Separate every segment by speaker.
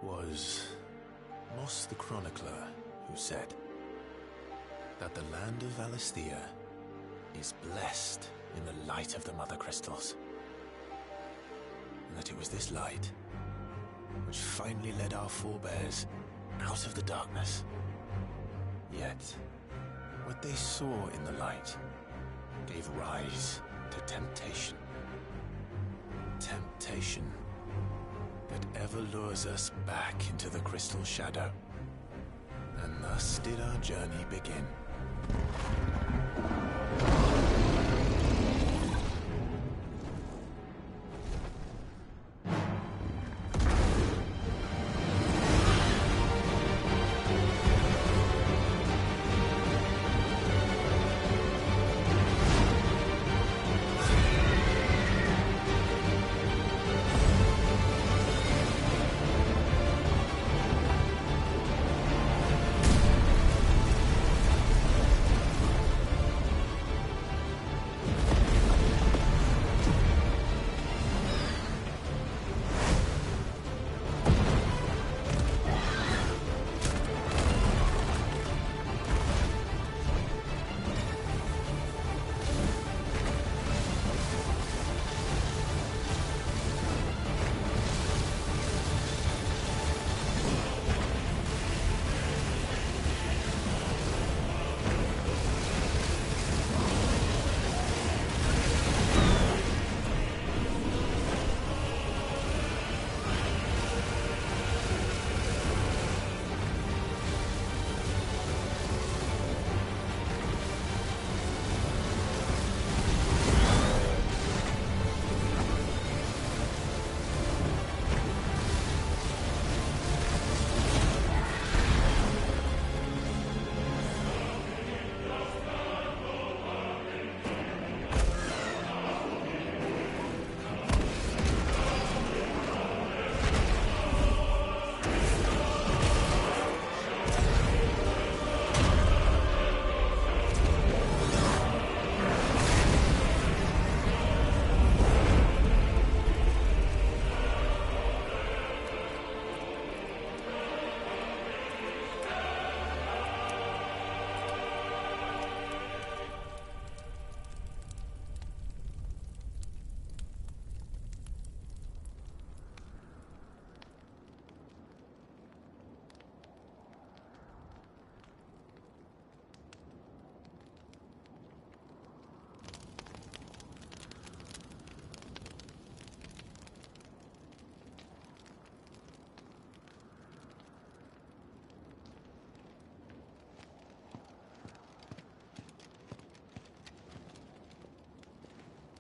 Speaker 1: was Moss the Chronicler who said that the land of Valisthea is blessed in the light of the Mother Crystals. And that it was this light which finally led our forebears out of the darkness. Yet, what they saw in the light gave rise to temptation. Temptation that ever lures us back into the crystal shadow. And thus did our journey begin.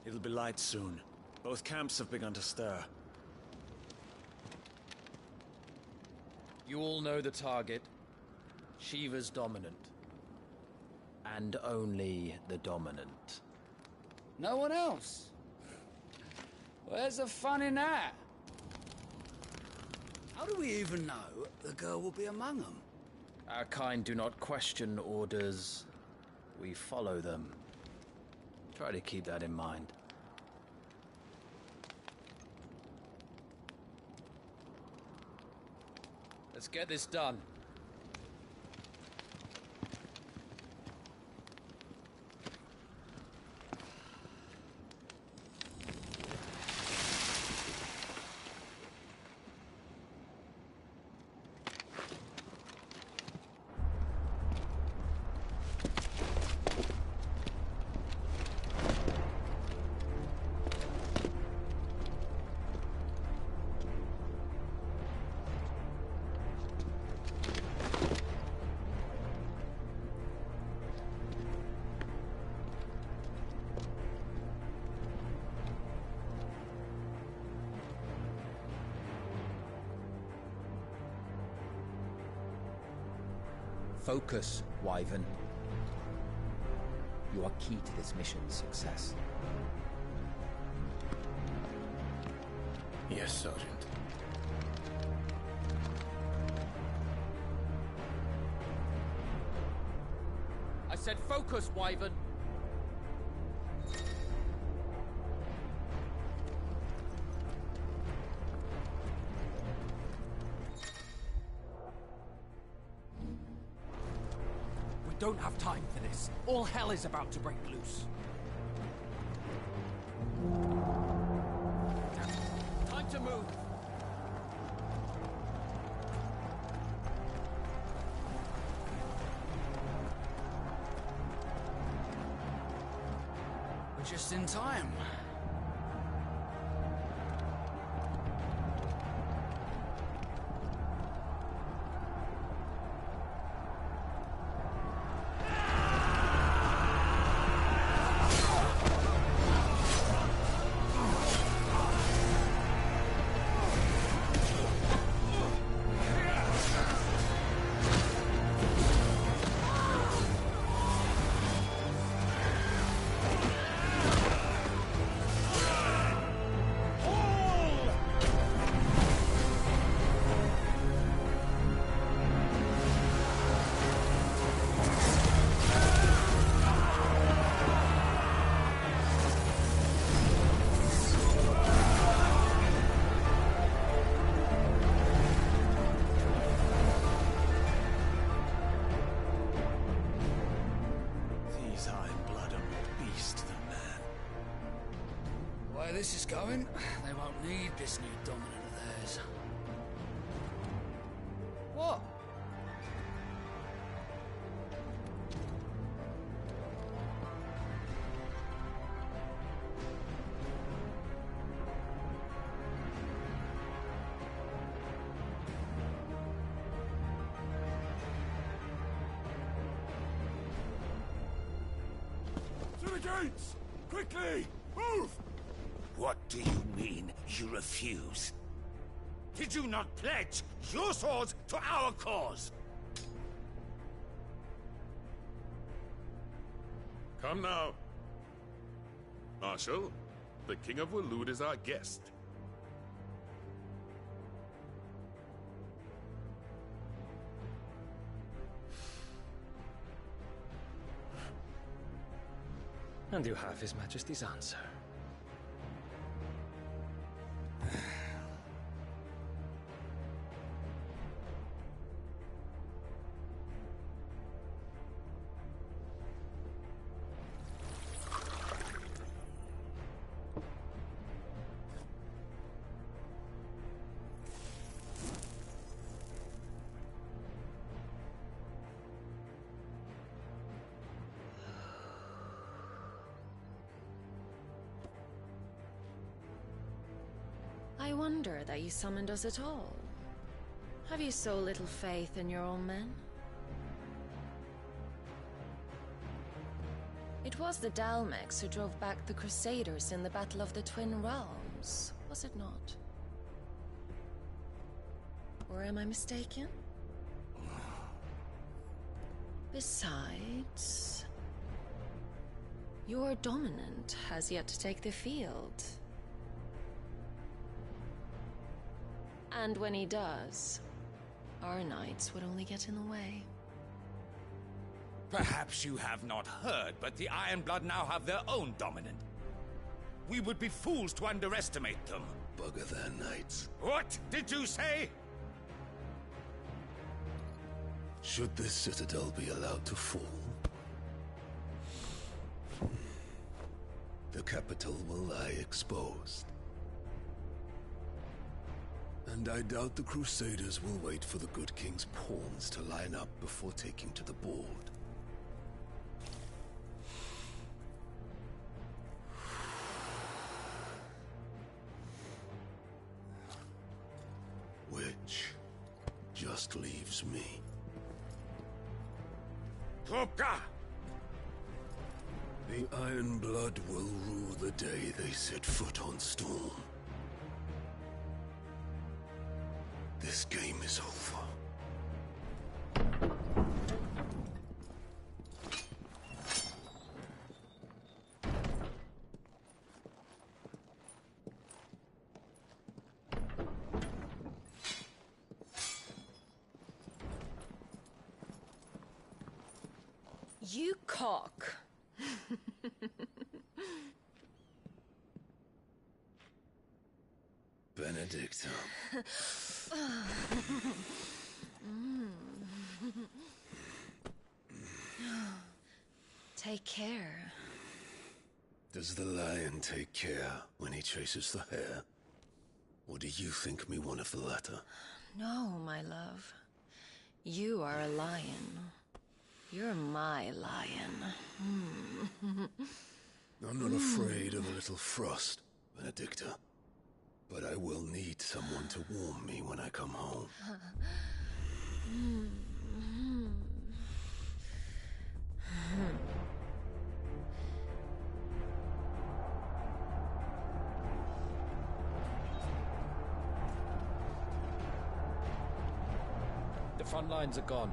Speaker 2: It'll be light soon. Both camps have begun to stir.
Speaker 3: You all know the target. Shiva's dominant. And only the dominant.
Speaker 4: No one else? Where's the fun in that? How do we even know the girl will be among them?
Speaker 3: Our kind do not question orders. We follow them. Try to keep that in mind. Let's get this done.
Speaker 5: Focus, Wyvern. You are key to this mission's success.
Speaker 1: Yes, Sergeant.
Speaker 3: I said focus, Wyvern.
Speaker 6: don't have time for this. All hell is about to break loose. Time to move.
Speaker 4: We're just in time. Where this is going, they won't need this new dominant of theirs. What?
Speaker 7: To the gates! Quickly! Move!
Speaker 8: What do you mean, you refuse? Did you not pledge your swords to our cause?
Speaker 7: Come now. Marshal, the King of Waloed is our guest.
Speaker 3: And you have His Majesty's answer.
Speaker 9: I wonder that you summoned us at all. Have you so little faith in your own men? It was the Dalmex who drove back the Crusaders in the Battle of the Twin Realms, was it not? Or am I mistaken? Besides, your dominant has yet to take the field. And when he does, our knights would only get in the way.
Speaker 8: Perhaps you have not heard, but the Ironblood now have their own dominant. We would be fools to underestimate them.
Speaker 7: Bugger their knights.
Speaker 8: What did you say?
Speaker 7: Should this citadel be allowed to fall, the capital will lie exposed. And I doubt the Crusaders will wait for the good king's pawns to line up before taking to the board. Which just leaves me.
Speaker 8: Trupka!
Speaker 7: The Ironblood will rue the day they set foot on Storm. This game is over.
Speaker 9: You cock.
Speaker 7: Benedictum.
Speaker 9: Take care.
Speaker 7: Does the lion take care when he chases the hare? Or do you think me one of the latter?
Speaker 9: No, my love. You are a lion. You're my lion.
Speaker 7: I'm not afraid of a little frost, Benedicta. But I will need someone to warm me when I come home.
Speaker 3: The front lines are gone.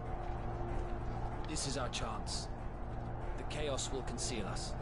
Speaker 3: This is our chance. The chaos will conceal us.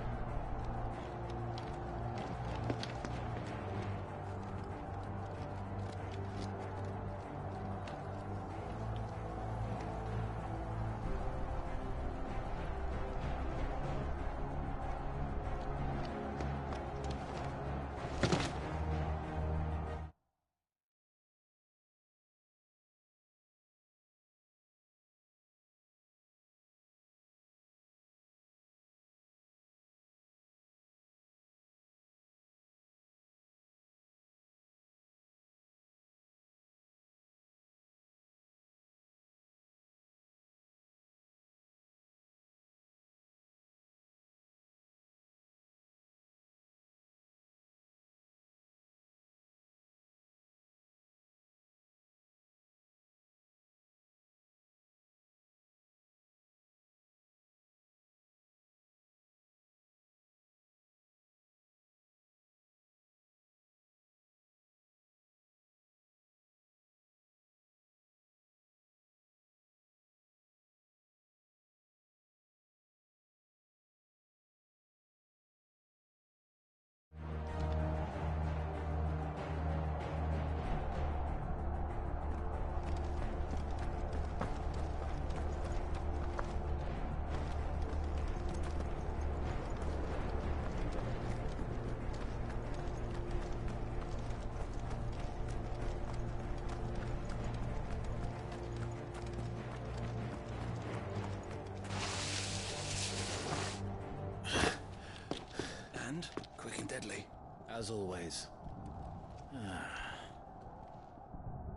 Speaker 2: Quick and deadly.
Speaker 3: As always.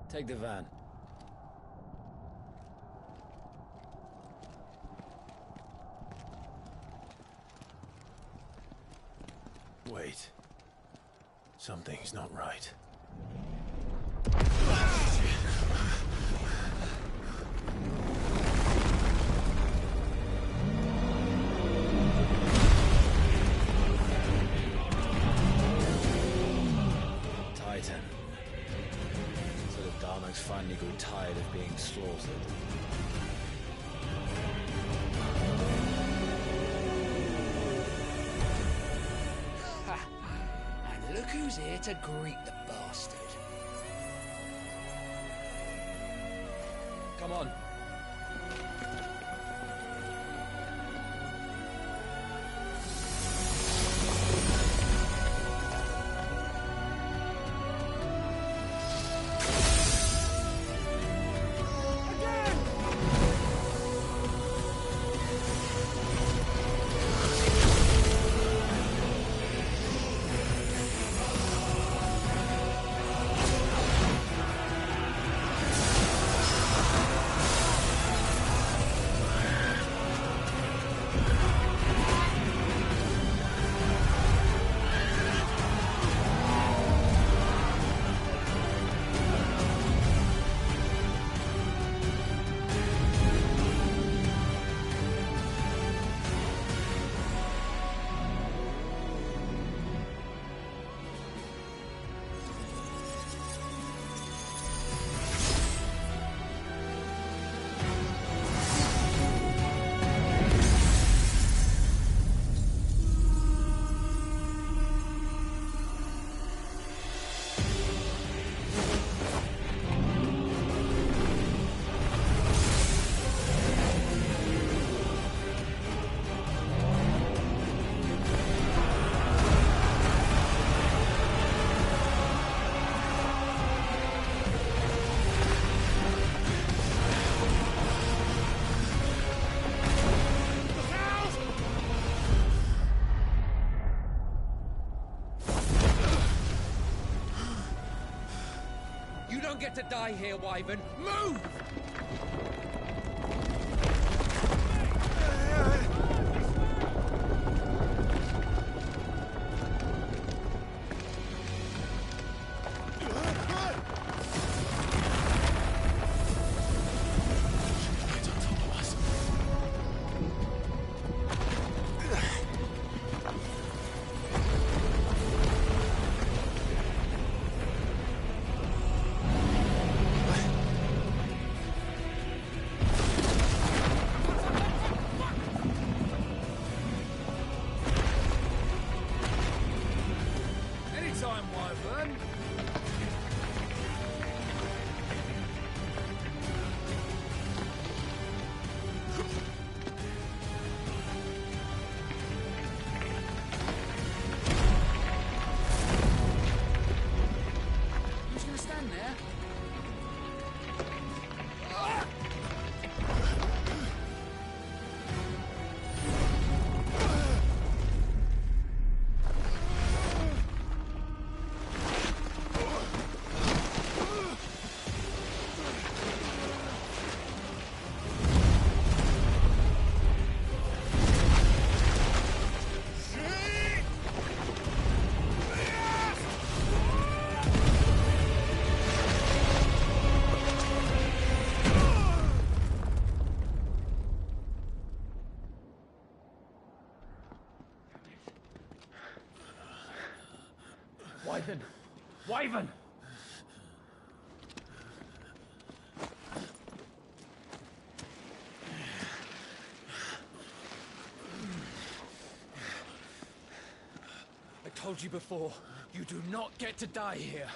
Speaker 3: Take the van.
Speaker 1: Wait. Something's not right.
Speaker 3: Titan. So the Darmaks finally grew tired of being slaughtered.
Speaker 6: And look who's here to greet the bastard.
Speaker 3: Come on.
Speaker 6: don't get to die here, Wyvern. Move! Anytime, Wyvern. Who's gonna stand there?
Speaker 3: Wyvern! Wyvern!
Speaker 6: I told you before, you do not get to die here.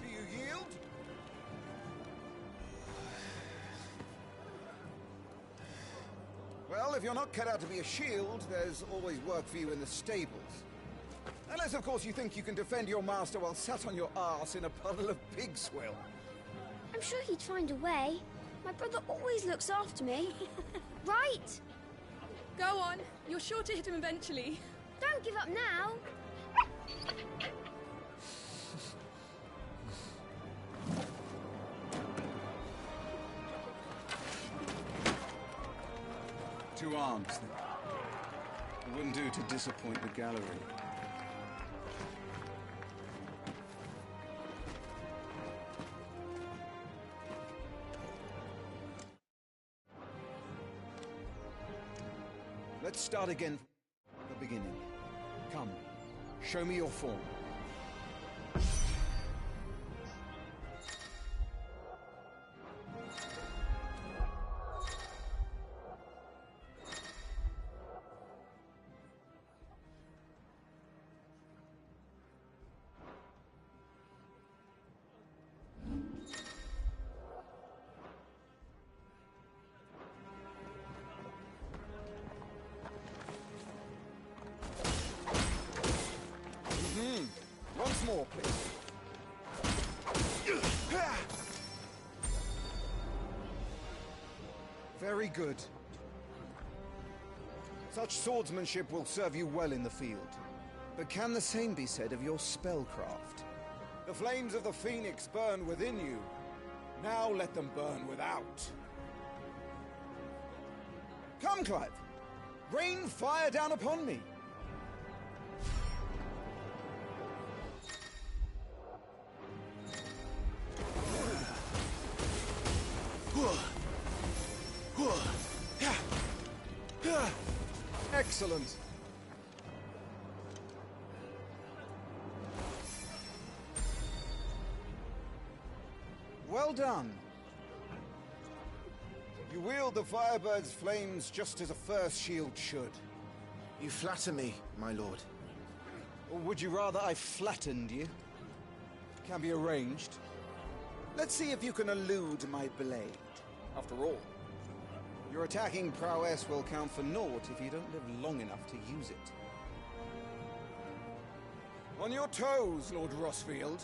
Speaker 10: Do you yield? Well, if you're not cut out to be a shield, there's always work for you in the stables. Unless, of course, you think you can defend your master while sat on your arse in a puddle of pig swill.
Speaker 11: I'm sure he'd find a way. My brother always looks after me. Right?
Speaker 12: Go on. You're sure to hit him eventually.
Speaker 11: Don't give up now.
Speaker 2: Two arms. It wouldn't do to disappoint the gallery.
Speaker 10: Let's start again from the beginning. Come, show me your form. Once more, please. Very good. Such swordsmanship will serve you well in the field. But can the same be said of your spellcraft? The flames of the Phoenix burn within you. Now let them burn without. Come, Clive. Rain fire down upon me. Excellent. Well done. You wield the Firebird's flames just as a first shield should.
Speaker 13: You flatter me, my lord.
Speaker 10: Or would you rather I flattened you? Can be arranged. Let's see if you can elude my blade. After all, your attacking prowess will count for naught if you don't live long enough to use it. On your toes, Lord Rossfield.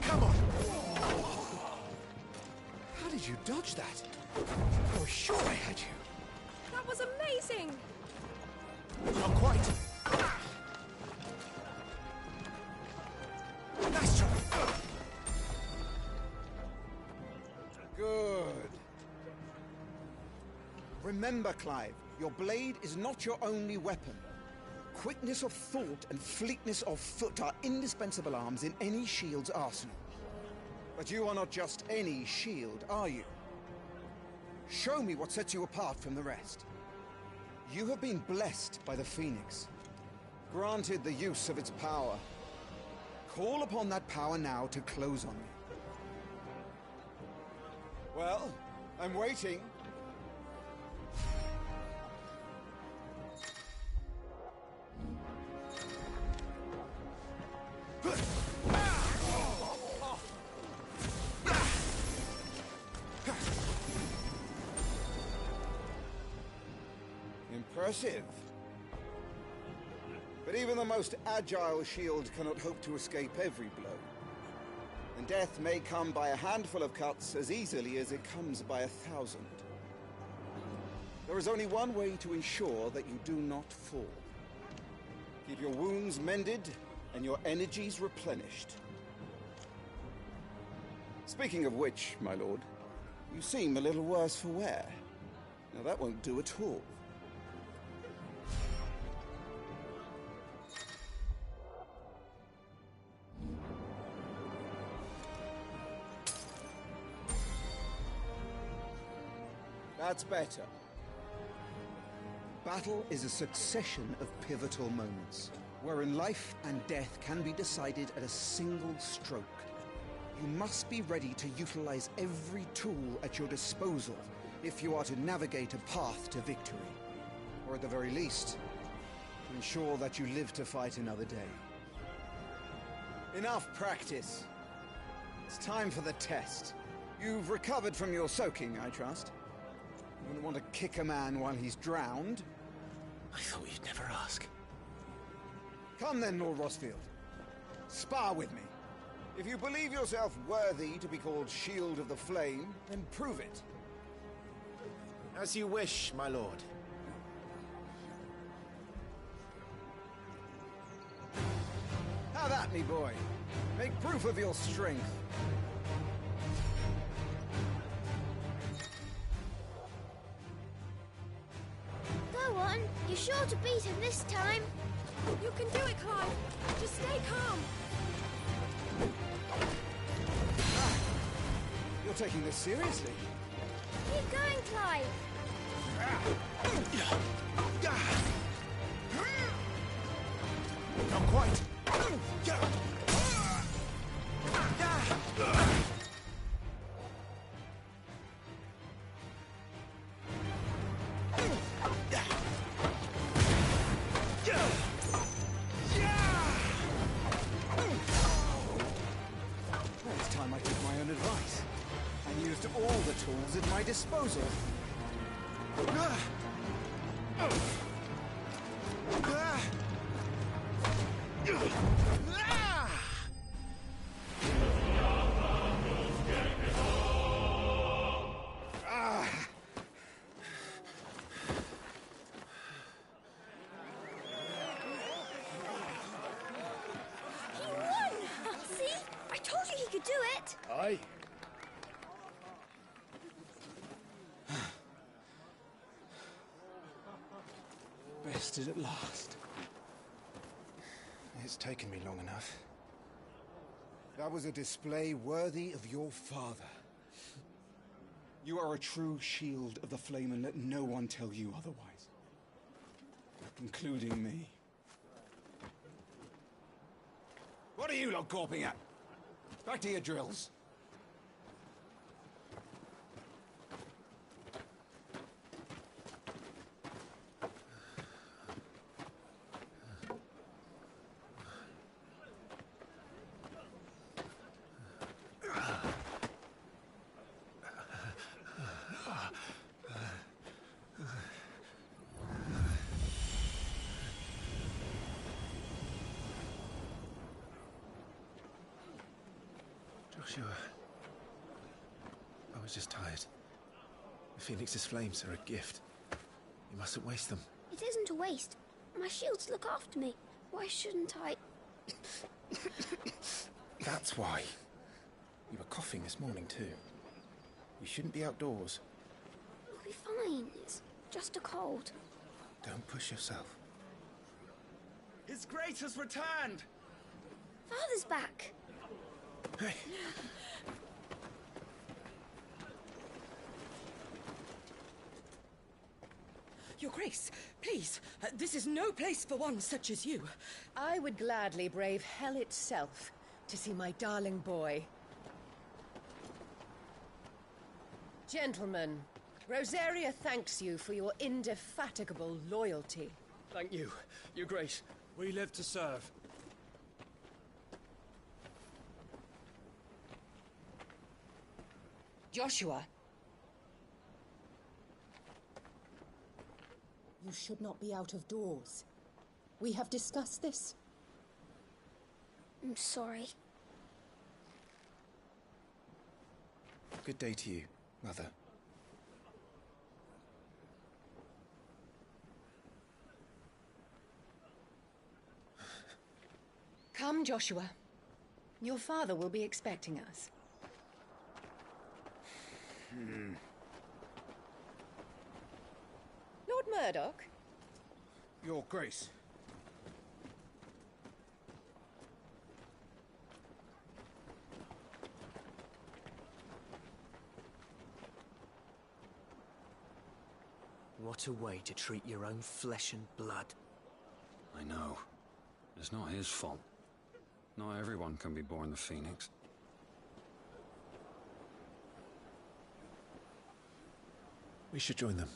Speaker 13: Come on! How did you dodge that? I was sure I had you.
Speaker 12: That was amazing!
Speaker 13: Not quite. Nice try.
Speaker 10: Good. Remember, Clive, your blade is not your only weapon. Quickness of thought and fleetness of foot are indispensable arms in any shield's arsenal. But you are not just any shield, are you? Show me what sets you apart from the rest. You have been blessed by the Phoenix, granted the use of its power. Call upon that power now to close on me. Well, I'm waiting. Impressive. But even the most agile shield cannot hope to escape every blow. And death may come by a handful of cuts as easily as it comes by 1,000. There is only one way to ensure that you do not fall. Keep your wounds mended and your energies replenished. Speaking of which, my lord, you seem a little worse for wear. Now that won't do at all. That's better. Battle is a succession of pivotal moments, wherein life and death can be decided at a single stroke. You must be ready to utilize every tool at your disposal if you are to navigate a path to victory. Or at the very least, to ensure that you live to fight another day. Enough practice. It's time for the test. You've recovered from your soaking, I trust. You wouldn't want to kick a man while he's drowned.
Speaker 1: I thought you'd never ask.
Speaker 10: Come then, Lord Rossfield. Spar with me. If you believe yourself worthy to be called Shield of the Flame, then prove it.
Speaker 13: As you wish, my lord.
Speaker 10: Have at me, boy. Make proof of your strength.
Speaker 11: Go on. You're sure to beat him this time.
Speaker 12: You can do it, Clive. Just stay calm.
Speaker 10: You're taking this seriously.
Speaker 11: Keep going, Clive.
Speaker 13: Not quite.
Speaker 10: It's time I took my own advice and used all the tools at my disposal.
Speaker 11: He won! See? I told you he could do it.
Speaker 13: Aye.
Speaker 10: Bested at last.
Speaker 13: It's taken me long enough.
Speaker 10: That was a display worthy of your father. You are a true Shield of the Flame, and let no one tell you otherwise. Including me. What are you lot gawping at? Back to your drills.
Speaker 1: Joshua, I was just tired. The Phoenix's flames are a gift. You mustn't waste them.
Speaker 11: It isn't a waste. My shields look after me. Why shouldn't I?
Speaker 1: That's why. You were coughing this morning too. You shouldn't be outdoors.
Speaker 11: I'll be fine. It's just a cold.
Speaker 1: Don't push yourself.
Speaker 2: His Grace has returned!
Speaker 11: Father's back.
Speaker 1: Hey.
Speaker 14: Your Grace, please, this is no place for one such as you. I would gladly brave hell itself to see my darling boy. Gentlemen, Rosaria thanks you for your indefatigable loyalty.
Speaker 6: Thank you, Your Grace. We live to serve.
Speaker 14: Joshua. You should not be out of doors. We have discussed this.
Speaker 11: I'm sorry.
Speaker 1: Good day to you, Mother.
Speaker 14: Come, Joshua. Your father will be expecting us. Lord Murdoch?
Speaker 10: Your Grace.
Speaker 15: What a way to treat your own flesh and blood.
Speaker 16: I know. It's not his fault. Not everyone can be born the Phoenix.
Speaker 1: We should join them.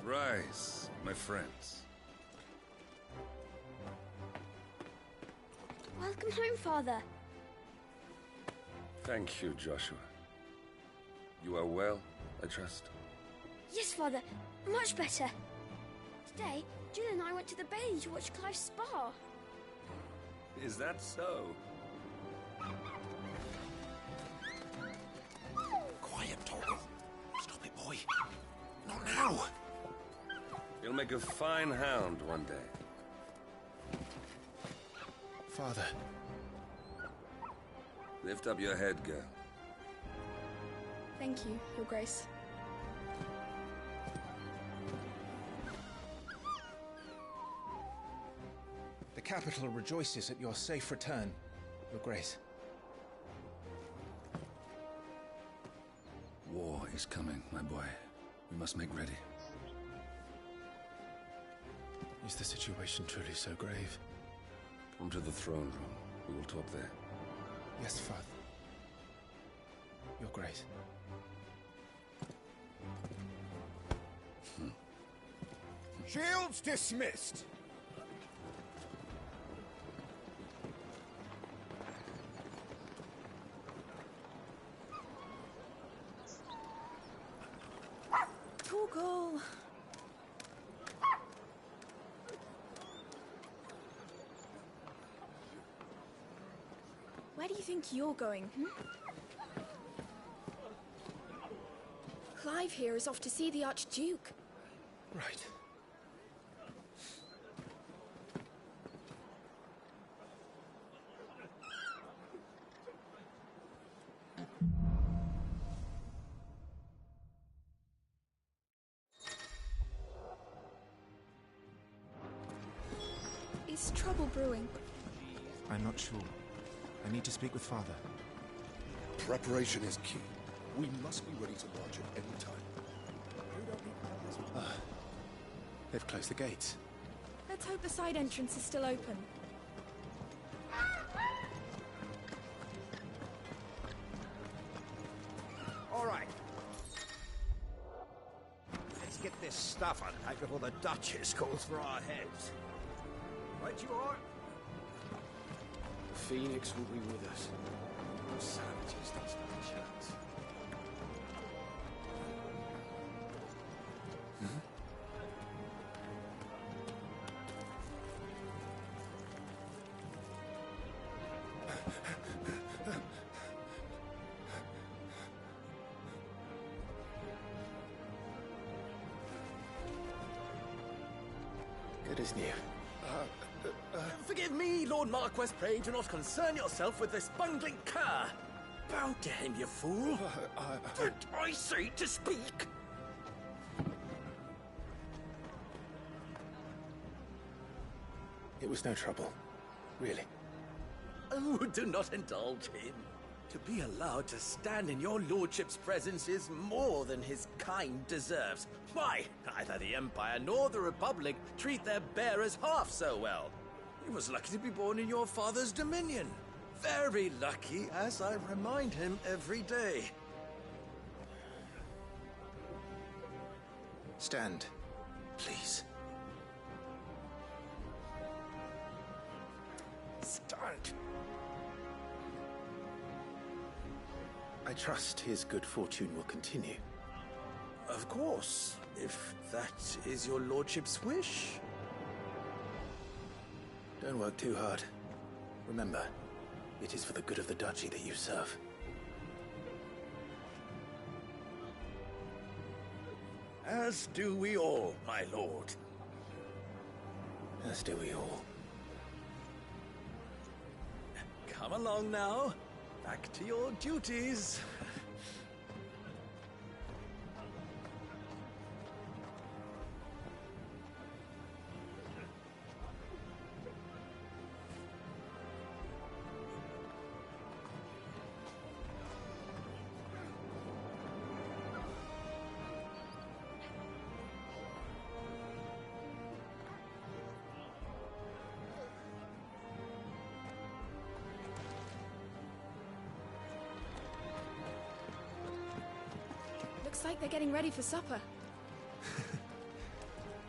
Speaker 17: Rise, my friends.
Speaker 11: Welcome home, Father.
Speaker 17: Thank you, Joshua. You are well, I trust?
Speaker 11: Yes, Father. Much better. Today, Jill and I went to the bay to watch Clive's spa.
Speaker 17: Is that so?
Speaker 1: Quiet, Torgal. Stop it, boy. Not now.
Speaker 17: You'll make a fine hound one day.
Speaker 1: Father.
Speaker 17: Lift up your head, girl.
Speaker 12: Thank you, Your Grace.
Speaker 1: The capital rejoices at your safe return, Your Grace.
Speaker 16: War is coming, my boy. We must make ready.
Speaker 1: Is the situation truly so grave?
Speaker 17: Come to the throne room. We will talk there.
Speaker 1: Yes, Father. Your Grace.
Speaker 10: Shields dismissed!
Speaker 12: do you think you're going, Clive here is off to see the Archduke.
Speaker 13: Right.
Speaker 12: Is trouble brewing?
Speaker 18: I'm not sure. I need to speak with Father.
Speaker 7: Preparation is key. We must be ready to launch at any time.
Speaker 1: They've closed the gates.
Speaker 12: Let's hope the side entrance is still open.
Speaker 8: All right. Let's get this stuff unpacked before the Duchess calls for our heads. Right you are?
Speaker 13: Phoenix will be with us. What savages these chats.
Speaker 1: Good as new.
Speaker 6: Forgive me, Lord Marquess, pray do not concern yourself with this bungling cur. Bow to him, you fool. Did I say to speak?
Speaker 1: It was no trouble. Really.
Speaker 6: Oh, do not indulge him. To be allowed to stand in your lordship's presence is more than his kind deserves. Why, neither the Empire nor the Republic treat their bearers half so well. He was lucky to be born in your father's dominion. Very lucky, as I remind him every day.
Speaker 1: Stand, please.
Speaker 6: Stand.
Speaker 1: I trust his good fortune will continue.
Speaker 6: Of course, if that is your lordship's wish.
Speaker 1: Don't work too hard. Remember, it is for the good of the duchy that you serve.
Speaker 6: As do we all, my lord.
Speaker 1: As do we all.
Speaker 6: Come along now. Back to your duties.
Speaker 12: Looks like they're getting ready for supper.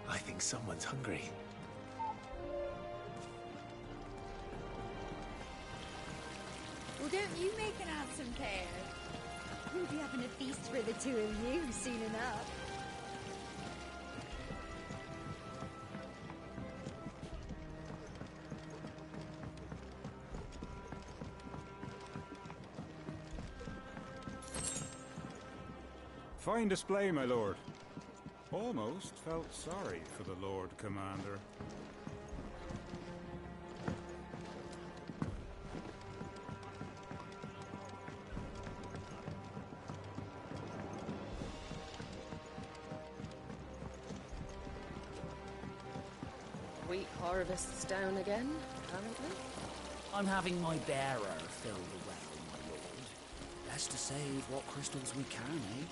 Speaker 1: I think someone's hungry.
Speaker 19: Well, don't you make an handsome pair? We'll be having a feast for the two of you soon enough.
Speaker 20: Fine display, my lord. Almost felt sorry for the Lord Commander.
Speaker 9: Wheat harvest's down again, apparently.
Speaker 15: I'm having my bearer fill the well, my lord. Best to save what crystals we can, eh?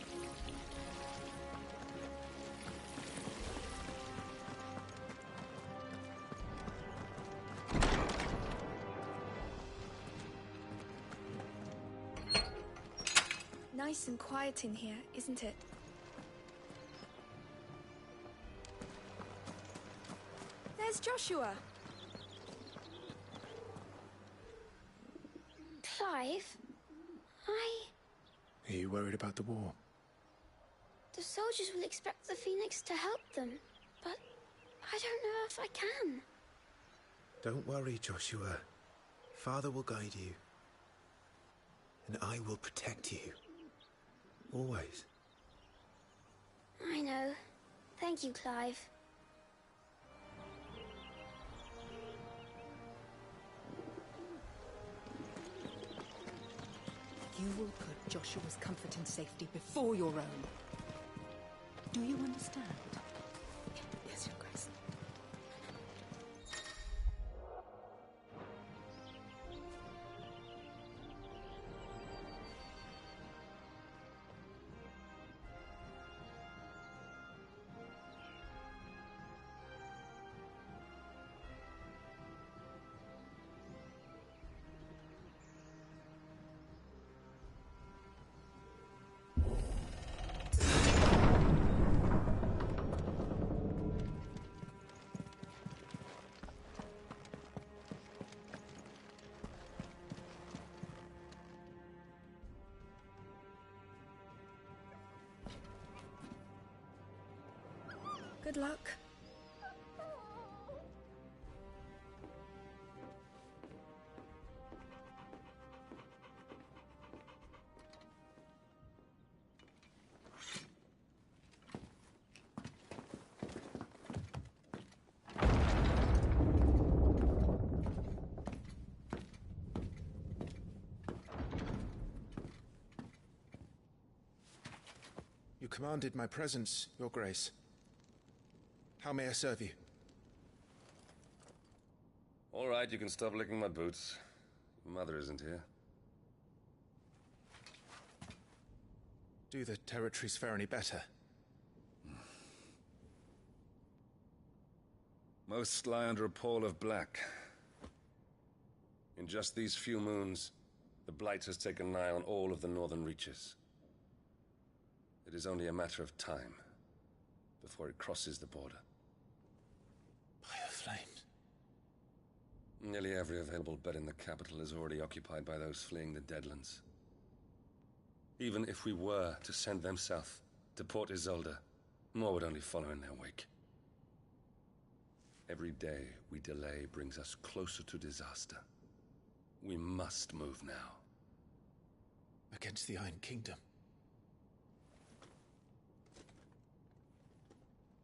Speaker 12: Nice and quiet in here, isn't it? There's Joshua.
Speaker 11: Clive?
Speaker 1: Are you worried about the war?
Speaker 11: The soldiers will expect the Phoenix to help them, but I don't know if I can.
Speaker 1: Don't worry, Joshua. Father will guide you.
Speaker 7: and I will protect you. Always.
Speaker 11: I know. Thank you, Clive.
Speaker 14: You will put Joshua's comfort and safety before your own. Do you understand? Yes, Your Grace. Good luck.
Speaker 18: You commanded my presence, Your Grace. How may I serve you?
Speaker 17: All right, you can stop licking my boots. Mother isn't here.
Speaker 18: Do the territories fare any better?
Speaker 17: Most lie under a pall of black. In just these few moons, the Blight has taken nigh on all of the northern reaches. It is only a matter of time before it crosses the border.
Speaker 18: By the flames.
Speaker 17: Nearly every available bed in the capital is already occupied by those fleeing the Deadlands. Even if we were to send them south, to Port Isolde, more would only follow in their wake. Every day we delay brings us closer to disaster. We must move now.
Speaker 18: Against the Iron Kingdom.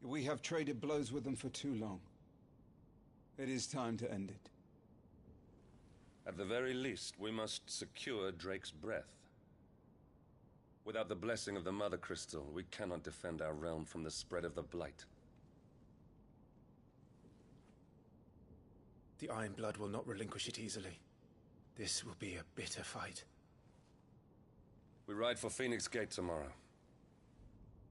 Speaker 10: We have traded blows with them for too long. It is time to end it.
Speaker 17: At the very least, we must secure Drake's breath. Without the blessing of the Mother Crystal, we cannot defend our realm from the spread of the Blight.
Speaker 18: The Iron Blood will not relinquish it easily. This will be a bitter fight.
Speaker 17: We ride for Phoenix Gate tomorrow.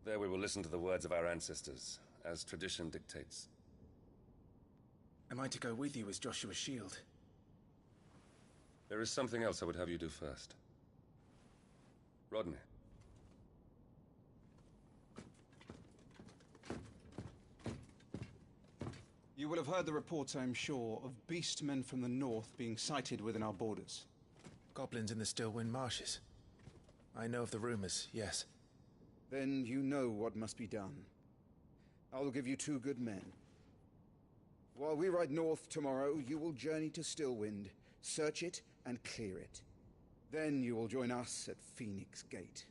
Speaker 17: There we will listen to the words of our ancestors, as tradition dictates.
Speaker 18: Am I to go with you as Joshua's shield?
Speaker 17: There is something else I would have you do first. Rodney.
Speaker 10: You will have heard the reports, I am sure, of beastmen from the north being sighted within our borders.
Speaker 18: Goblins in the Stillwind Marshes. I know of the rumors, yes.
Speaker 10: Then you know what must be done. I will give you 2 good men. While we ride north tomorrow, you will journey to Stillwind, search it and clear it. Then you will join us at Phoenix Gate.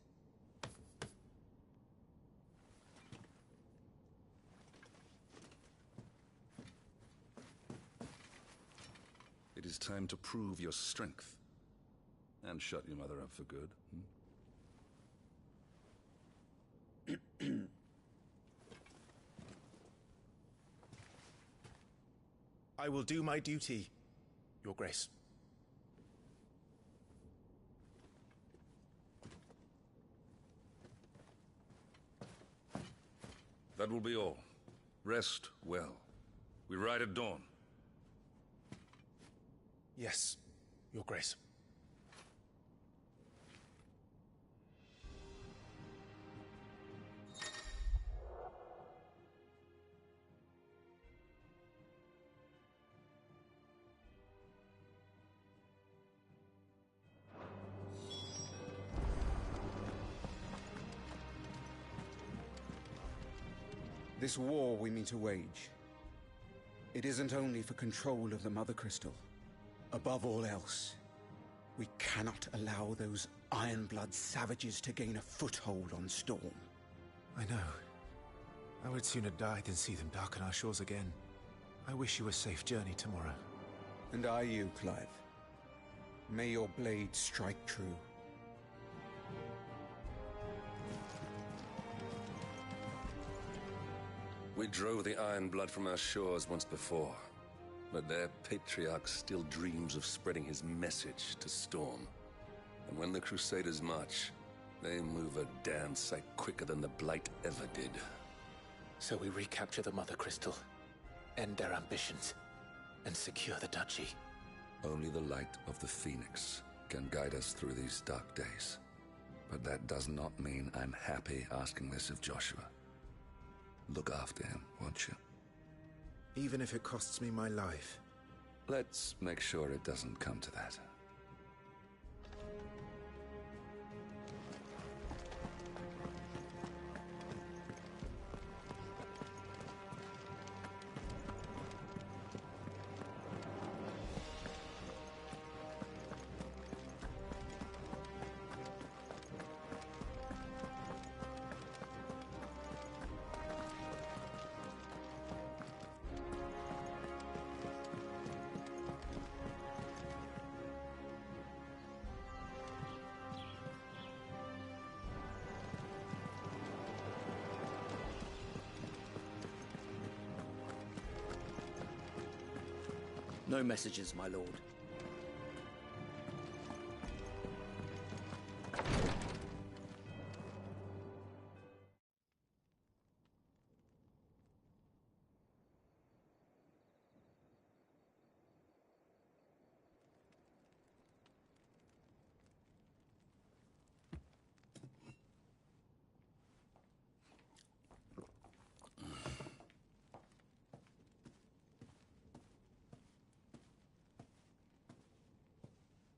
Speaker 2: It is time to prove your strength. And shut your mother up for good.
Speaker 18: I will do my duty, Your Grace.
Speaker 2: That will be all. Rest well. We ride at dawn.
Speaker 18: Yes, Your Grace.
Speaker 10: This war we mean to wage, it isn't only for control of the Mother Crystal. Above all else, We cannot allow those Ironblood savages to gain a foothold on Storm.
Speaker 1: I know. I would sooner die than see them darken our shores again. I wish you a safe journey tomorrow.
Speaker 10: And I you, Clive. May your blade strike true.
Speaker 17: We drove the Ironblood from our shores once before, but their patriarch still dreams of spreading his message to Storm. And when the Crusaders march, they move a damn sight quicker than the Blight ever did.
Speaker 1: So we recapture the Mother Crystal, end their ambitions, and secure the Duchy.
Speaker 17: Only the light of the Phoenix can guide us through these dark days. But that does not mean I'm happy asking this of Joshua. Look after him, won't you?
Speaker 1: Even if it costs me my life.
Speaker 17: Let's make sure it doesn't come to that.
Speaker 6: No messages, my lord.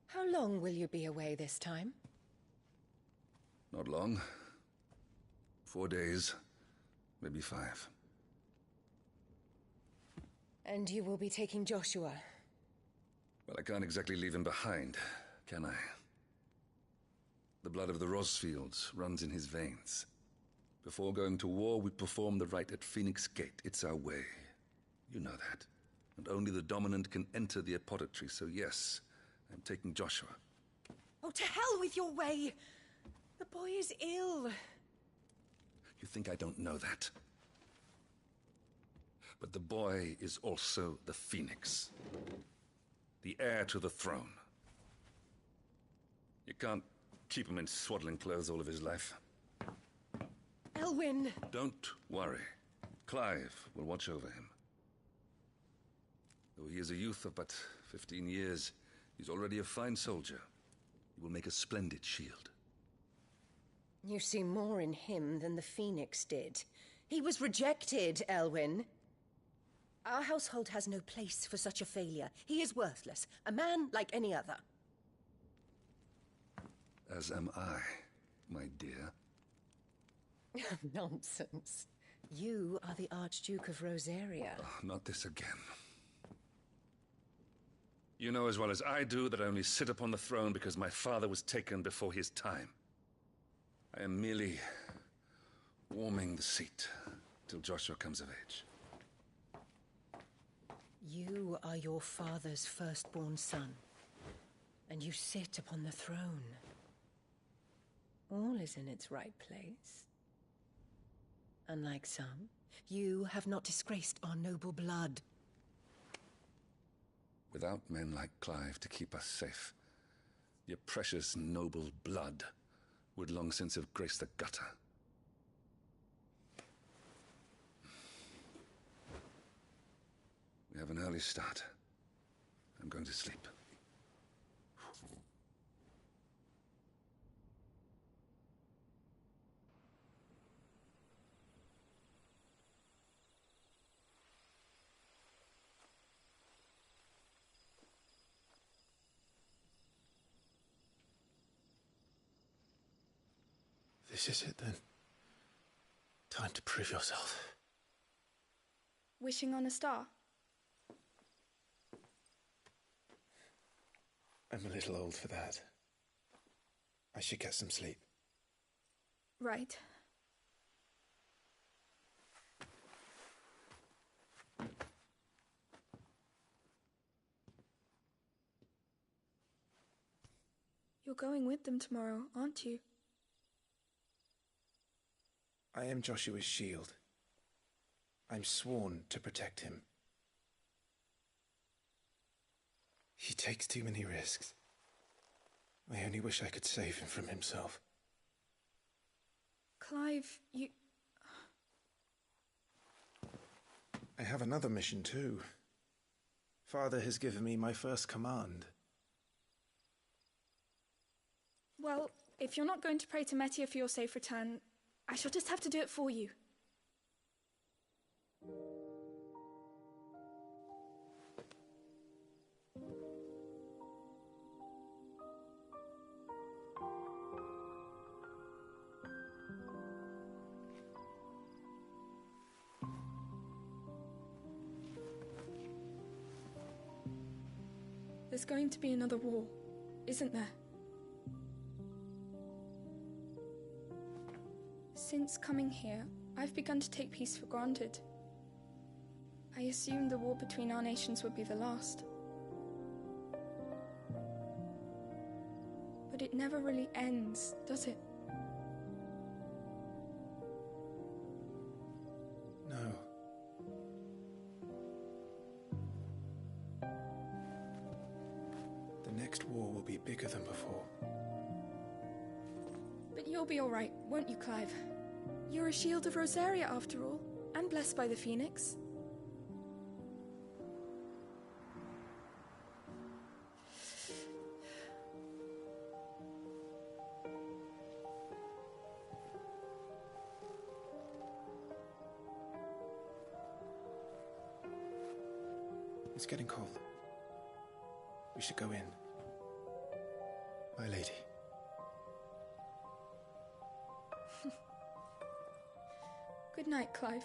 Speaker 14: How long will you be away this time?
Speaker 17: Not long. 4 days, maybe 5.
Speaker 14: And you will be taking Joshua?
Speaker 17: Well, I can't exactly leave him behind, can I? The blood of the Rosfields runs in his veins. Before going to war, we perform the rite at Phoenix Gate. It's our way. You know that. And only the dominant can enter the apothecary, so yes, I'm taking Joshua.
Speaker 14: Oh, to hell with your way! The boy is ill.
Speaker 17: You think I don't know that? But the boy is also the Phoenix. The heir to the throne. You can't keep him in swaddling clothes all of his life.
Speaker 14: Elwyn!
Speaker 17: Don't worry. Clive will watch over him. Though he is a youth of but 15 years, he's already a fine soldier. He will make a splendid shield.
Speaker 14: You see more in him than the Phoenix did. He was rejected, Elwyn. Our household has no place for such a failure. He is worthless, a man like any other.
Speaker 17: As am I, my dear.
Speaker 14: Nonsense. You are the Archduke of Rosaria.
Speaker 17: Oh, not this again. You know as well as I do that I only sit upon the throne because my father was taken before his time. I am merely warming the seat till Joshua comes of age.
Speaker 14: You are your father's firstborn son, and you sit upon the throne. All is in its right place. Unlike some, you have not disgraced our noble blood.
Speaker 17: Without men like Clive to keep us safe, your precious noble blood would long since have graced the gutter. We have an early start. I'm going to sleep.
Speaker 1: This is it, then. Time to prove yourself.
Speaker 12: Wishing on a star?
Speaker 18: I'm a little old for that. I should get some sleep.
Speaker 12: Right. You're going with them tomorrow, aren't you?
Speaker 18: I am Joshua's shield. I'm sworn to protect him. He takes too many risks. I only wish I could save him from himself.
Speaker 12: Clive, you...
Speaker 18: I have another mission too. Father has given me my first command.
Speaker 12: Well, if you're not going to pray to Metia for your safe return, I shall just have to do it for you. There's going to be another war, isn't there? Since coming here, I've begun to take peace for granted. I assumed the war between our nations would be the last. But it never really ends, does it?
Speaker 18: No. The next war will be bigger than before.
Speaker 12: But you'll be all right, won't you, Clive? You're a shield of Rosaria, after all, and blessed by the Phoenix.
Speaker 18: It's getting cold. We should go in. My lady.
Speaker 12: Good night, Clive.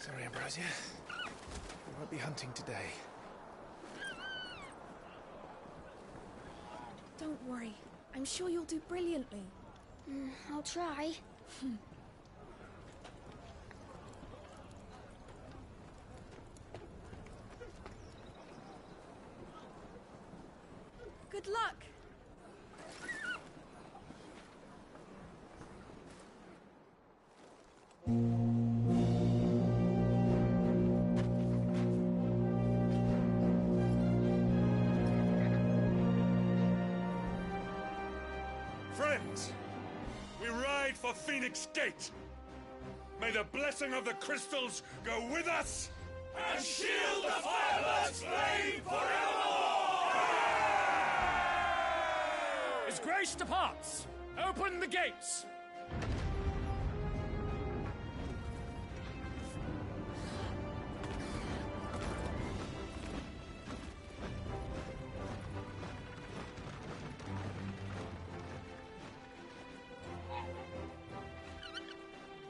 Speaker 18: Sorry, Ambrosia. We won't be hunting today.
Speaker 12: Don't worry. I'm sure you'll do brilliantly.
Speaker 11: I'll try.
Speaker 12: Good luck!
Speaker 21: Friends, we ride for Phoenix Gate. May the blessing of the crystals go with us
Speaker 8: And shield the firebird's flame forevermore!
Speaker 22: As grace departs, open the gates!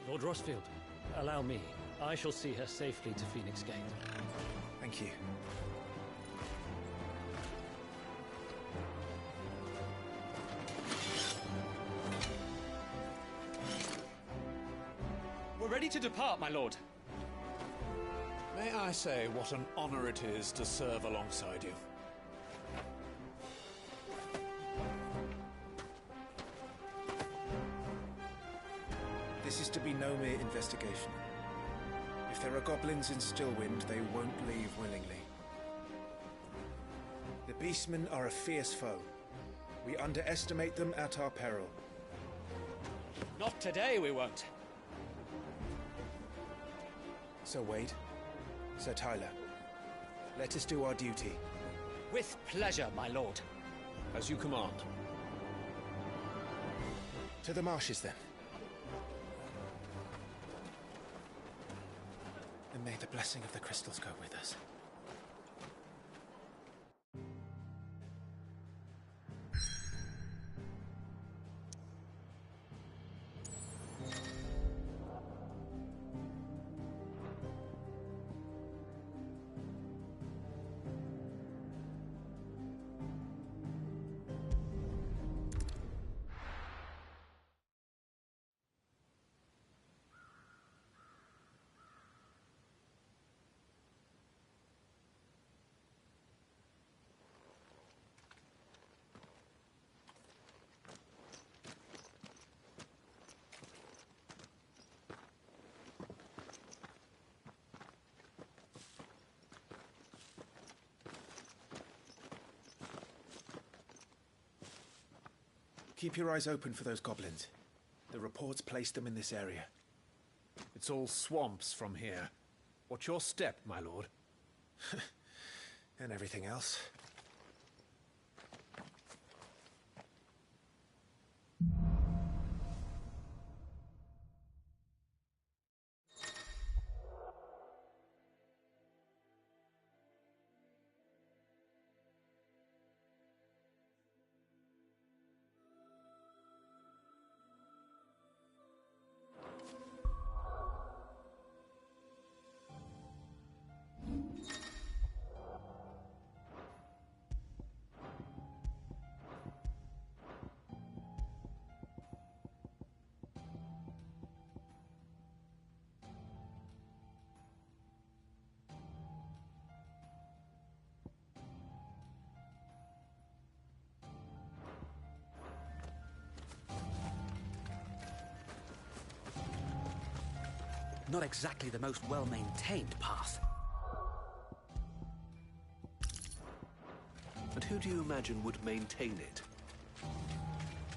Speaker 23: Lord Rossfield, allow me. I shall see her safely to Phoenix Gate.
Speaker 18: Thank you.
Speaker 22: We're ready to depart, my lord.
Speaker 24: May I say what an honor it is to serve alongside you?
Speaker 18: This is to be no mere investigation. If there are goblins in Stillwind, they won't leave willingly. The Beastmen are a fierce foe. We underestimate them at our peril.
Speaker 22: Not today, we won't.
Speaker 18: Sir Wade, Sir Tyler, let us do our duty.
Speaker 22: With pleasure, my lord.
Speaker 24: As you command.
Speaker 18: To the marshes, then. And may the blessing of the crystals go with us. Keep your eyes open for those goblins. The reports placed them in this area.
Speaker 24: It's all swamps from here. Watch your step, my lord.
Speaker 18: And everything else.
Speaker 15: Not exactly the most well-maintained path.
Speaker 7: And who do you imagine would maintain it?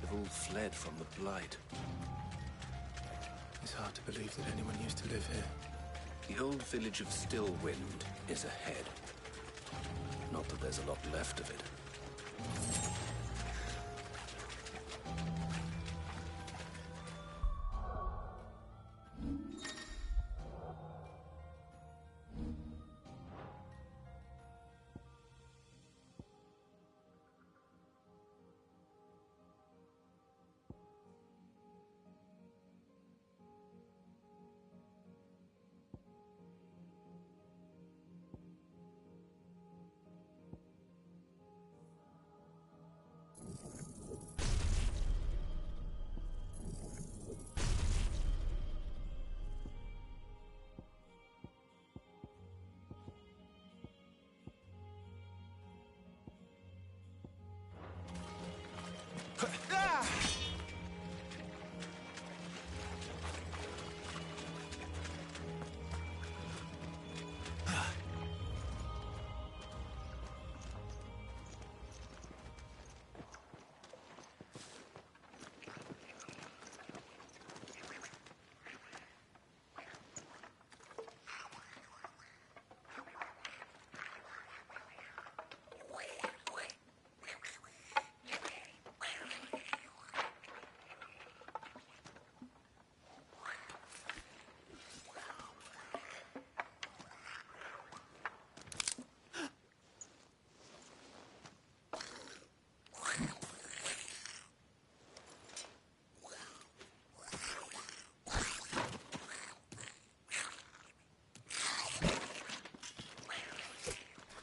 Speaker 7: They've all fled from the Blight.
Speaker 1: It's hard to believe that anyone used to live here.
Speaker 7: The old village of Stillwind is ahead. Not that there's a lot left of it.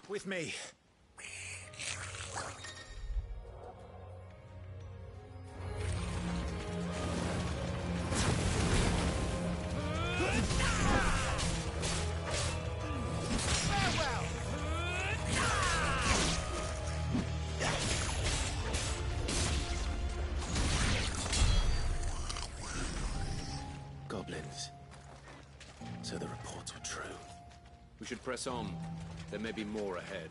Speaker 18: With me.
Speaker 7: Goblins. So the reports were true.
Speaker 3: We should press on. There may be more ahead.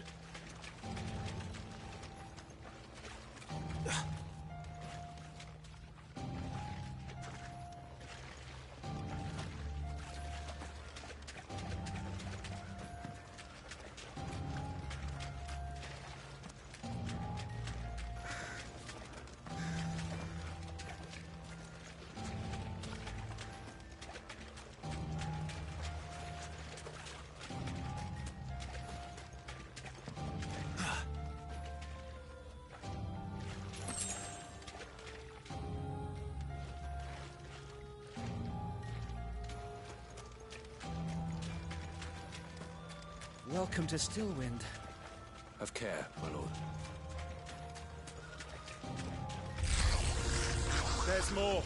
Speaker 18: Welcome to Stillwind.
Speaker 3: Have care, my lord.
Speaker 24: There's more.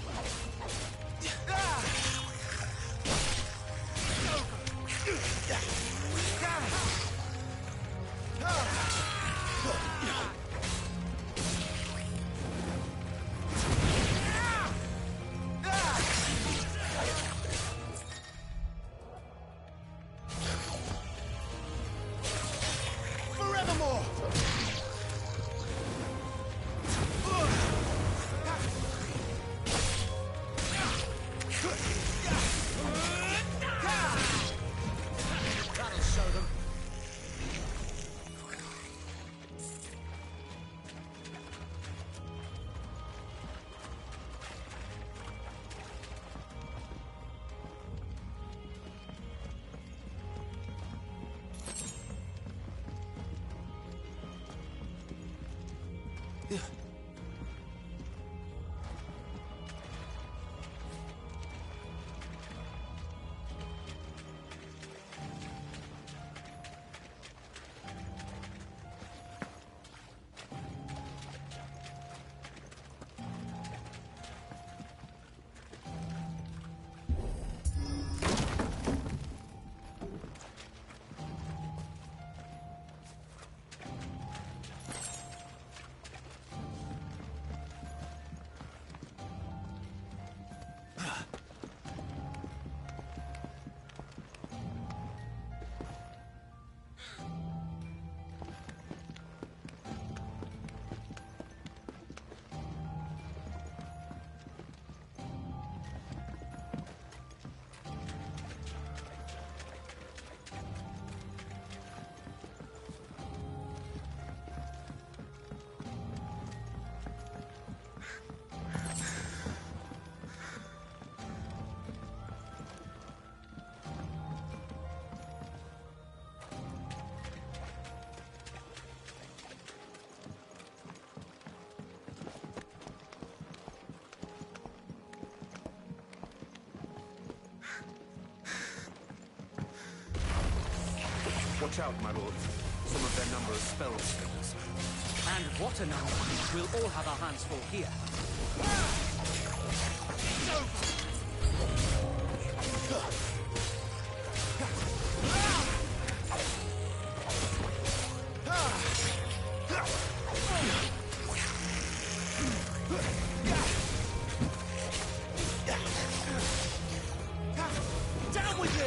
Speaker 6: Forevermore!
Speaker 15: That'll show them.
Speaker 3: Watch out, my lord. Some of their number are spell slingers.
Speaker 15: And what a number. We'll all have our hands full here.
Speaker 6: Down with you!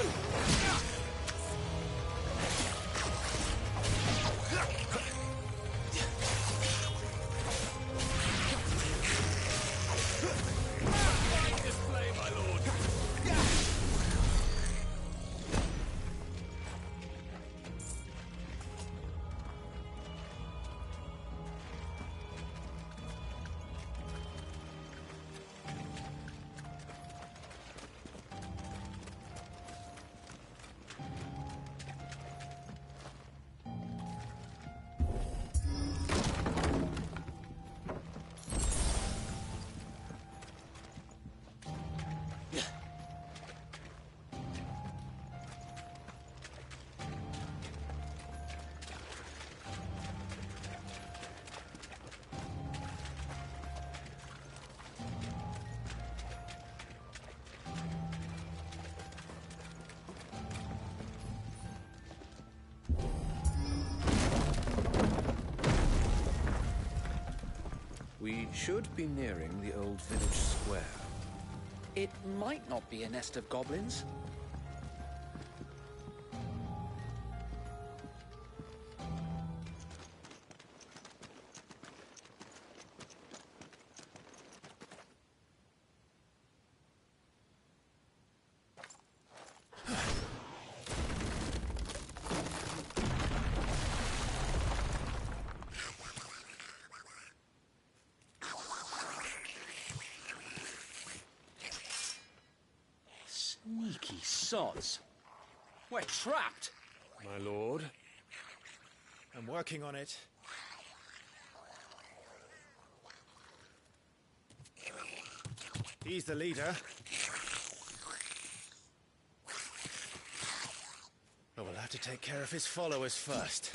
Speaker 24: We should be nearing the old village square.
Speaker 18: It might not be a nest of goblins.
Speaker 15: Sneaky sods. We're trapped.
Speaker 24: My lord.
Speaker 18: I'm working on it. He's the leader. Oh, well, that
Speaker 6: to take care of his followers first.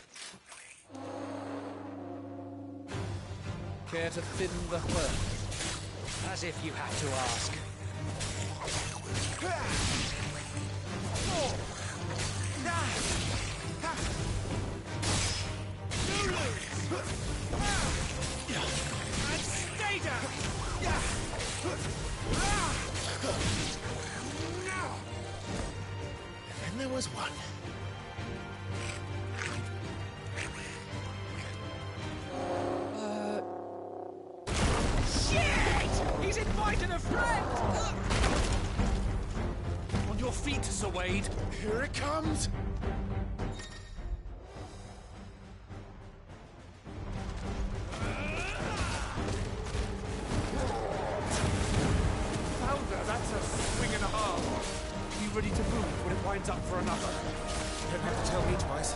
Speaker 6: Care to thin the herd?
Speaker 15: As if you had to ask.
Speaker 6: And stay down! And then there was one.
Speaker 22: Shit! He's invited a friend!
Speaker 6: On your feet, Sir Wade. Here it comes!
Speaker 3: Founder, that's a swing and a half. Be ready to move when it winds up for another.
Speaker 18: You don't have to tell me twice.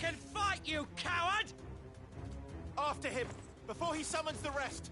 Speaker 6: And fight, you coward!
Speaker 3: After him, before he summons the rest!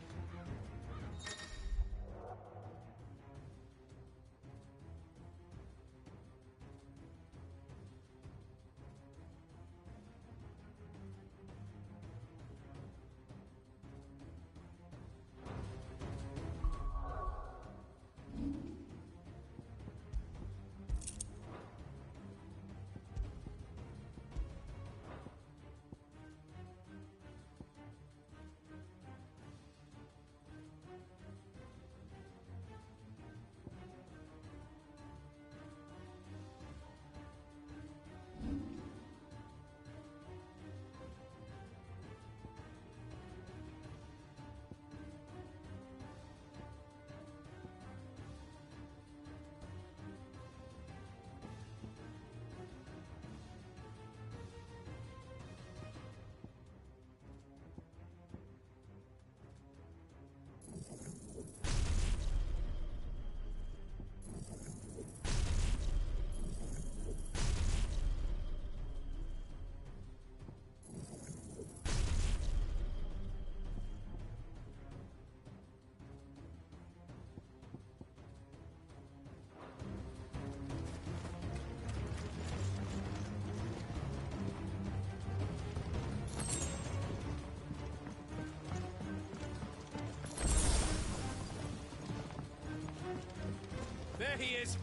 Speaker 22: There he is!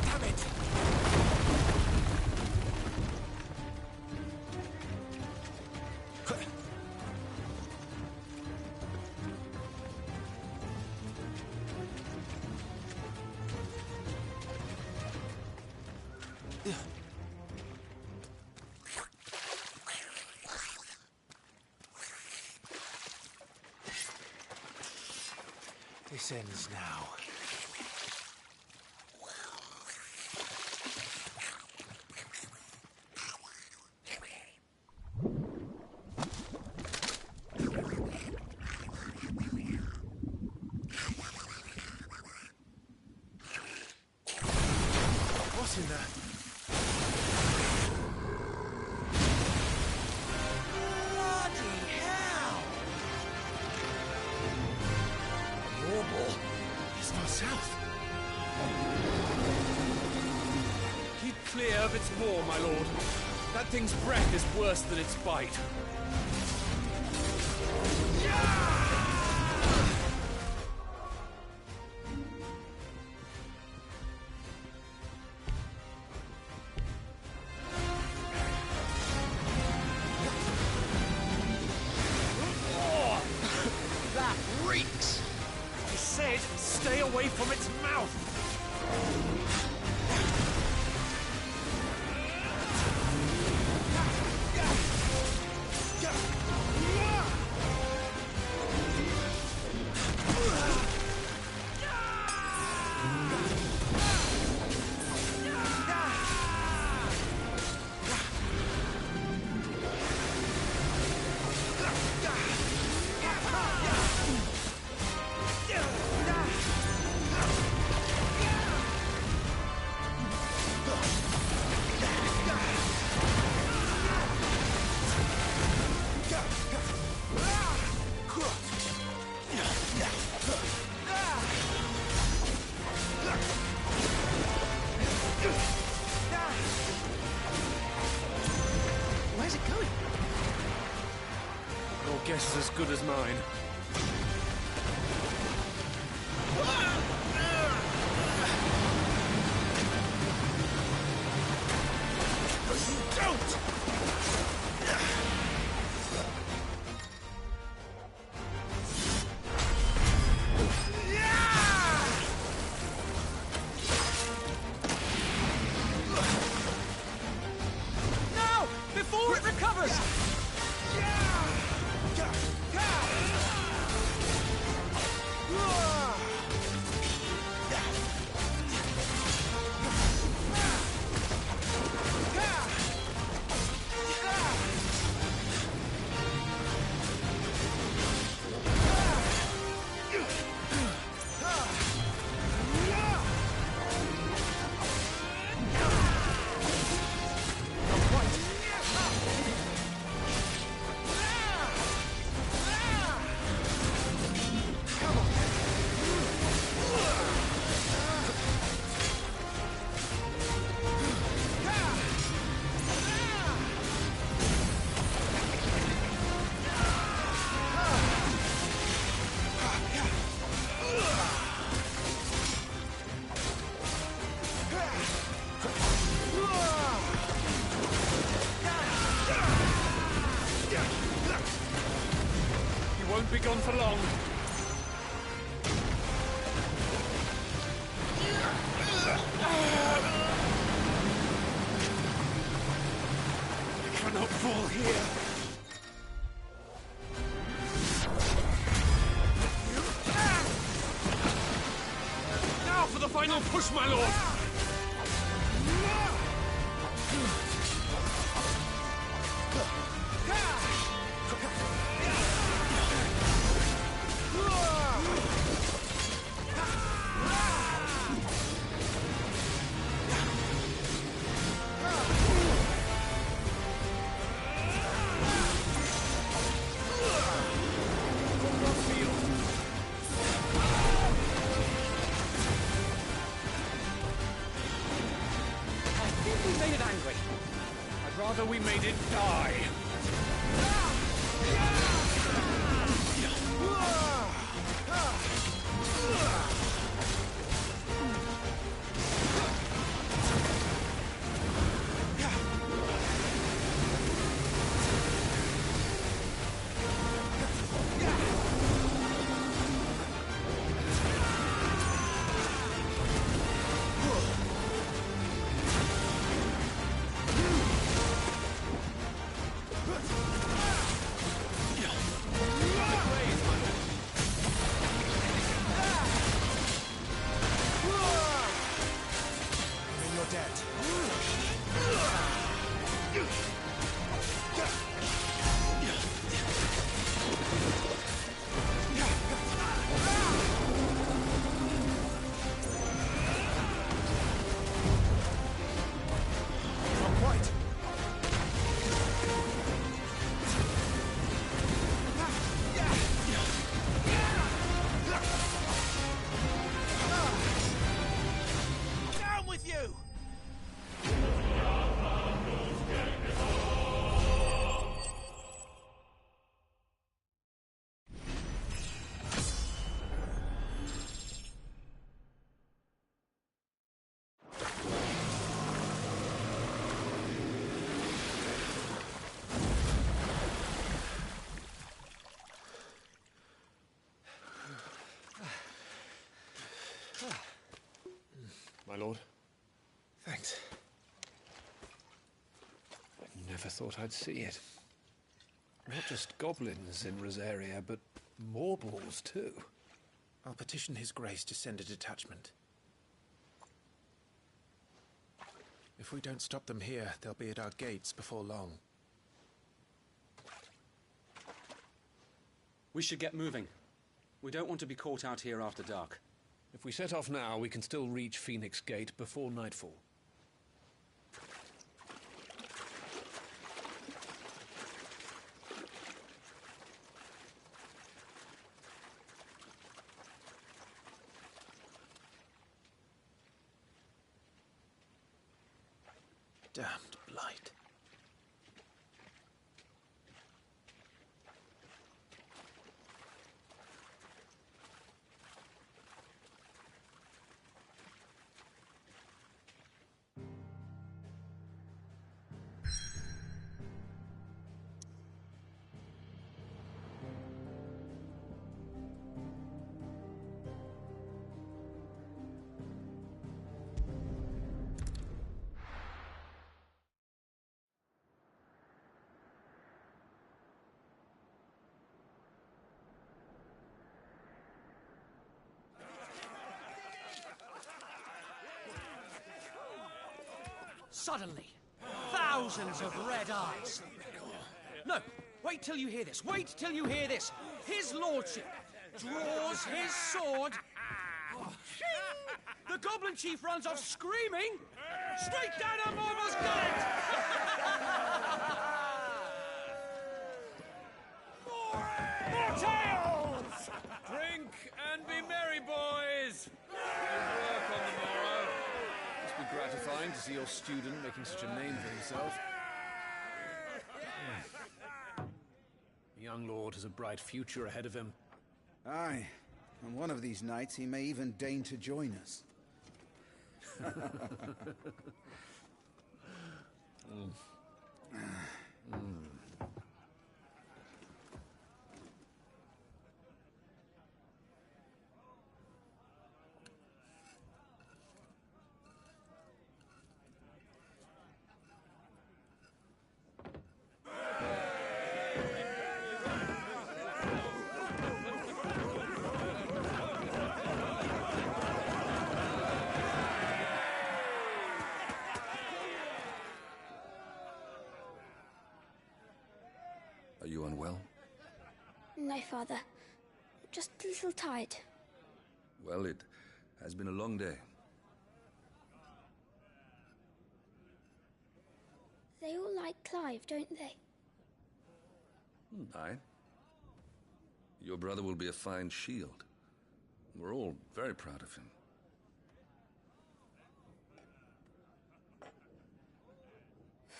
Speaker 6: Damn it! This ends now. What's in there? Bloody hell! Warble. It's not south.
Speaker 22: Keep clear of its maw, my lord. That thing's breath is worse than its bite.
Speaker 6: That reeks!
Speaker 22: I said, stay away from its mouth!
Speaker 6: Where's it going?
Speaker 22: Your guess is as good as mine.
Speaker 6: Don't!
Speaker 22: Now! Before it recovers! You won't be gone for long. I cannot fall here. Now for the final push, my lord! We made it angry. I'd rather we made it die.
Speaker 24: My lord. Thanks. I never thought I'd see it. Not just goblins in Rosaria, but Morbles too.
Speaker 18: I'll petition His Grace to send a detachment. If we don't stop them here, they'll be at our gates before long.
Speaker 4: We should get moving. We don't want to be caught out here after dark.
Speaker 24: If we set off now, we can still reach Phoenix Gate before nightfall.
Speaker 18: Damned blight.
Speaker 6: Suddenly, thousands of red eyes. No, wait till you hear this. Wait till you hear this. His lordship draws his sword. The goblin chief runs off screaming straight down a Morble's gullet. More tales!
Speaker 24: Drink and be merry, boys! Good work on the morrow. Must be gratifying to see your student making such a name for himself. The young lord has a bright future ahead of him.
Speaker 10: Aye, and one of these nights he may even deign to join us.
Speaker 2: Are you unwell?
Speaker 11: No, Father. Just a little tired.
Speaker 2: Well, it has been a long day.
Speaker 11: They all like Clive, don't they?
Speaker 2: Aye. Your brother will be a fine shield. We're all very proud of him.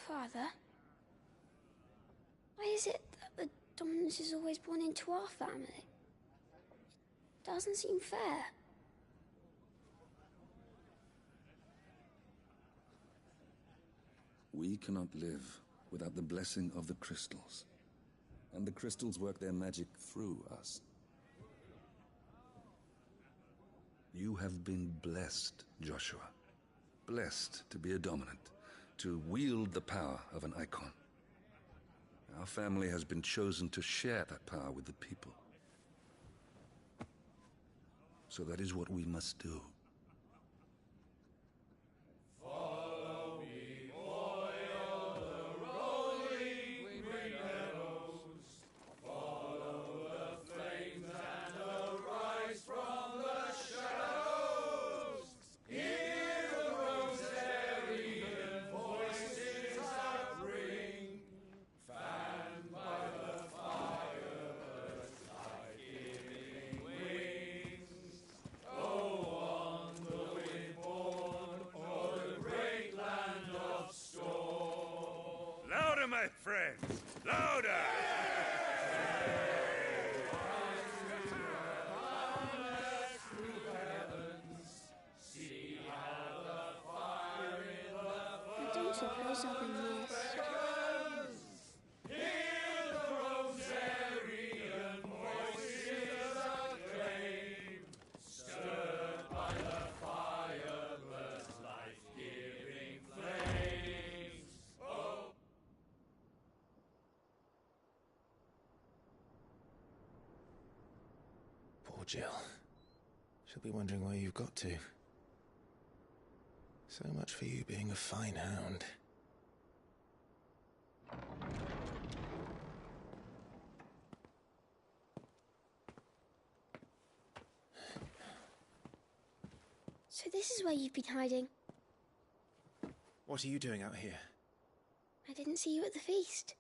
Speaker 11: Father? Why is it that the dominance is always born into our family. It doesn't seem fair.
Speaker 2: We cannot live without the blessing of the crystals. And the crystals work their magic through us. You have been blessed, Joshua. Blessed to be a dominant, to wield the power of an icon. Our family has been chosen to share that power with the people. So that is what we must do.
Speaker 21: Louder, my friends! Louder!
Speaker 11: I don't suppose I've been missed.
Speaker 1: Poor Jill. She'll be wondering where you've got to. So much for you being a fine hound.
Speaker 11: So this is where you've been hiding.
Speaker 1: What are you doing out here?
Speaker 11: I didn't see you at the feast.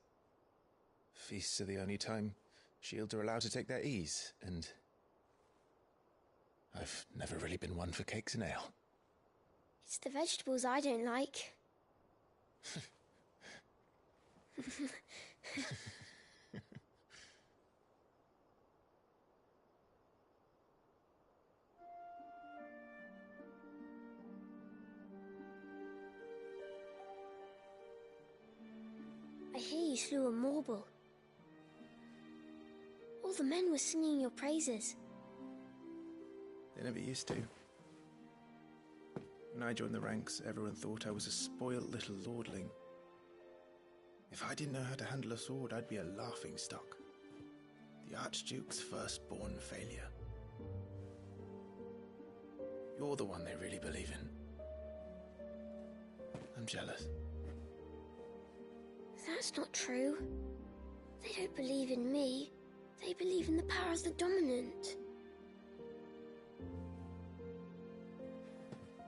Speaker 1: Feasts are the only time shields are allowed to take their ease, and I've never really been one for cakes and ale.
Speaker 11: It's the vegetables I don't like. I hear you slew a Morble. All the men were singing your praises.
Speaker 1: They never used to. When I joined the ranks, everyone thought I was a spoilt little lordling. If I didn't know how to handle a sword, I'd be a laughingstock. The Archduke's firstborn failure. You're the one they really believe in. I'm jealous.
Speaker 11: That's not true. They don't believe in me. They believe in the power of the dominant.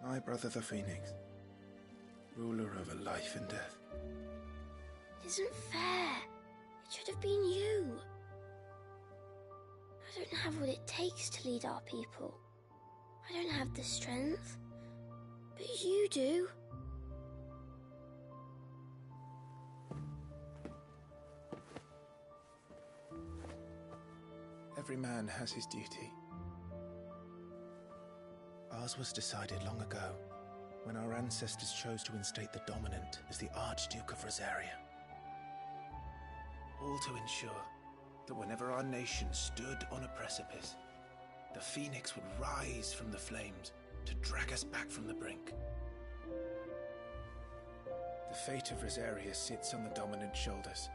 Speaker 1: My brother the Phoenix, ruler over life and death.
Speaker 11: It isn't fair. It should have been you. I don't have what it takes to lead our people. I don't have the strength. But you do.
Speaker 1: Every man has his duty. Ours was decided long ago, when our ancestors chose to instate the dominant as the Archduke of Rosaria. All to ensure that whenever our nation stood on a precipice, the Phoenix would rise from the flames to drag us back from the brink. The fate of Rosaria sits on the dominant's shoulders.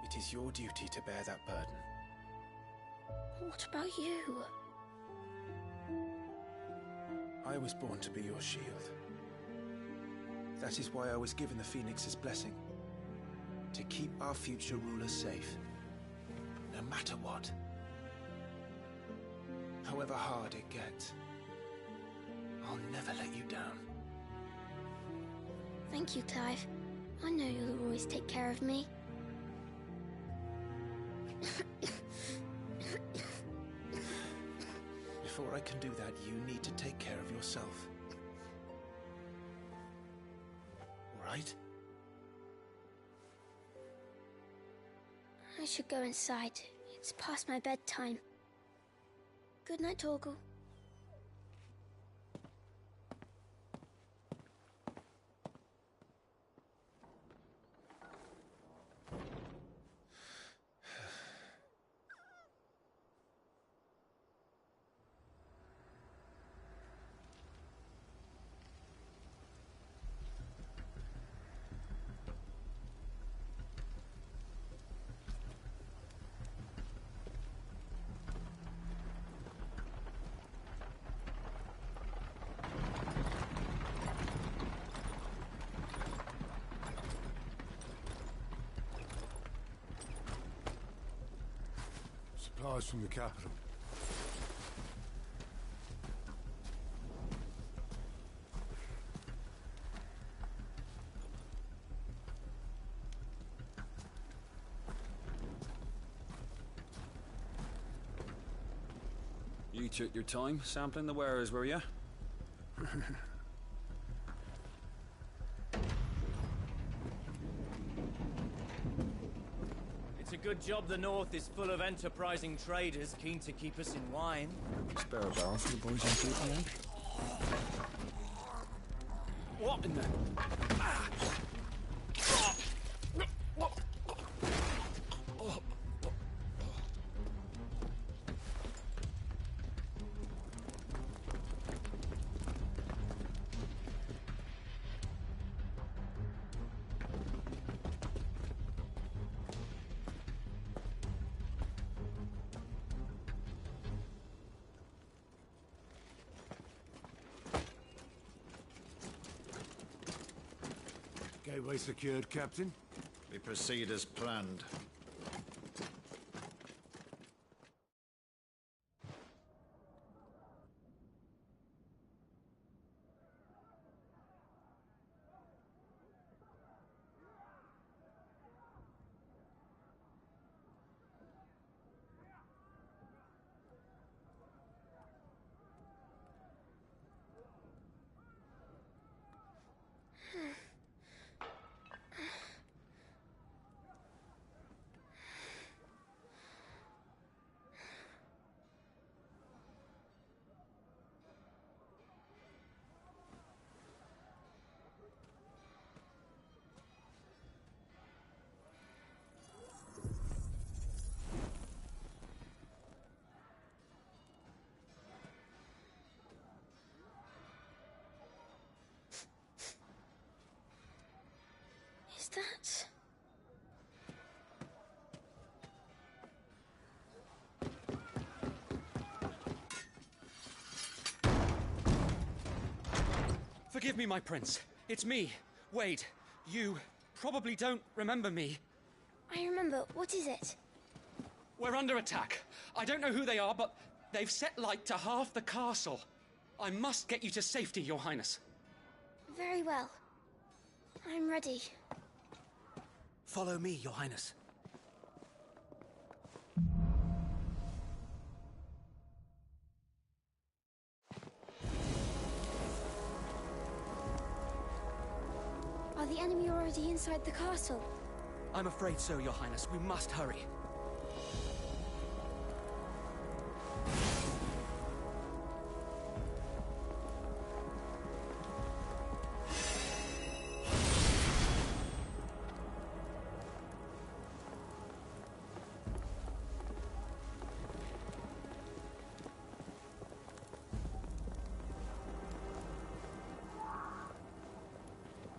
Speaker 1: It is your duty to bear that burden.
Speaker 11: What about you?
Speaker 1: I was born to be your shield. That is why I was given the Phoenix's blessing. To keep our future rulers safe. No matter what. However hard it gets. I'll never let you down.
Speaker 11: Thank you, Clive. I know you'll always take care of me.
Speaker 1: Before I can do that, you need to take care of yourself. All right?
Speaker 11: I should go inside. It's past my bedtime. Good night, Torgal.
Speaker 7: Supplies from the capital.
Speaker 24: You took your time sampling the wares, were you?
Speaker 5: It's a good job the North is full of enterprising traders keen to keep us in wine.
Speaker 24: Spare a barrel for the boys on duty, eh?
Speaker 5: What in the...
Speaker 7: Gateway secured, Captain.
Speaker 13: We proceed as planned.
Speaker 11: Is that...
Speaker 4: Forgive me, my prince. It's me, Wade. You probably don't remember me.
Speaker 11: I remember. What is it?
Speaker 4: We're under attack. I don't know who they are, but they've set light to half the castle. I must get you to safety, Your Highness.
Speaker 11: Very well. I'm ready.
Speaker 6: Follow me, Your Highness.
Speaker 11: Are the enemy already inside the castle?
Speaker 6: I'm afraid so, Your Highness. We must hurry.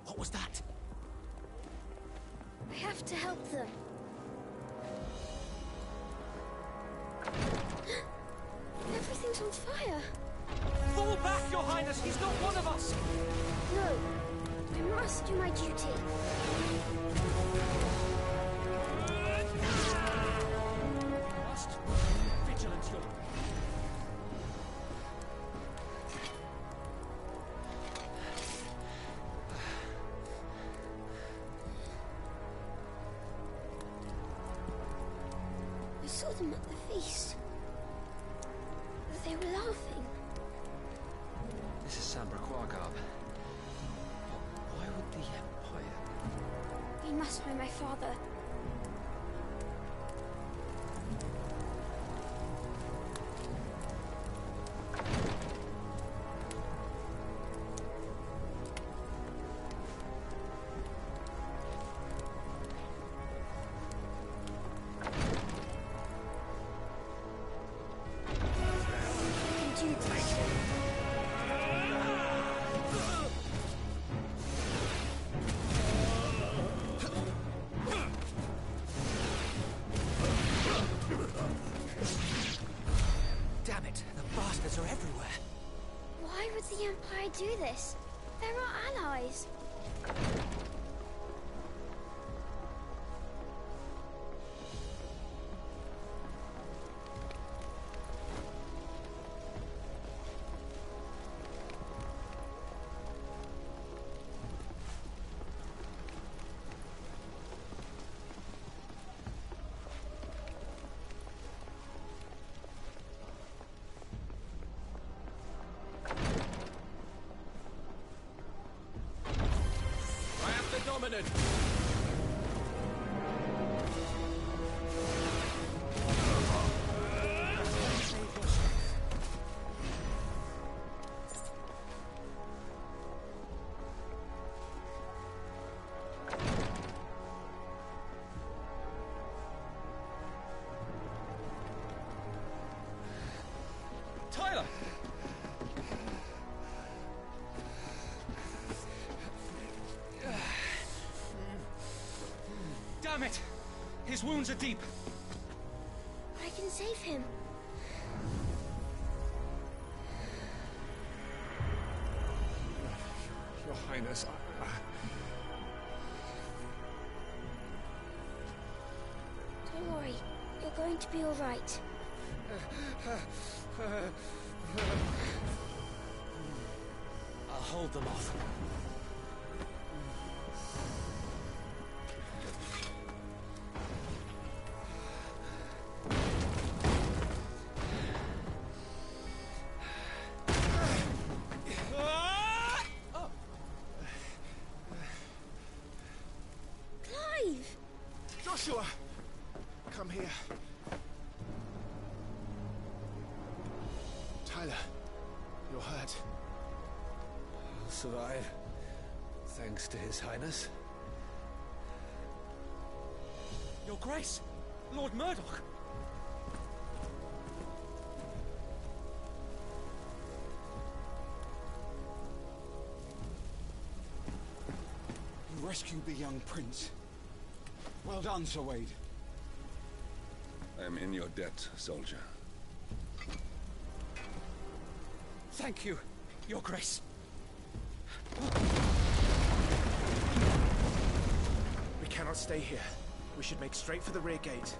Speaker 6: What was that?
Speaker 11: I have to help them. Everything's on fire.
Speaker 6: Fall back, Your Highness! He's not one of us!
Speaker 11: No. I must do my duty.
Speaker 4: Must be vigilant, Your...
Speaker 11: I saw them at the feast. They were laughing.
Speaker 4: This is Sambraquagab. Why would the Empire...
Speaker 11: We must find my father. do this? They're our allies.
Speaker 24: Dominant!
Speaker 4: Tyler! Damn it! His wounds are deep.
Speaker 11: I can save him.
Speaker 18: Your Highness,
Speaker 11: Don't worry. You're going to be all right.
Speaker 4: I'll hold them off.
Speaker 11: Clive!
Speaker 18: Joshua! Come here. Tyler, you're hurt.
Speaker 6: I'll survive. Thanks to His Highness.
Speaker 4: Your Grace! Lord Murdoch!
Speaker 10: You rescued the young prince. Well done, Sir Wade.
Speaker 2: I am in your debt, soldier.
Speaker 4: Thank you, Your Grace.
Speaker 18: We cannot stay here. We should make straight for the rear gate.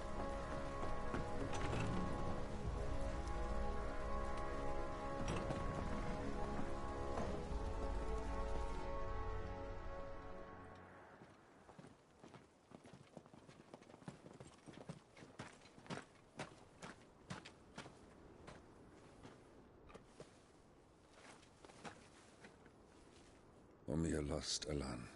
Speaker 2: Only a lost Alan.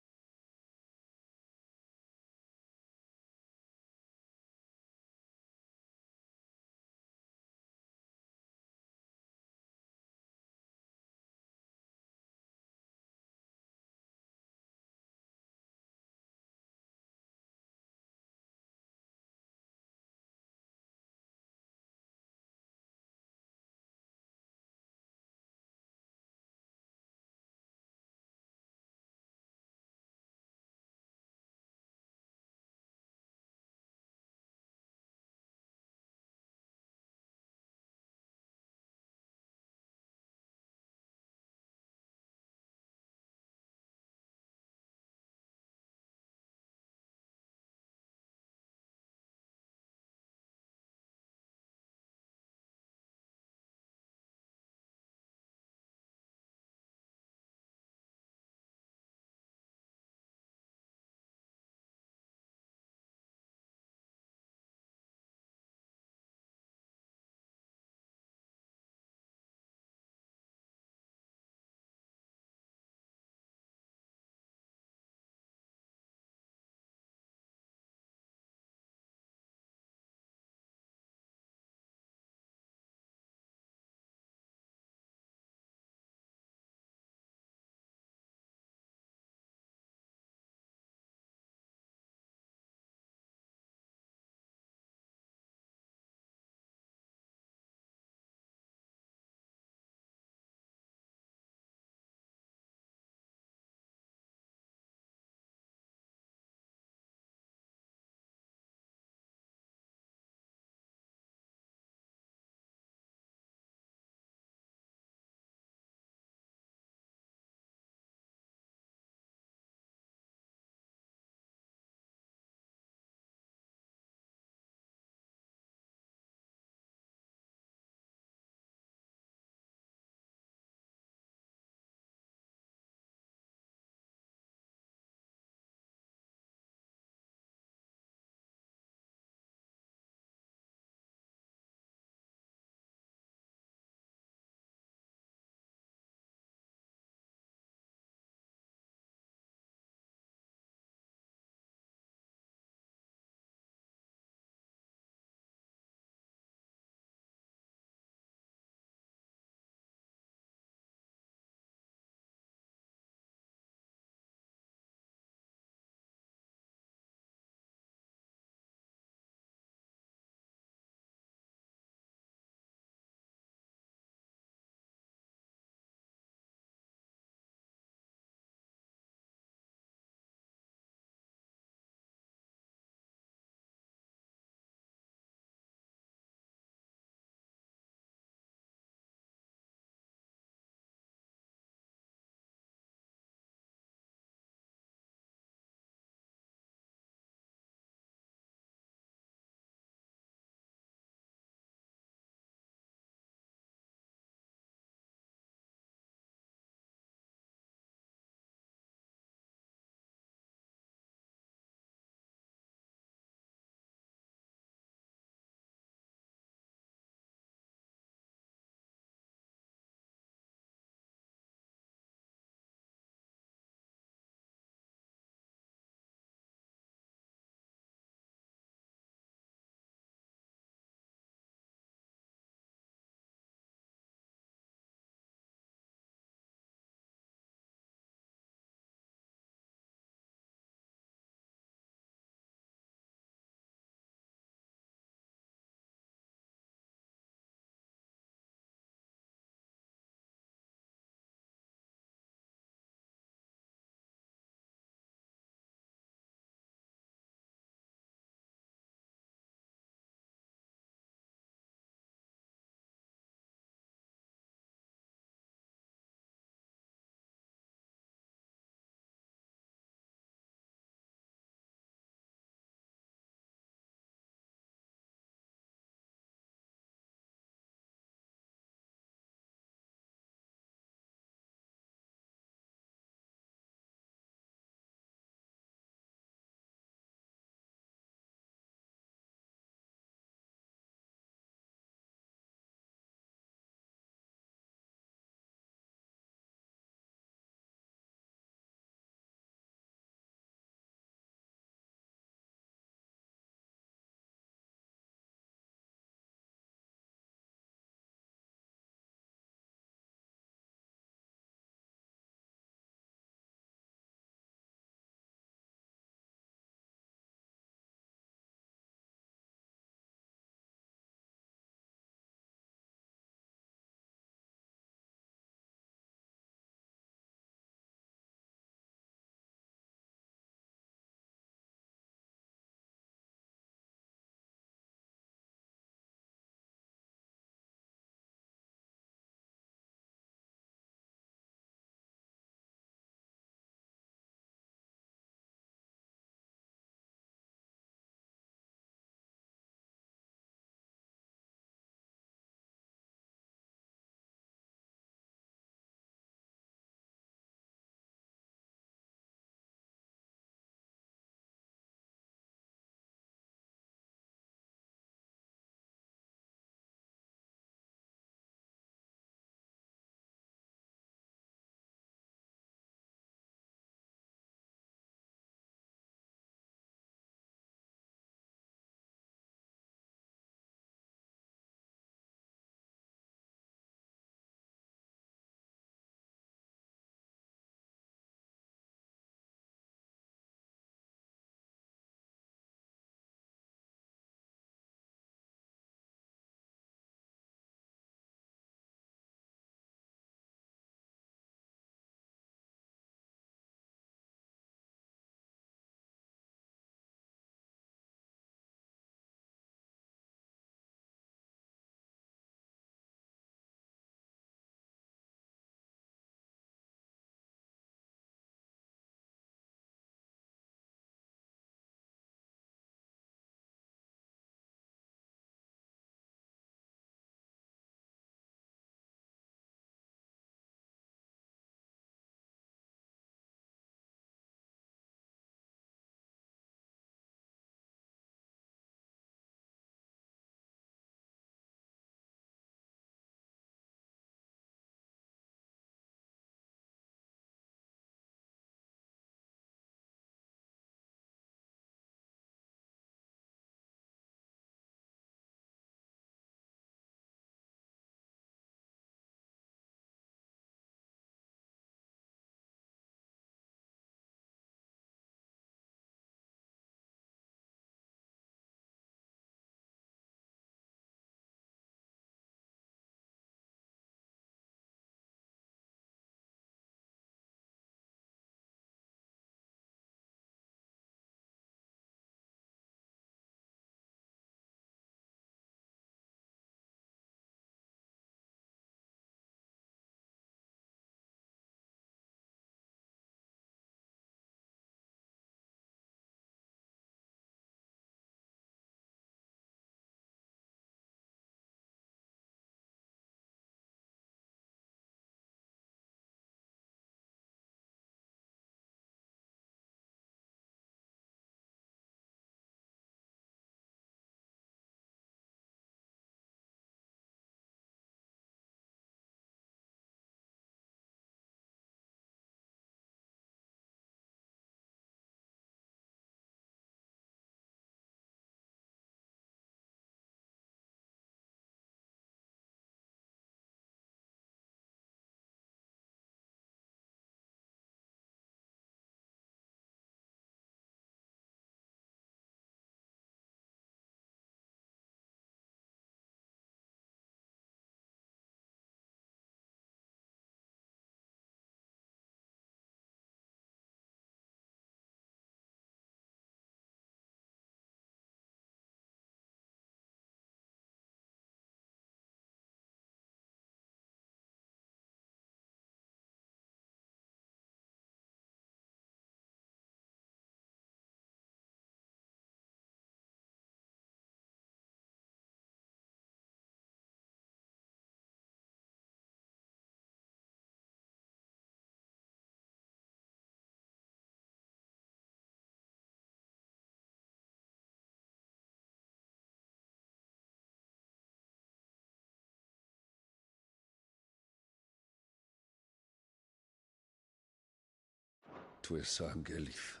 Speaker 2: Tuesa Gelith.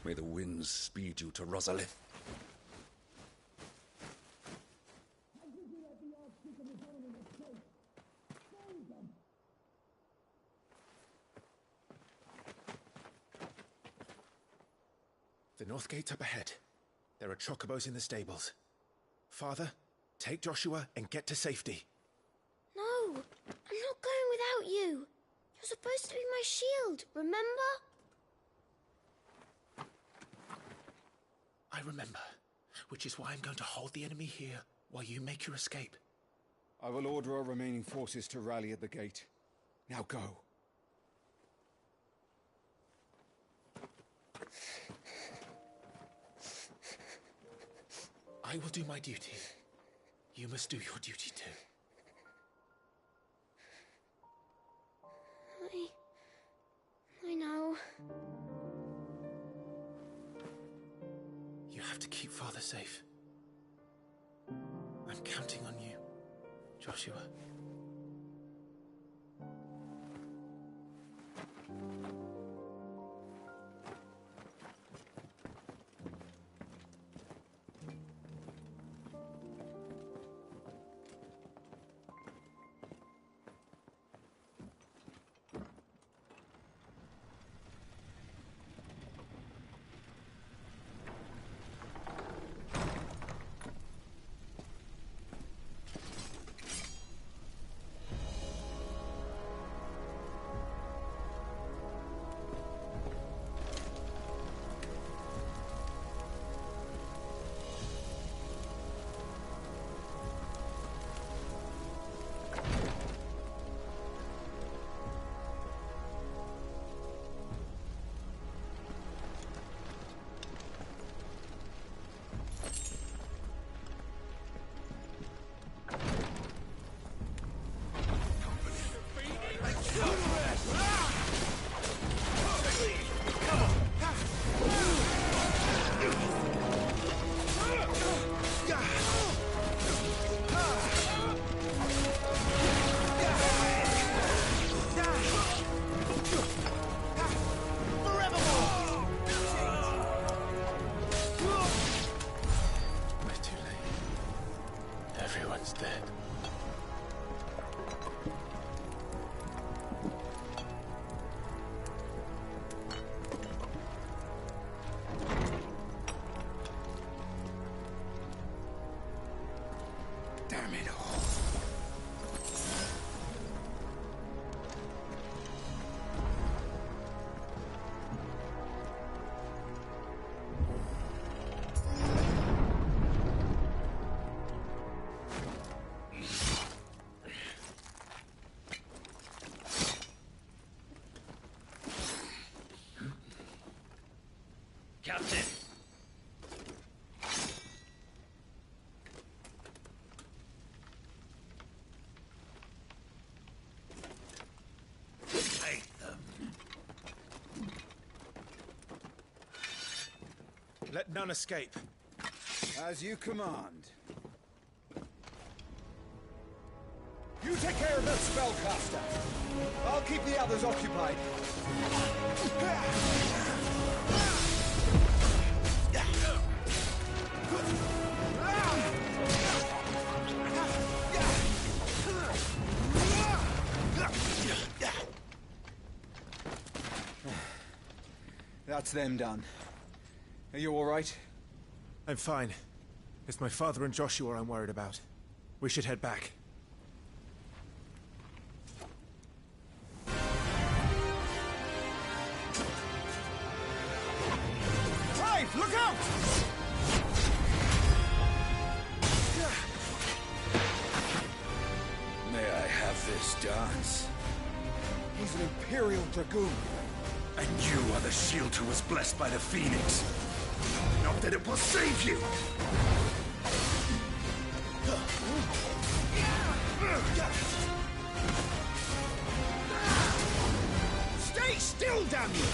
Speaker 2: May the winds speed you to Rosalith.
Speaker 10: The north gate's up ahead. There are chocobos in the stables. Father, take Joshua and get to safety.
Speaker 11: No, I'm not going without you. You're supposed to be my shield, remember?
Speaker 10: I remember, which is why I'm going to hold the enemy here while you make your escape. I will order our remaining forces to rally at the gate. Now go. I will do my duty. You must do your duty too.
Speaker 11: I know.
Speaker 10: You have to keep Father safe. I'm counting on you, Joshua.
Speaker 5: Captain!
Speaker 8: Take them.
Speaker 10: Let none escape. As you command. You take care of that spellcaster. I'll keep the others occupied. That's them done. Are you all right? I'm fine. It's my father and Joshua I'm worried about. We should head back. Clive, look out!
Speaker 2: May I have this dance?
Speaker 10: He's an Imperial Dragoon.
Speaker 2: And you are the shield who was blessed by the Phoenix. Not that it will save you!
Speaker 8: Stay still, damn you!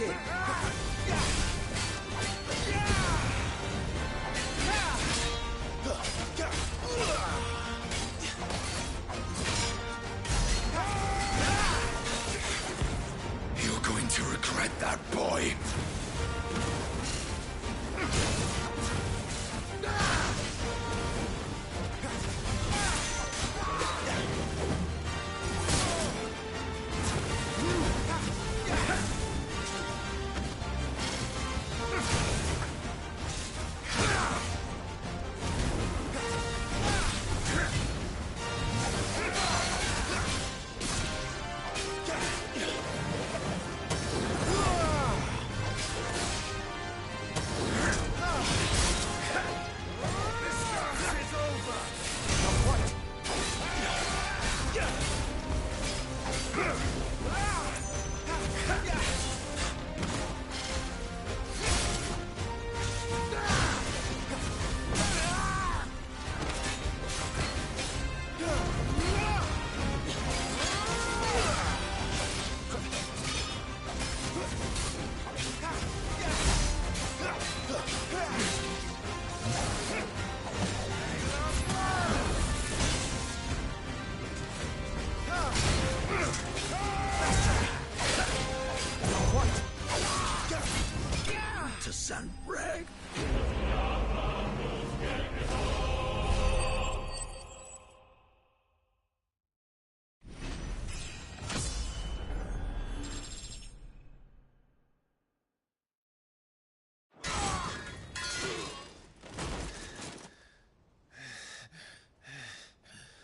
Speaker 10: it!
Speaker 7: You're going to regret that, boy.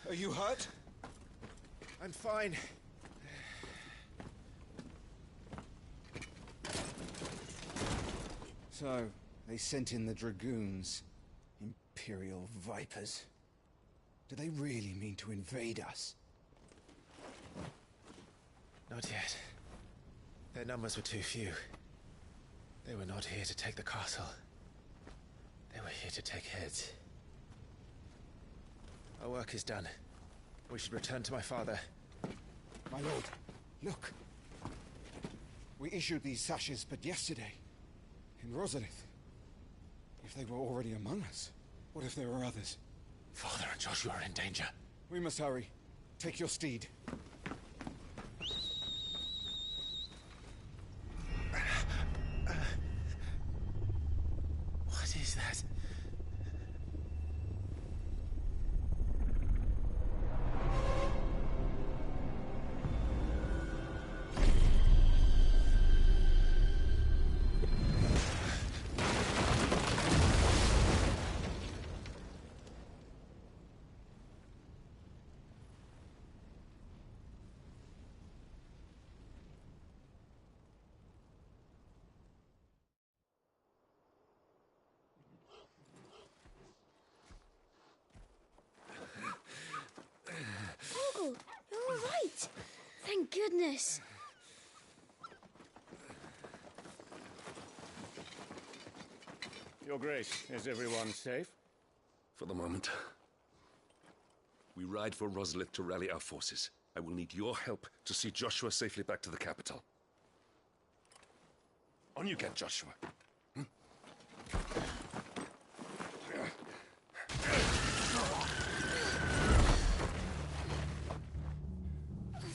Speaker 10: Are you hurt?
Speaker 18: I'm fine.
Speaker 10: So, they sent in the Dragoons. Imperial Vipers. Do they really mean to invade us?
Speaker 18: Not yet. Their numbers were too few. They were not here to take the castle. They were here to take heads. Our work is done. We should return to my father.
Speaker 10: My lord, look. We issued these sashes but yesterday. In Rosalith. If they were already among us, what if there were others?
Speaker 18: Father and Joshua are in danger.
Speaker 10: We must hurry. Take your steed.
Speaker 18: What is that?
Speaker 11: You're all right. Thank goodness.
Speaker 21: Your Grace, is everyone safe?
Speaker 2: For the moment. We ride for Rosalith to rally our forces. I will need your help to see Joshua safely back to the capital. On you get, Joshua.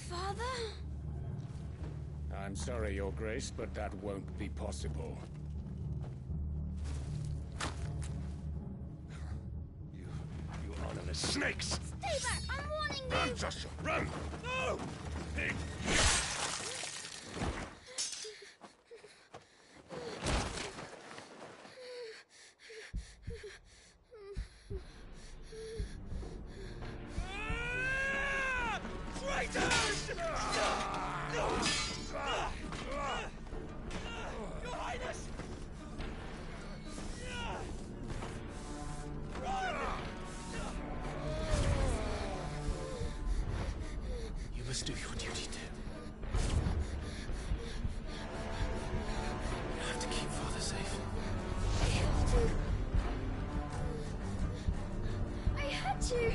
Speaker 11: Father?
Speaker 21: I'm sorry, Your Grace, but that won't be possible.
Speaker 2: You honorless snakes!
Speaker 11: Stay back! I'm warning you!
Speaker 2: Run, Joshua, run!
Speaker 21: No!
Speaker 18: You must do your duty too. You have to keep Father safe.
Speaker 11: I have to. I had to.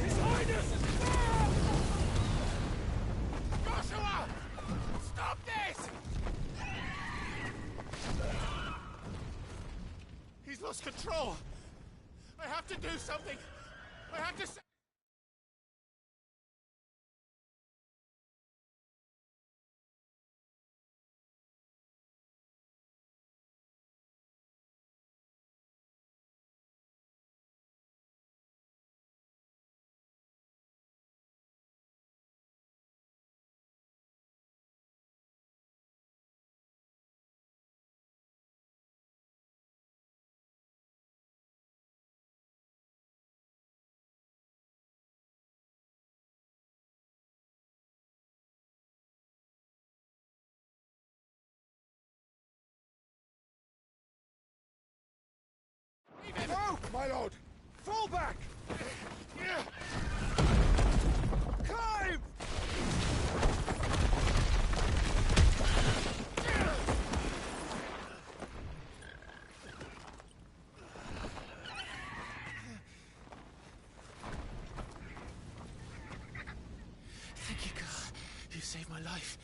Speaker 8: Behind us! Joshua! Stop this! He's lost control. I have to do something. I have to...
Speaker 10: No, my lord! Fall back! Climb!
Speaker 18: Thank you, God. You saved my life.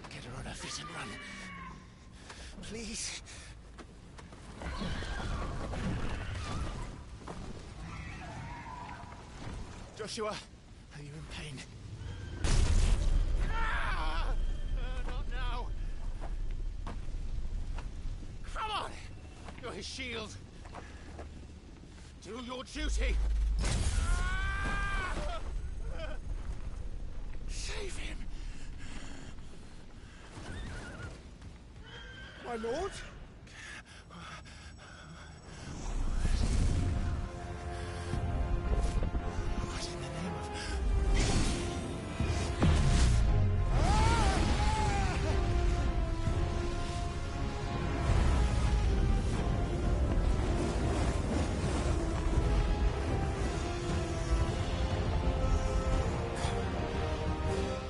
Speaker 18: Get her on her feet and run. Please. Joshua, are you in pain?
Speaker 8: Not now. Come on! You're his shield. Do your duty.
Speaker 10: Save him! My lord?
Speaker 18: What in the name of...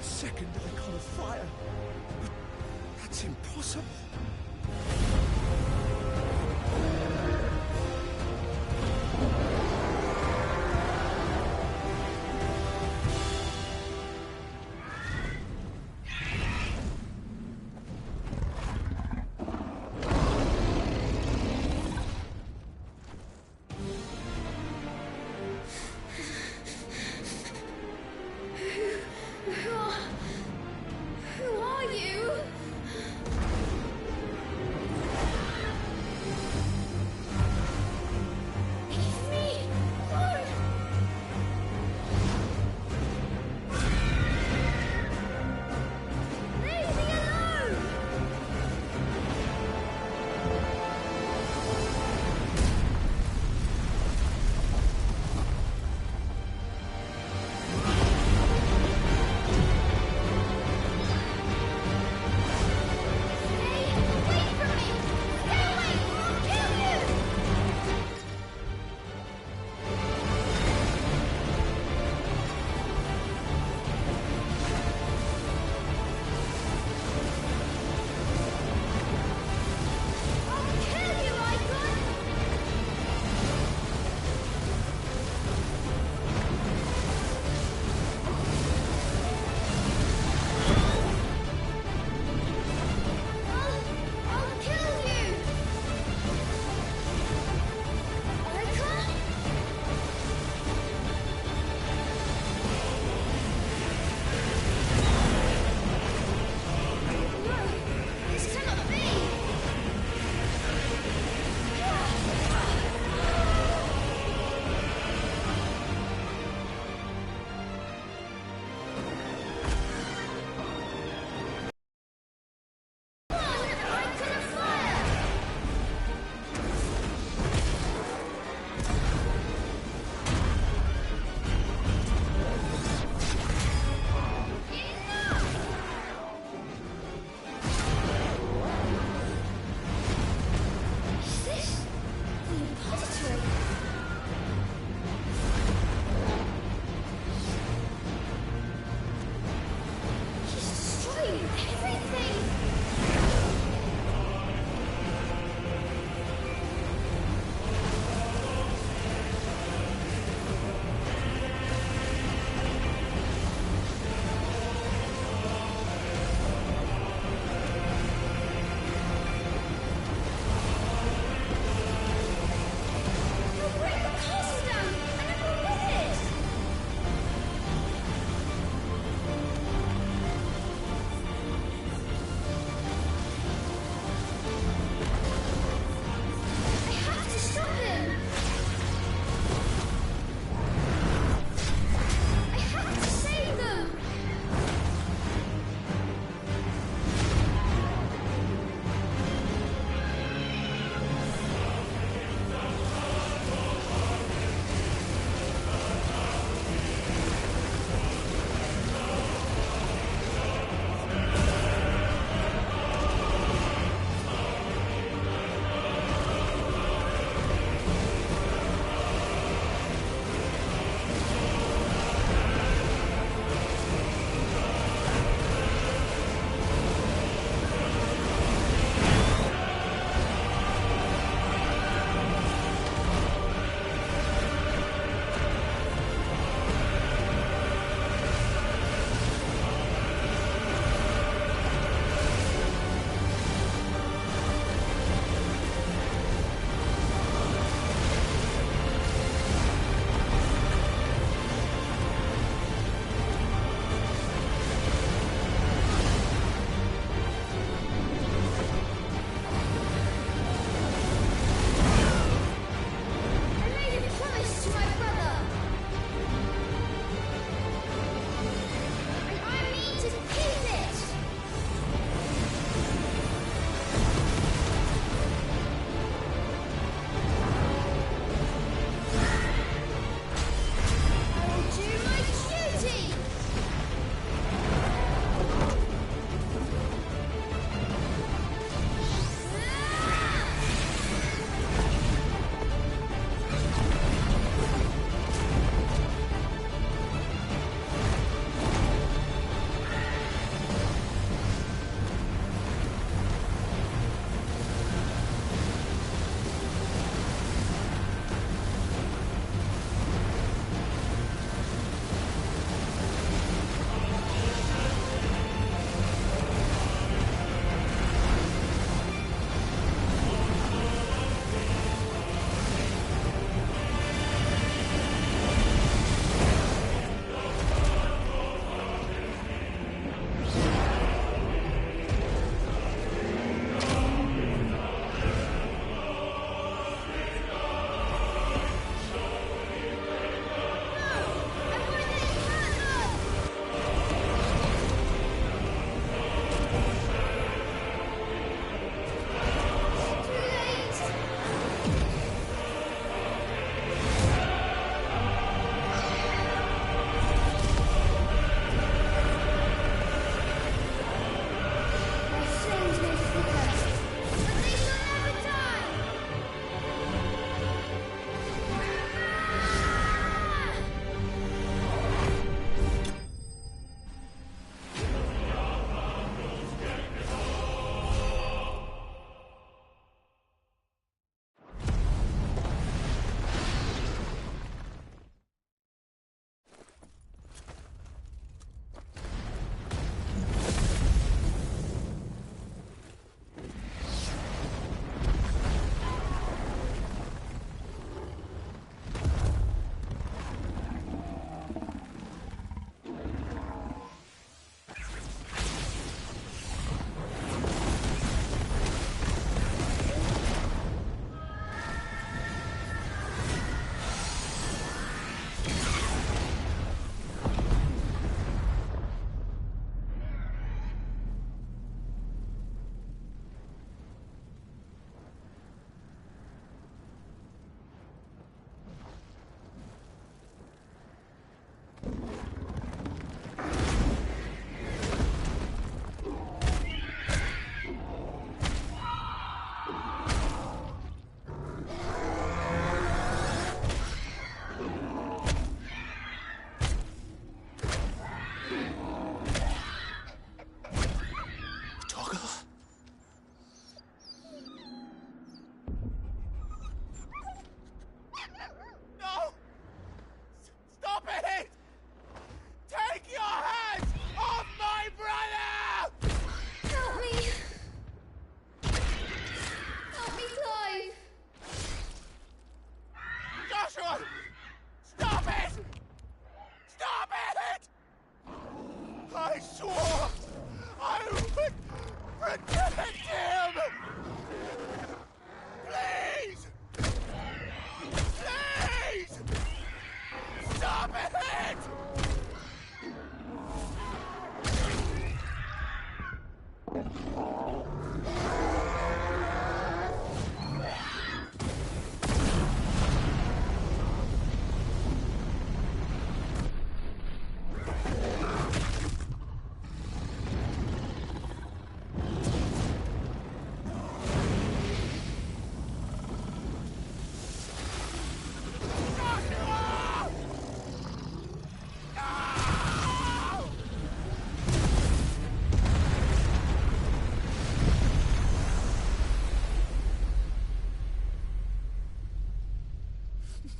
Speaker 10: Second icon of fire. That's impossible.
Speaker 11: Who are you?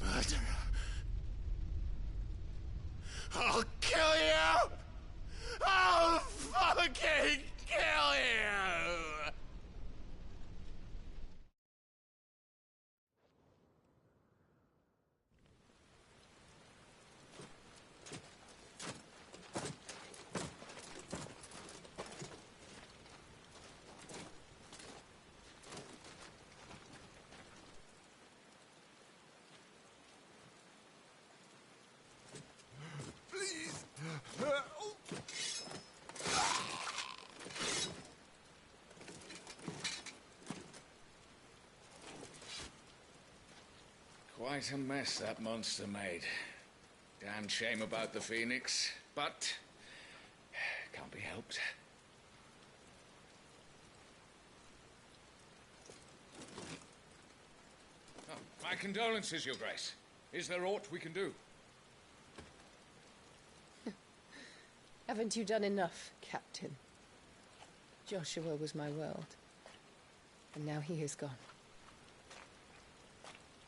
Speaker 21: Murderer. I'll kill you! I'll fucking kill you!
Speaker 9: Quite a mess that monster made. Damn shame about the Phoenix, but can't be helped. Oh, my condolences, Your Grace. Is there aught we can do?
Speaker 14: Haven't you done enough, Captain? Joshua was my world, and now he is gone.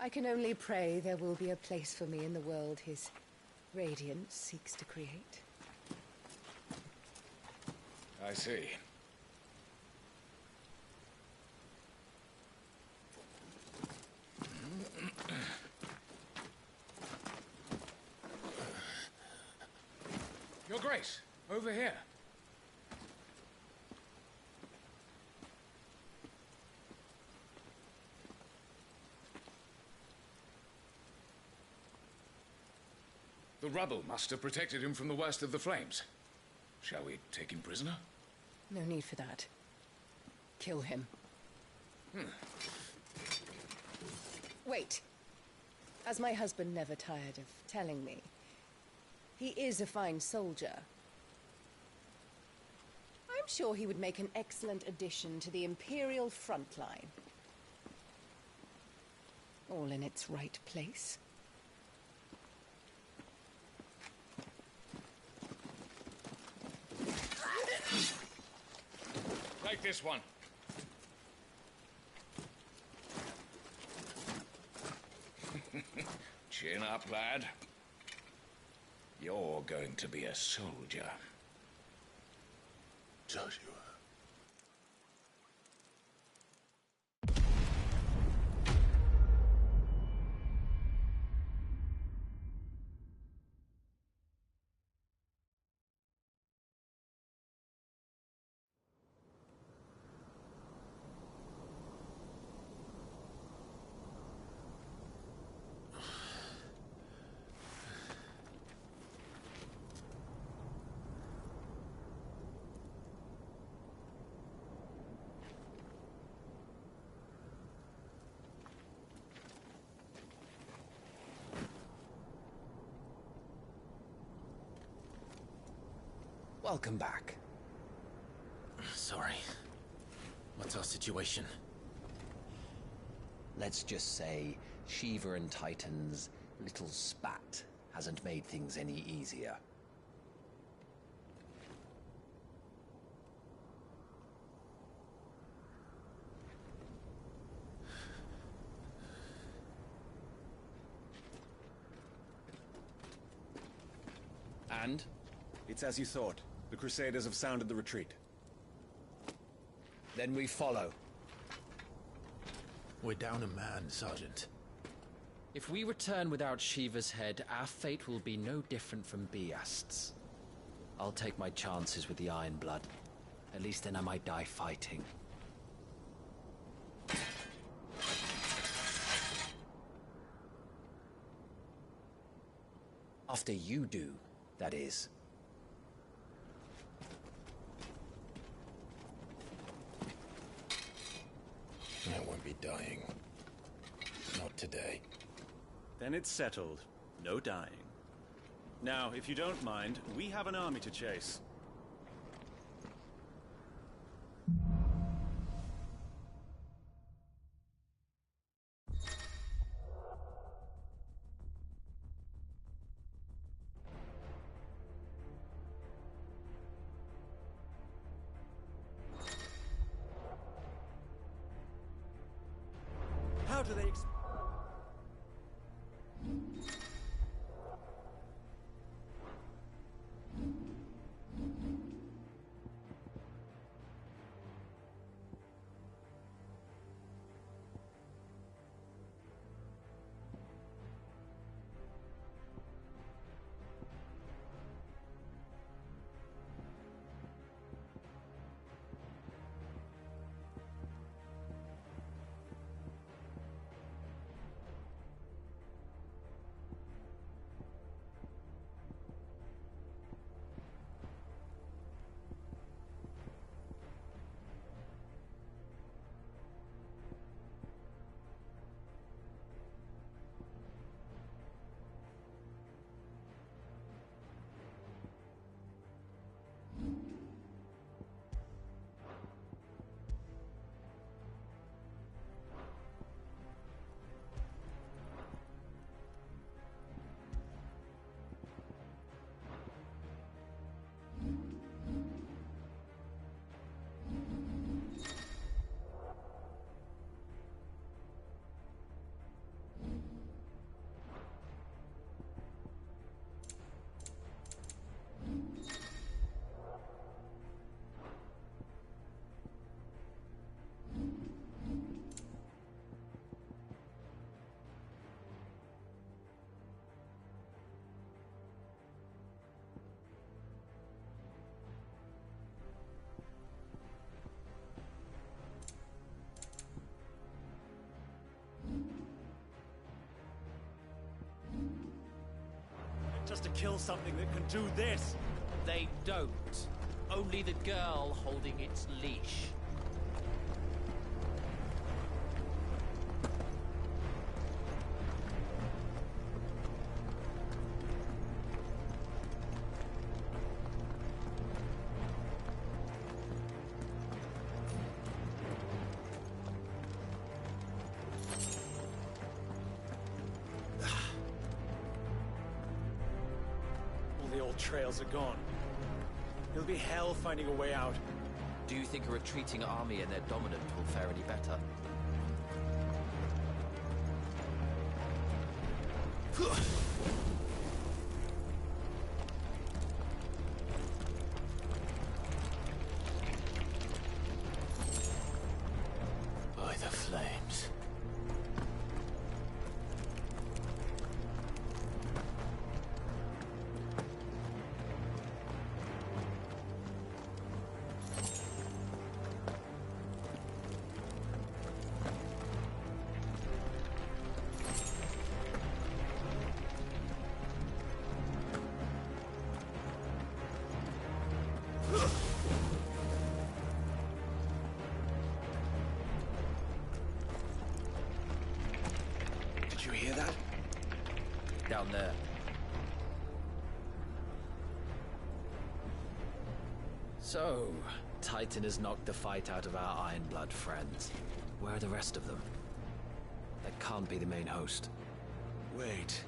Speaker 14: I can only pray there will be a place for me in the world his radiance seeks to create.
Speaker 9: I see. Your Grace, over here. The rubble must have protected him from the worst of the flames. Shall we take him prisoner?
Speaker 14: No need for that. Kill him. Wait. As my husband never tired of telling me, he is a fine soldier. I'm sure he would make an excellent addition to the Imperial front line. All in its right place.
Speaker 9: Take this one. Chin up, lad. You're going to be a soldier.
Speaker 7: Joshua.
Speaker 18: Welcome back. Sorry. What's our situation?
Speaker 15: Let's just say Ffxvi and Titan's little spat hasn't made things any easier.
Speaker 3: And? It's as you thought. The Crusaders have sounded the retreat.
Speaker 15: Then we follow.
Speaker 1: We're down a man, Sergeant.
Speaker 16: If we return without Shiva's head, our fate will be no different from Biast's. I'll take my chances with the Iron Blood. At least then I might die fighting. After you do, that is.
Speaker 1: I won't be dying. Not today.
Speaker 3: Then it's settled. No dying. Now, if you don't mind, we have an army to chase.
Speaker 5: How do they kill something that can do this.
Speaker 15: They don't. Only the girl holding its leash.
Speaker 3: All the old trails are gone. It'll be hell finding a way out.
Speaker 16: Do you think a retreating army and their dominant will fare any better?
Speaker 1: By the flames.
Speaker 3: Did you hear that?
Speaker 16: Down there. So, Titan has knocked the fight out of our Ironblood friends. Where are the rest of them? That can't be the main host.
Speaker 3: Wait.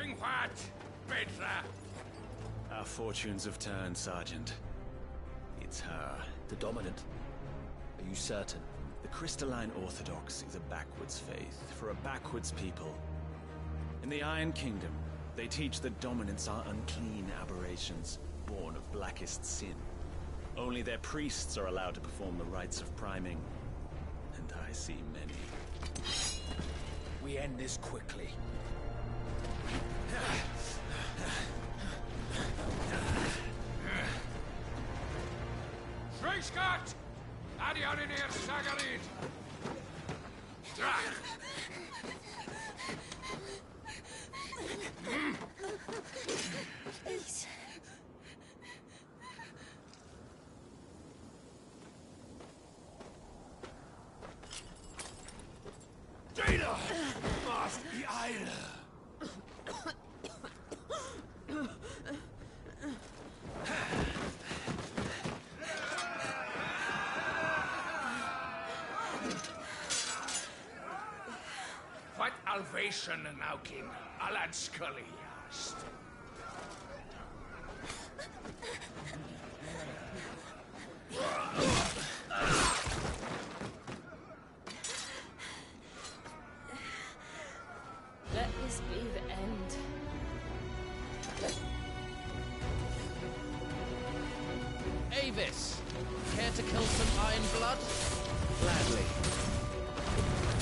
Speaker 8: In what? Petra?
Speaker 3: Our fortunes have turned, Sergeant. It's her.
Speaker 16: The dominant? Are you certain?
Speaker 3: The Crystalline Orthodox is a backwards faith for a backwards people. In the Iron Kingdom, they teach that dominants are unclean aberrations, born of blackest sin. Only their priests are allowed to perform the rites of priming, and I see many.
Speaker 15: We end this quickly.
Speaker 8: Scott! Adioninir Sagarid!
Speaker 11: Please.
Speaker 8: Data! Must be idle! What Alvation Naukin, Alad Scully asked.
Speaker 11: Let this be the end.
Speaker 15: Avis! Care to kill some Iron Blood?
Speaker 16: Gladly.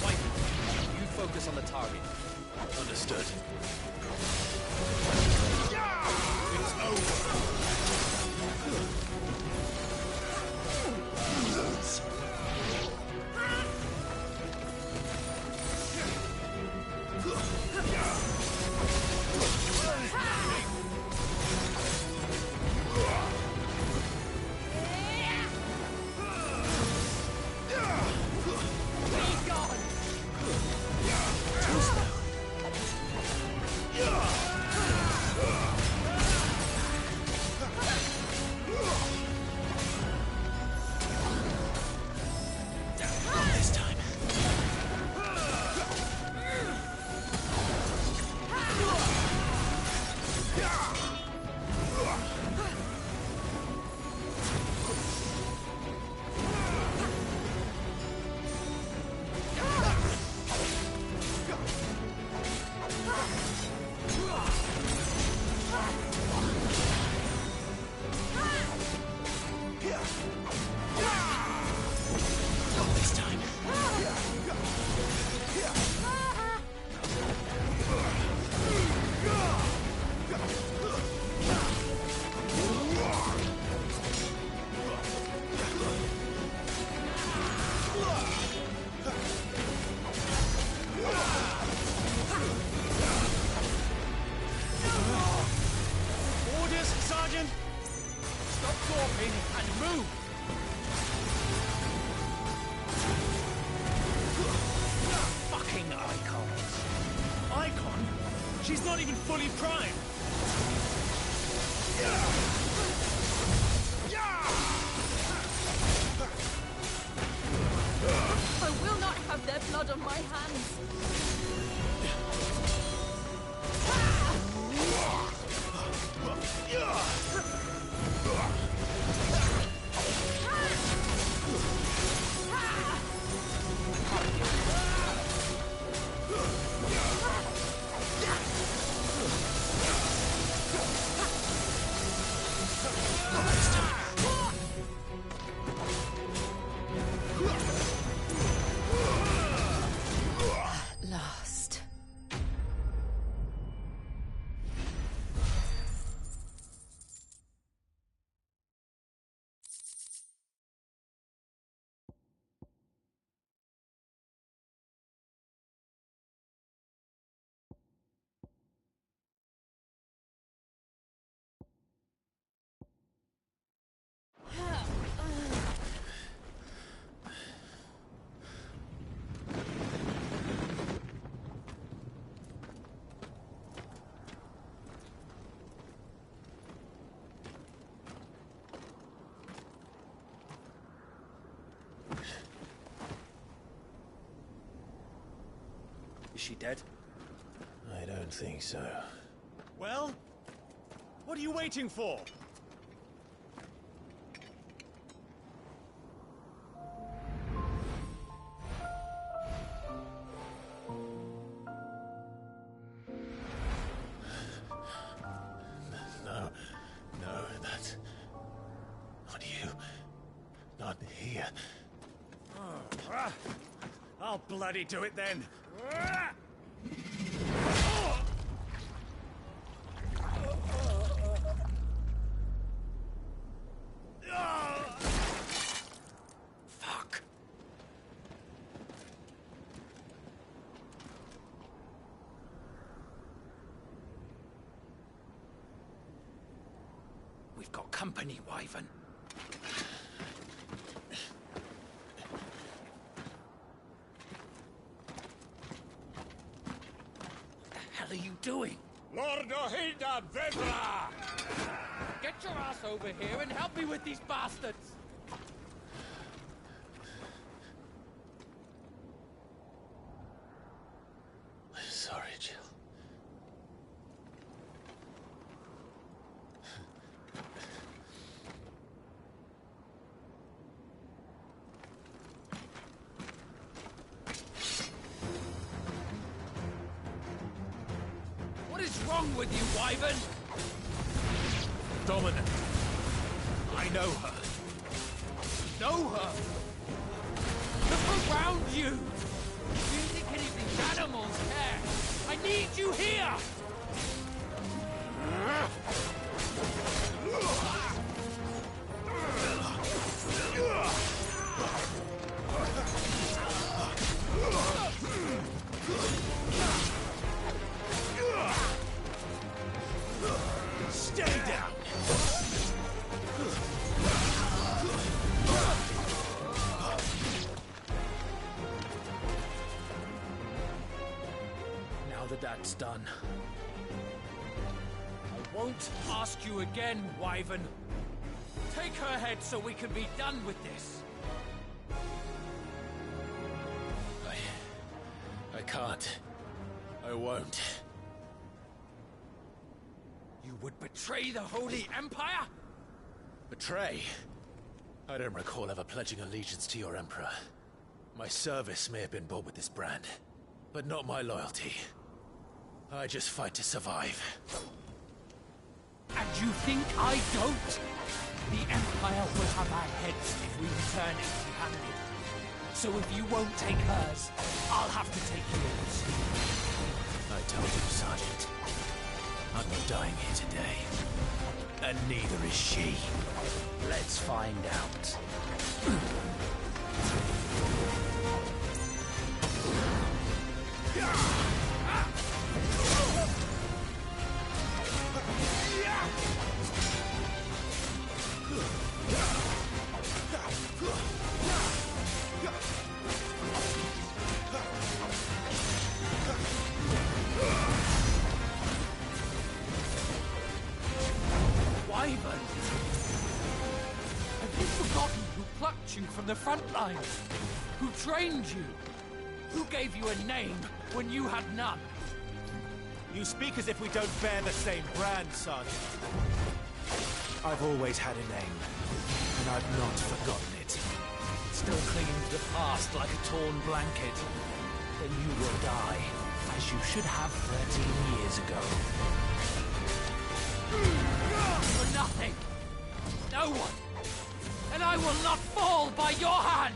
Speaker 16: White, you focus on the target.
Speaker 1: Understood.
Speaker 8: It's over!
Speaker 22: even fully primed!
Speaker 12: I will not have their blood on my hands.
Speaker 14: Last.
Speaker 6: Is she dead?
Speaker 18: I don't think so.
Speaker 22: Well? What are you waiting for?
Speaker 18: No, that's not you. Not here.
Speaker 22: I'll bloody do it then.
Speaker 6: Fuck.
Speaker 15: We've got company, Wyvern. What the hell are you doing?
Speaker 22: Lord Ohilda Vedra!
Speaker 5: Get your ass over here and help me with these bastards!
Speaker 18: Sorry, Jill.
Speaker 15: What is wrong with you, Wyvern?
Speaker 18: Dominant. I know her.
Speaker 15: Know her? Look around you! Do you think any of these animals care? I need you here!
Speaker 18: Stay down.
Speaker 15: Now that that's done, I won't ask you again, Wyvern. Take her head so we can be done with this.
Speaker 18: I can't. I won't.
Speaker 15: You would betray the Holy Empire?
Speaker 18: Betray? I don't recall ever pledging allegiance to your Emperor. My service may have been bought with this brand, but not my loyalty. I just fight to survive.
Speaker 15: And you think I don't? The Empire will have our heads if we return empty-handed. So if you won't take hers, I'll have to take yours.
Speaker 18: I told you, Sergeant. I'm not dying here today. And neither is she.
Speaker 15: Let's find out. the front lines? Who trained you? Who gave you a name when you had none?
Speaker 17: You speak as if we don't bear the same brand, Sergeant. I've always had a name, and I've not forgotten it.
Speaker 15: Still clinging to the past like a torn blanket. Then you will die, as you should have 13 years ago. For nothing! No one! And I will not fall by your hand!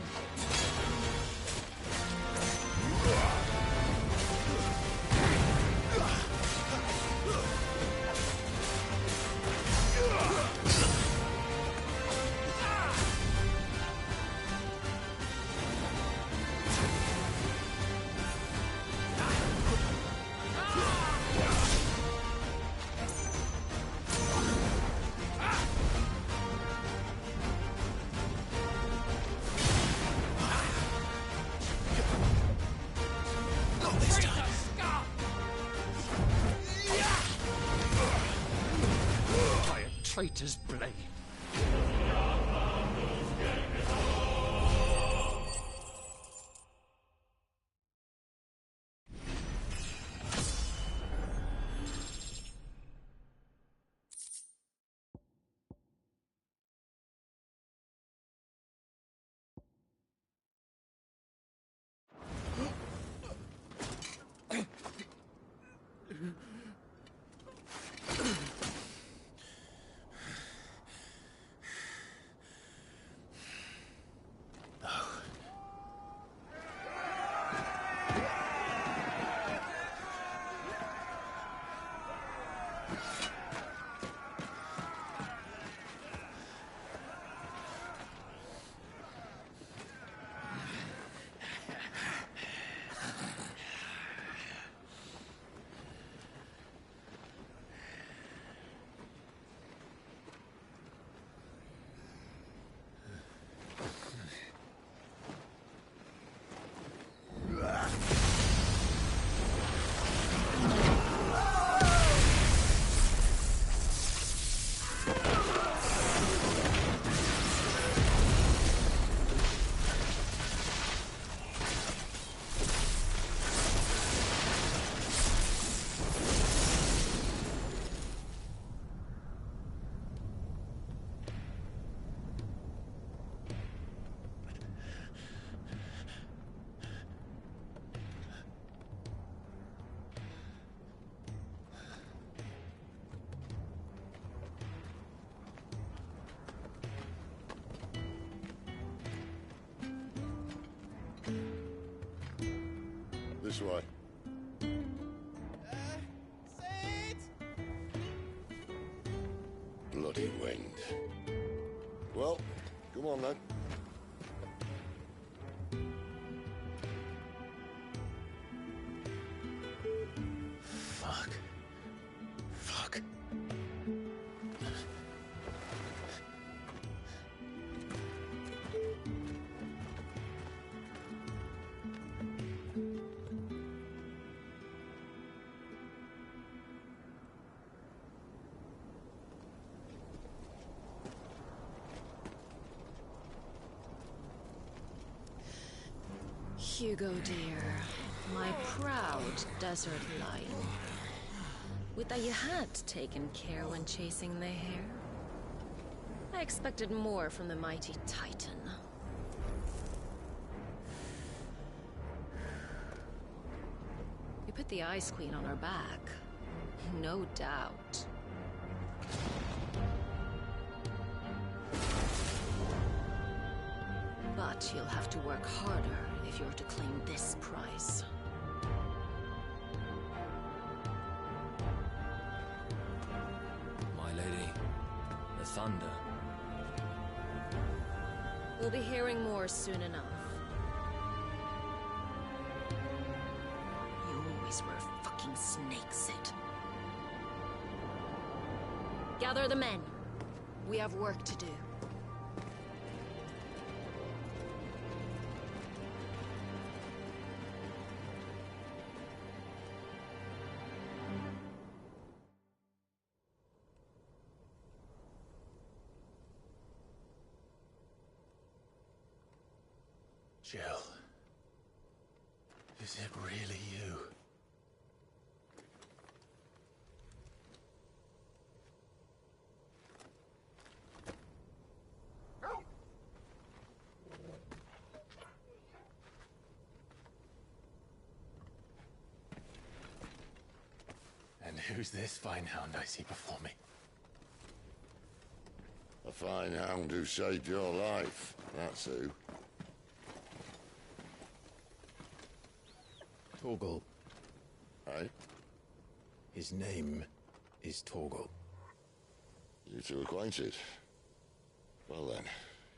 Speaker 15: Traitor's blade.
Speaker 19: This way. Bloody wind. Well, come on then.
Speaker 18: Fuck. Fuck.
Speaker 20: Hugo, dear, my proud desert lion. Would that you had taken care when chasing the hare. I expected more from the mighty Titan. You put the Ice Queen on her back, no doubt. But you'll have to work harder if you're to claim this prize.
Speaker 5: My lady, the thunder.
Speaker 20: We'll be hearing more soon enough. You always were a fucking snake, Sid. Gather the men. We have work to do.
Speaker 1: Jill. Is it really you? And who's this fine hound I see before me?
Speaker 19: A fine hound who saved your life, that's who.
Speaker 1: Torgal.
Speaker 19: Aye?
Speaker 1: His name is Torgal.
Speaker 19: You two acquainted? Well then,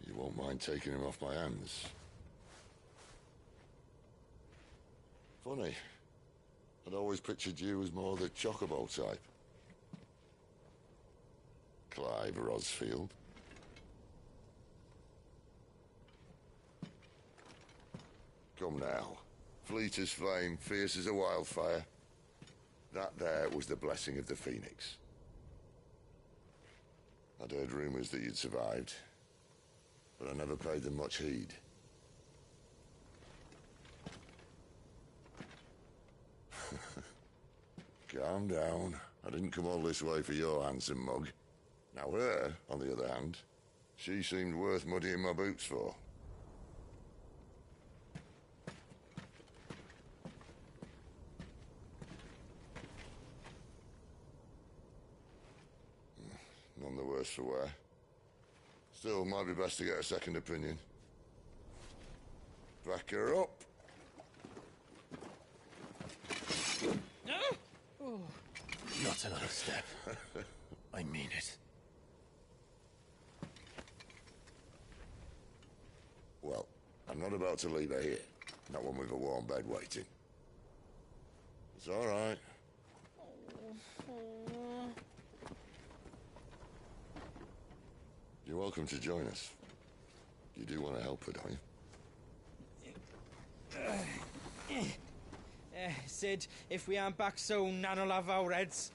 Speaker 19: you won't mind taking him off my hands. Funny. I'd always pictured you as more the chocobo type. Clive Rosfield. Come now. Fleet as flame, fierce as a wildfire. That there was the blessing of the Phoenix. I'd heard rumors that you'd survived, but I never paid them much heed. Calm down. I didn't come all this way for your handsome mug. Now her, on the other hand, she seemed worth muddying my boots for. None the worse for wear. Still, might be best to get a second opinion. Back her up.
Speaker 1: Not another step. I mean it.
Speaker 19: Well, I'm not about to leave her here. Not when we've a warm bed waiting. It's all right. You're welcome to join us. You do want to help her, don't you?
Speaker 22: Sid, if we aren't back soon, Nan'll have our heads.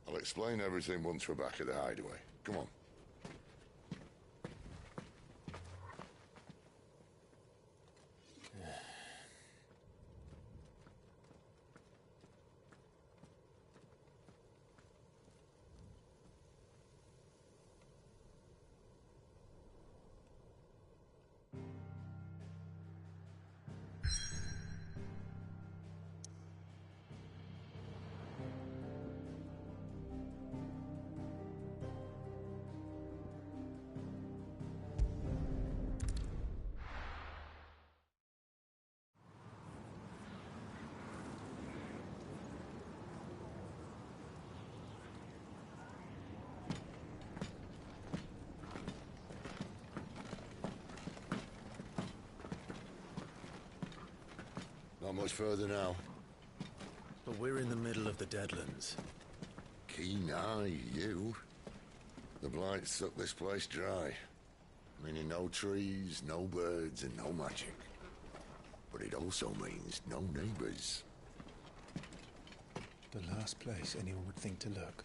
Speaker 19: I'll explain everything once we're back at the hideaway. Come on. Not much further now.
Speaker 1: But we're in the middle of the Deadlands.
Speaker 19: Keen eye, you. The blight sucked this place dry. Meaning no trees, no birds, and no magic. But it also means no neighbors.
Speaker 1: The last place anyone would think to look.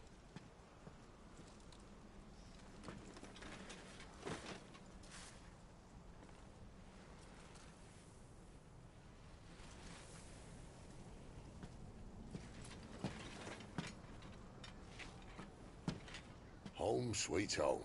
Speaker 19: Home sweet home.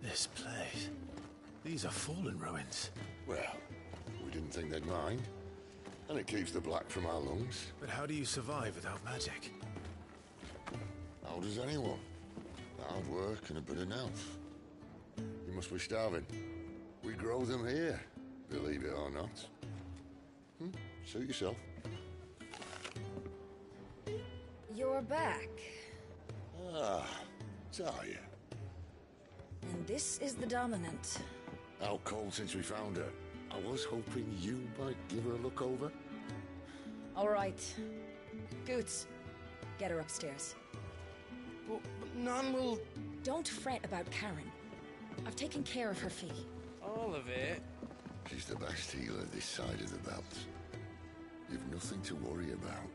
Speaker 1: This place. These are fallen ruins.
Speaker 19: Well, we didn't think they'd mind. And it keeps the black from our lungs.
Speaker 1: But how do you survive without magic?
Speaker 19: How does anyone? Hard work and a bit of nous. You must be starving. We grow them here. Believe it or not. Suit yourself.
Speaker 4: You're back.
Speaker 19: Ah, Talia.
Speaker 4: And this is the Dominant.
Speaker 19: Out cold since we found her. I was hoping you might give her a look over.
Speaker 4: All right. Goots, get her upstairs.
Speaker 7: But none will...
Speaker 4: Don't fret about Karen. I've taken care of her fee.
Speaker 22: All of it?
Speaker 19: She's the best healer this side of the belt. You've nothing to worry about.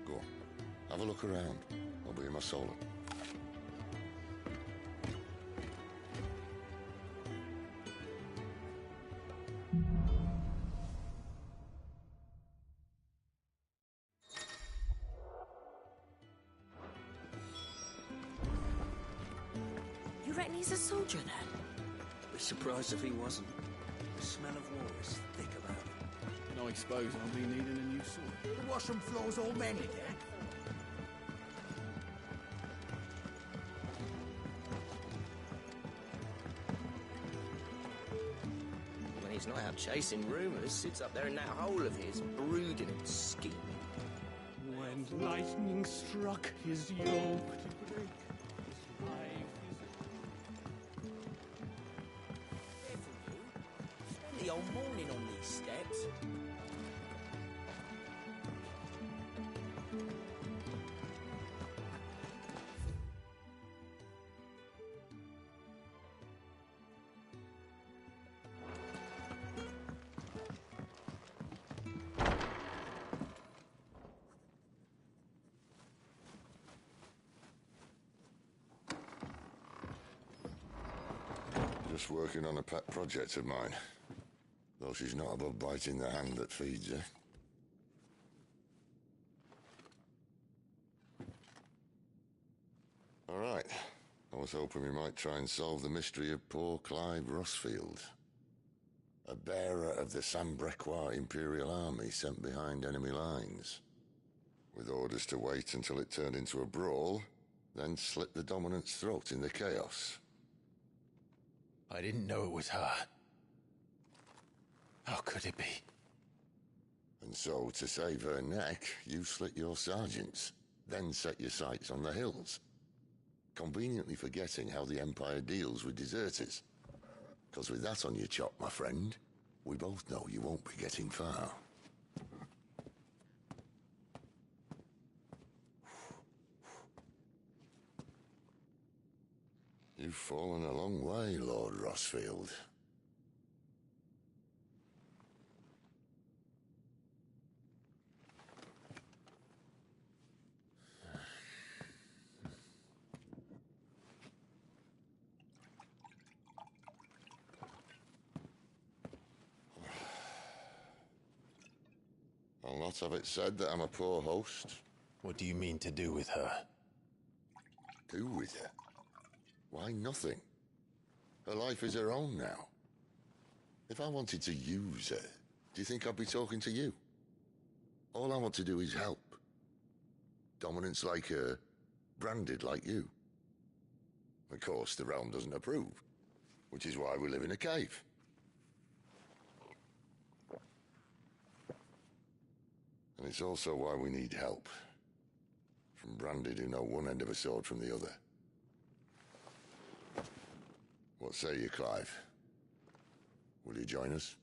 Speaker 19: Go on, have a look around. I'll be in my solo.
Speaker 4: You reckon he's a soldier then?
Speaker 6: Be surprised if he wasn't. The smell of war is thick about him.
Speaker 22: And I suppose I'll be needing a new sword.
Speaker 8: The washroom floor's all mended, eh?
Speaker 6: When he's not out chasing rumours, sits up there in that hole of his, brooding and scheming.
Speaker 22: When lightning struck his yoke to break, his life
Speaker 6: Spend the whole morning on these steps.
Speaker 19: Just working on a pet project of mine. Though she's not above biting the hand that feeds her. All right. I was hoping we might try and solve the mystery of poor Clive Rossfield. A bearer of the Sambrequois Imperial Army sent behind enemy lines. With orders to wait until it turned into a brawl, then slit the Dominant's throat in the chaos.
Speaker 1: I didn't know it was her. How could it be?
Speaker 19: And so, to save her neck, you slit your sergeants, then set your sights on the hills. Conveniently forgetting how the Empire deals with deserters. Because with that on your chop, my friend, we both know you won't be getting far. You've fallen a long way, Lord Rossfield. I'll not have it said that I'm a poor host.
Speaker 1: What do you mean to do with her?
Speaker 19: Do with her? Why, nothing. Her life is her own now. If I wanted to use her, do you think I'd be talking to you? All I want to do is help. Dominants like her, branded like you. Of course, the realm doesn't approve, which is why we live in a cave. And it's also why we need help. From branded who know one end of a sword from the other. What say you, Clive? Will you join us?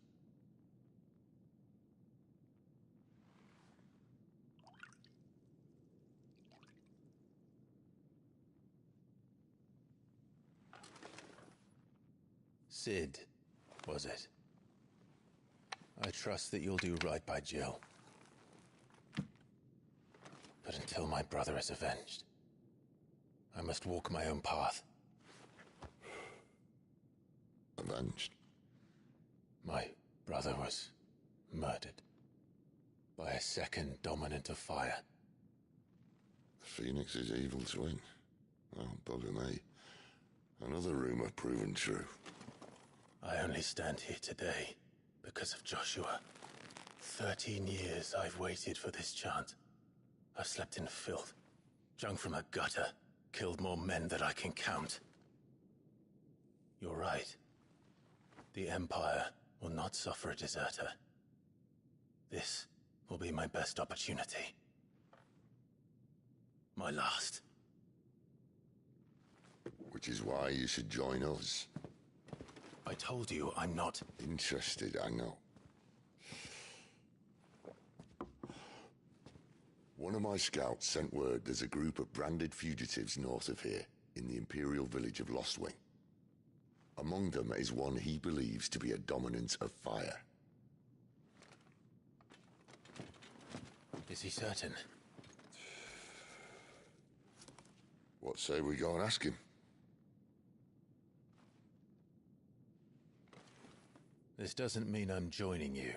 Speaker 1: Sid, was it? I trust that you'll do right by Jill. But until my brother is avenged, I must walk my own path.
Speaker 19: Avenged?
Speaker 1: My brother was murdered by a second Dominant of Fire.
Speaker 19: The Phoenix's evil twin. Oh, bugger me. Another rumor proven true.
Speaker 1: I only stand here today because of Joshua. 13 years I've waited for this chance. I've slept in filth, drunk from a gutter, killed more men than I can count. You're right. The Empire will not suffer a deserter. This will be my best opportunity. My last.
Speaker 19: Which is why you should join us.
Speaker 1: I told you I'm not...
Speaker 19: Interested, I know. One of my scouts sent word there's a group of branded fugitives north of here, in the Imperial village of Lostwing. Among them is one he believes to be a dominant of fire.
Speaker 1: Is he certain?
Speaker 19: What say we go and ask him?
Speaker 1: This doesn't mean I'm joining you.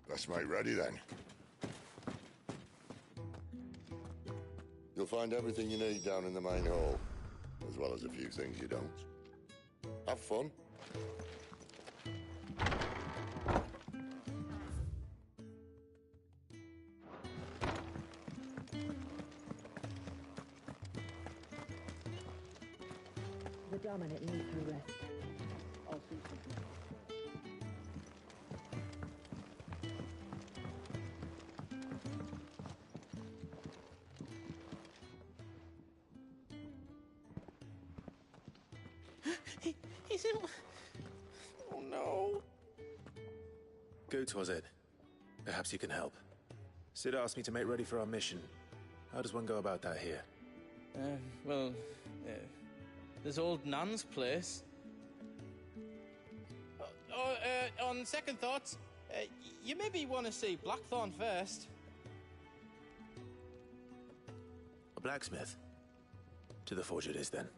Speaker 19: Let's make ready then. You'll find everything you need down in the main hall, as well as a few things you don't. Have fun.
Speaker 2: The dominant needs to rest. I'll see something.
Speaker 5: He's in... Oh no.
Speaker 1: Goots, was it? Perhaps you can help. Sid asked me to make ready for our mission. How does one go about that here?
Speaker 5: Well, there's old Nan's place. On second thoughts, you maybe want to see Blackthorn first.
Speaker 1: A blacksmith? To the forge it is, then.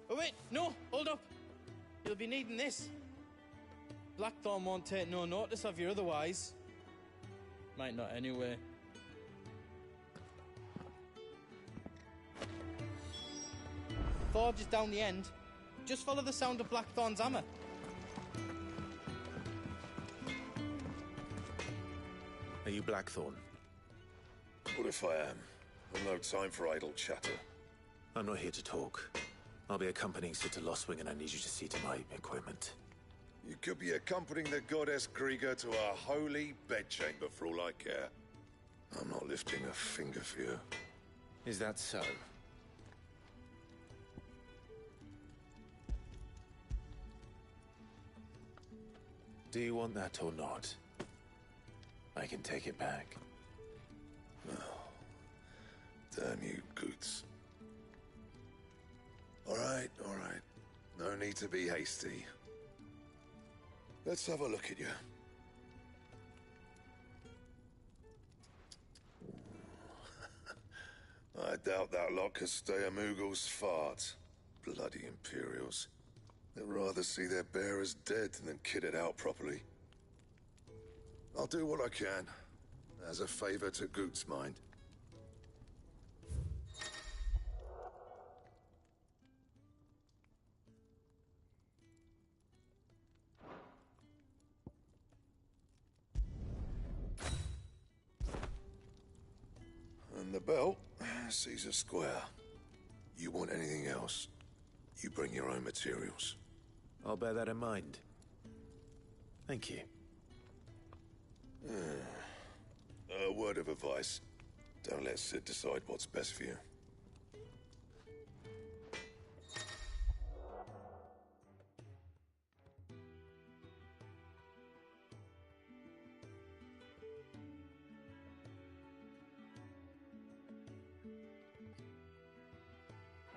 Speaker 5: Oh wait, no, hold up. You'll be needing this. Blackthorn won't take no notice of you otherwise. Might not anyway. Forge is down the end. Just follow the sound of Blackthorn's hammer.
Speaker 1: Are you Blackthorn?
Speaker 7: What if I am? I've no time for idle chatter.
Speaker 1: I'm not here to talk. I'll be accompanying Sid to Lostwing, and I need you to see to my equipment.
Speaker 7: You could be accompanying the goddess Krieger to our holy bedchamber for all I care. I'm not lifting a finger for you.
Speaker 1: Is that so? Do you want that or not? I can take it back.
Speaker 7: Oh, damn you, Goots. All right. No need to be hasty. Let's have a look at you. I doubt that lot could stay a Moogle's fart. Bloody Imperials. They'd rather see their bearers dead than kitted out properly. I'll do what I can, as a favor to Goot's mind. And the belt sees a square. You want anything else, you bring your own materials.
Speaker 1: I'll bear that in mind. Thank you.
Speaker 7: A word of advice. Don't let Sid decide what's best for you.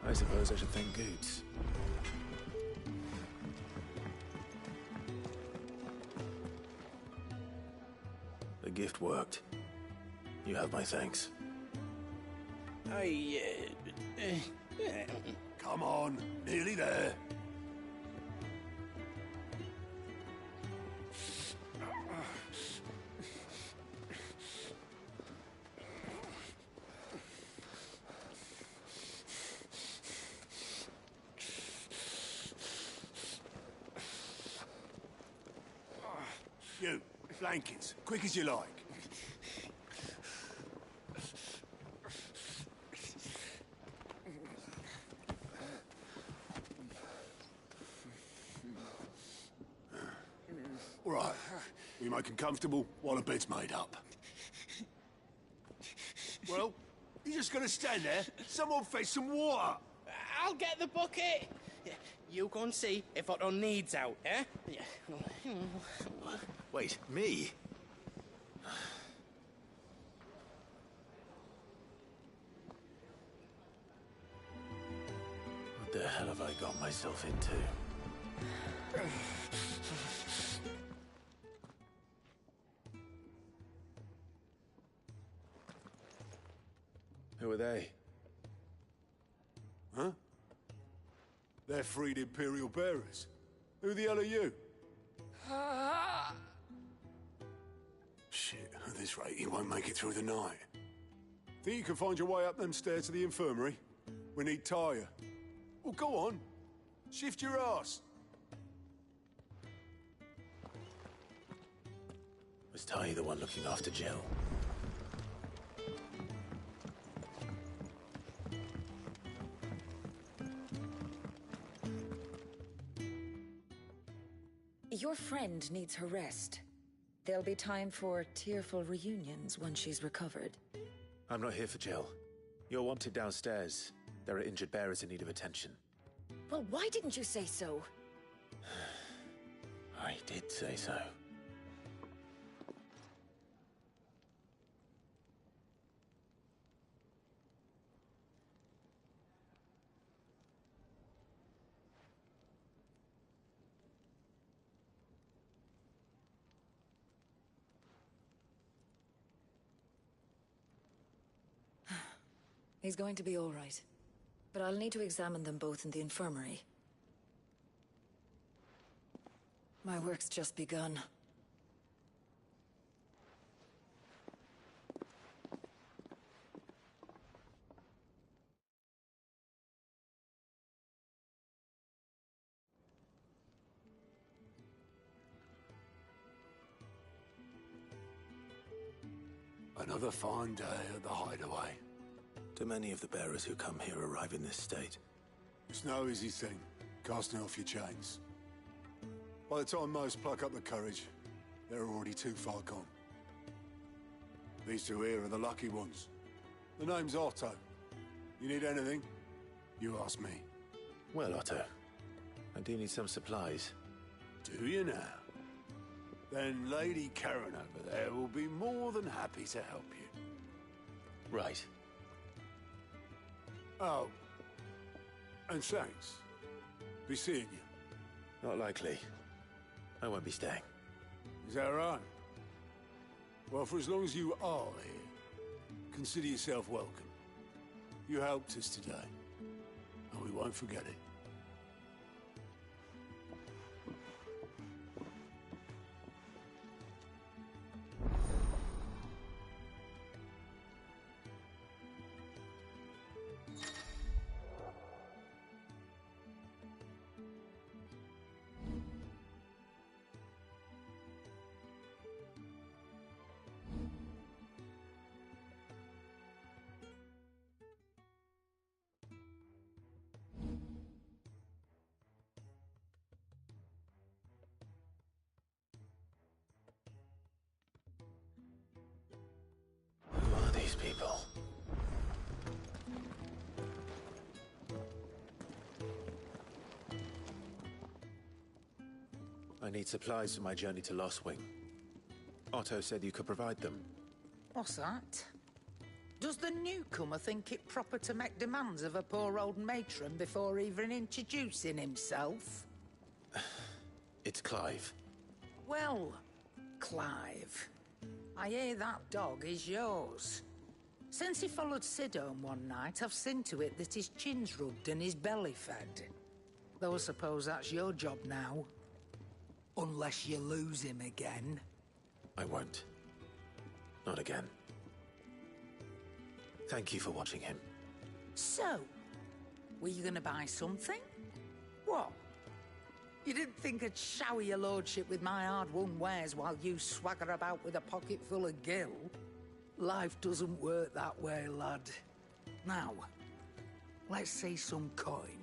Speaker 1: I suppose I should thank Goots. The gift worked. You have my thanks.
Speaker 7: Come on, nearly there. You,
Speaker 10: Blankets, quick as you like. All right, we make them comfortable while the bed's made up. Well, you just gonna stand there? Someone fetch some water.
Speaker 5: I'll get the bucket. You go and see if Otto needs out, eh?
Speaker 18: Wait, me? What the hell have I got myself into? Who are they?
Speaker 10: Huh? They're freed Imperial bearers. Who the hell are you? Shit, at this rate, you won't make it through the night. Think you can find your way up them stairs to the infirmary? We need Tyre. Well, go on. Shift your ass.
Speaker 18: Was Ty the one looking after Jill?
Speaker 4: Your friend needs her rest. There'll be time for tearful reunions once she's recovered.
Speaker 18: I'm not here for Jill. You're wanted downstairs. There are injured bearers in need of attention.
Speaker 4: Well, why didn't you say so?
Speaker 18: I did say so.
Speaker 4: He's going to be all right. But I'll need to examine them both in the infirmary. My work's just begun.
Speaker 10: Another fine day at the hideaway.
Speaker 18: Do many of the bearers who come here arrive in this state?
Speaker 10: It's no easy thing, casting off your chains. By the time most pluck up the courage, they're already too far gone. These two here are the lucky ones. The name's Otto. You need anything? You ask me.
Speaker 18: Well, Otto, I do need some supplies.
Speaker 10: Do you now? Then Lady Karen over there will be more than happy to help you.
Speaker 18: Right.
Speaker 10: Oh, and thanks. Be seeing you.
Speaker 18: Not likely. I won't be staying.
Speaker 10: Is that right? Well, for as long as you are here, consider yourself welcome. You helped us today, and we won't forget it.
Speaker 18: Who are these people? I need supplies for my journey to Lost Wing. Otto said you could provide them.
Speaker 13: What's that? Does the newcomer think it proper to make demands of a poor old matron before even introducing himself?
Speaker 18: It's Clive.
Speaker 13: Well, Clive, I hear that dog is yours. Since he followed Sid home one night, I've seen to it that his chin's rubbed and his belly fed. Though I suppose that's your job now. Unless you lose him again.
Speaker 18: I won't. Not again. Thank you for watching him.
Speaker 13: So, were you gonna buy something? What? You didn't think I'd shower your lordship with my hard-won wares while you swagger about with a pocket full of gil? Life doesn't work that way, lad. Now, let's see some coin.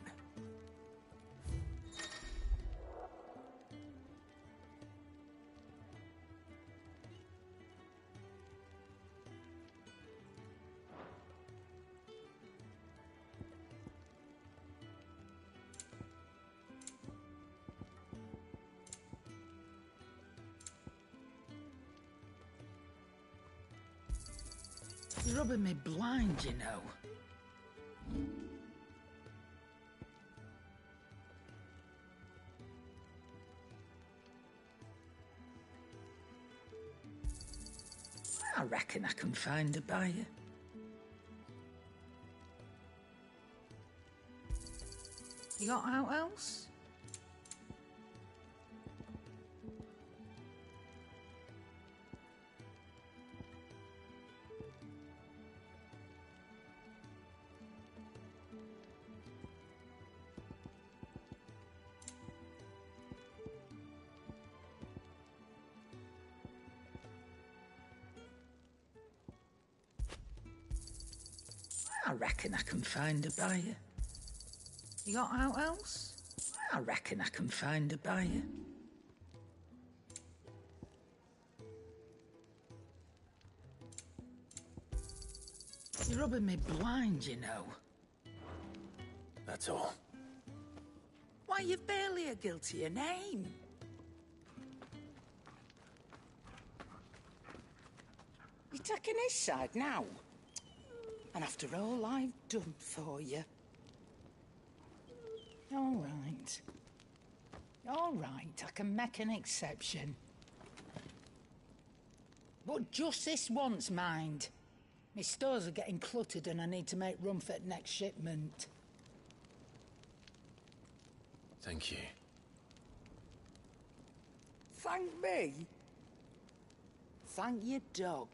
Speaker 13: You're rubbing me blind, you know. I reckon I can find a buyer. You got out else? I reckon I can find a buyer. You got out else? I reckon I can find a buyer. You're rubbing me blind, you know.
Speaker 18: That's all.
Speaker 13: Why, you've barely a guiltier name. You're taking his side now? And after all I've done for you. All right. All right, I can make an exception. But just this once, mind. My stores are getting cluttered and I need to make room for the next shipment.
Speaker 18: Thank you.
Speaker 13: Thank me? Thank your dog.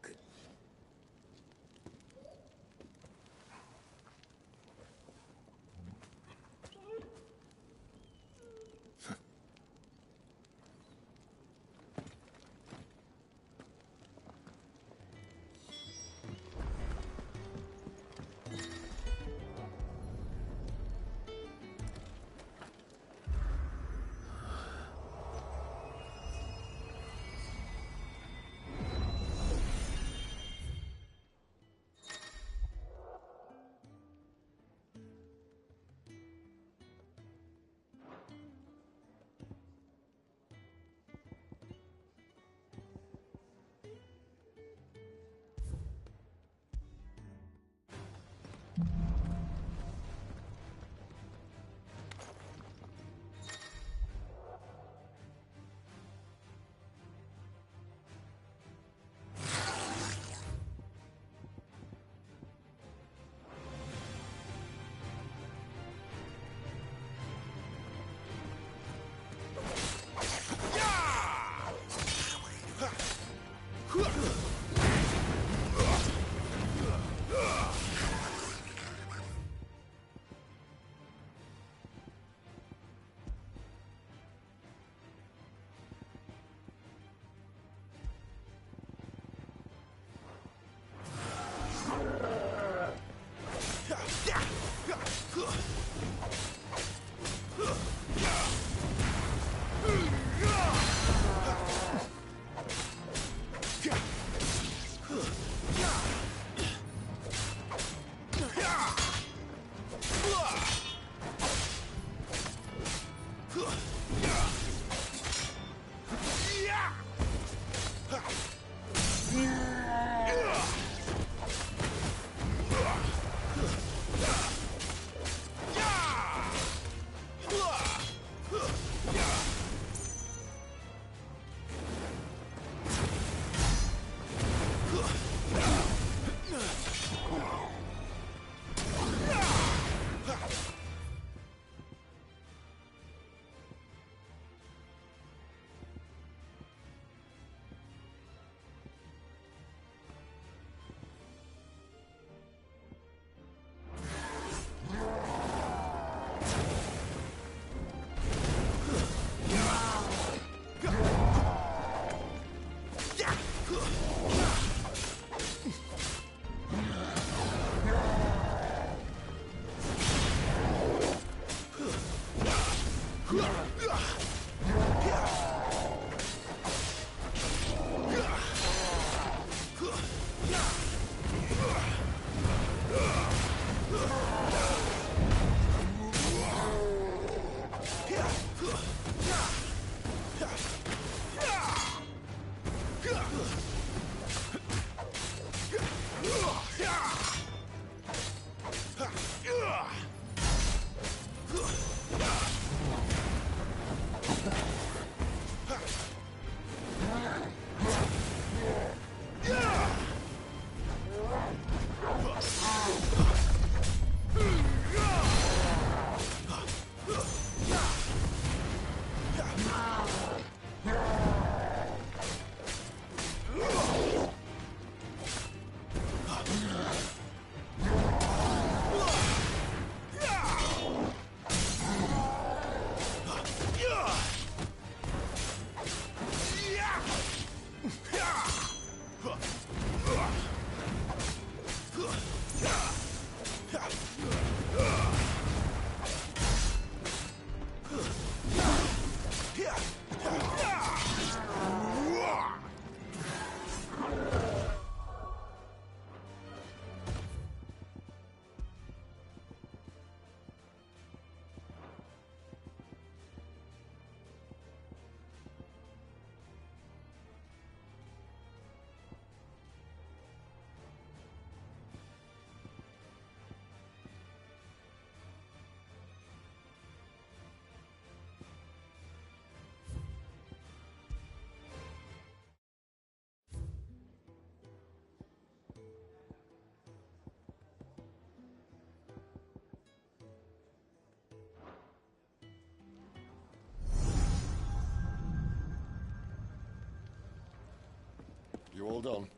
Speaker 19: You all done?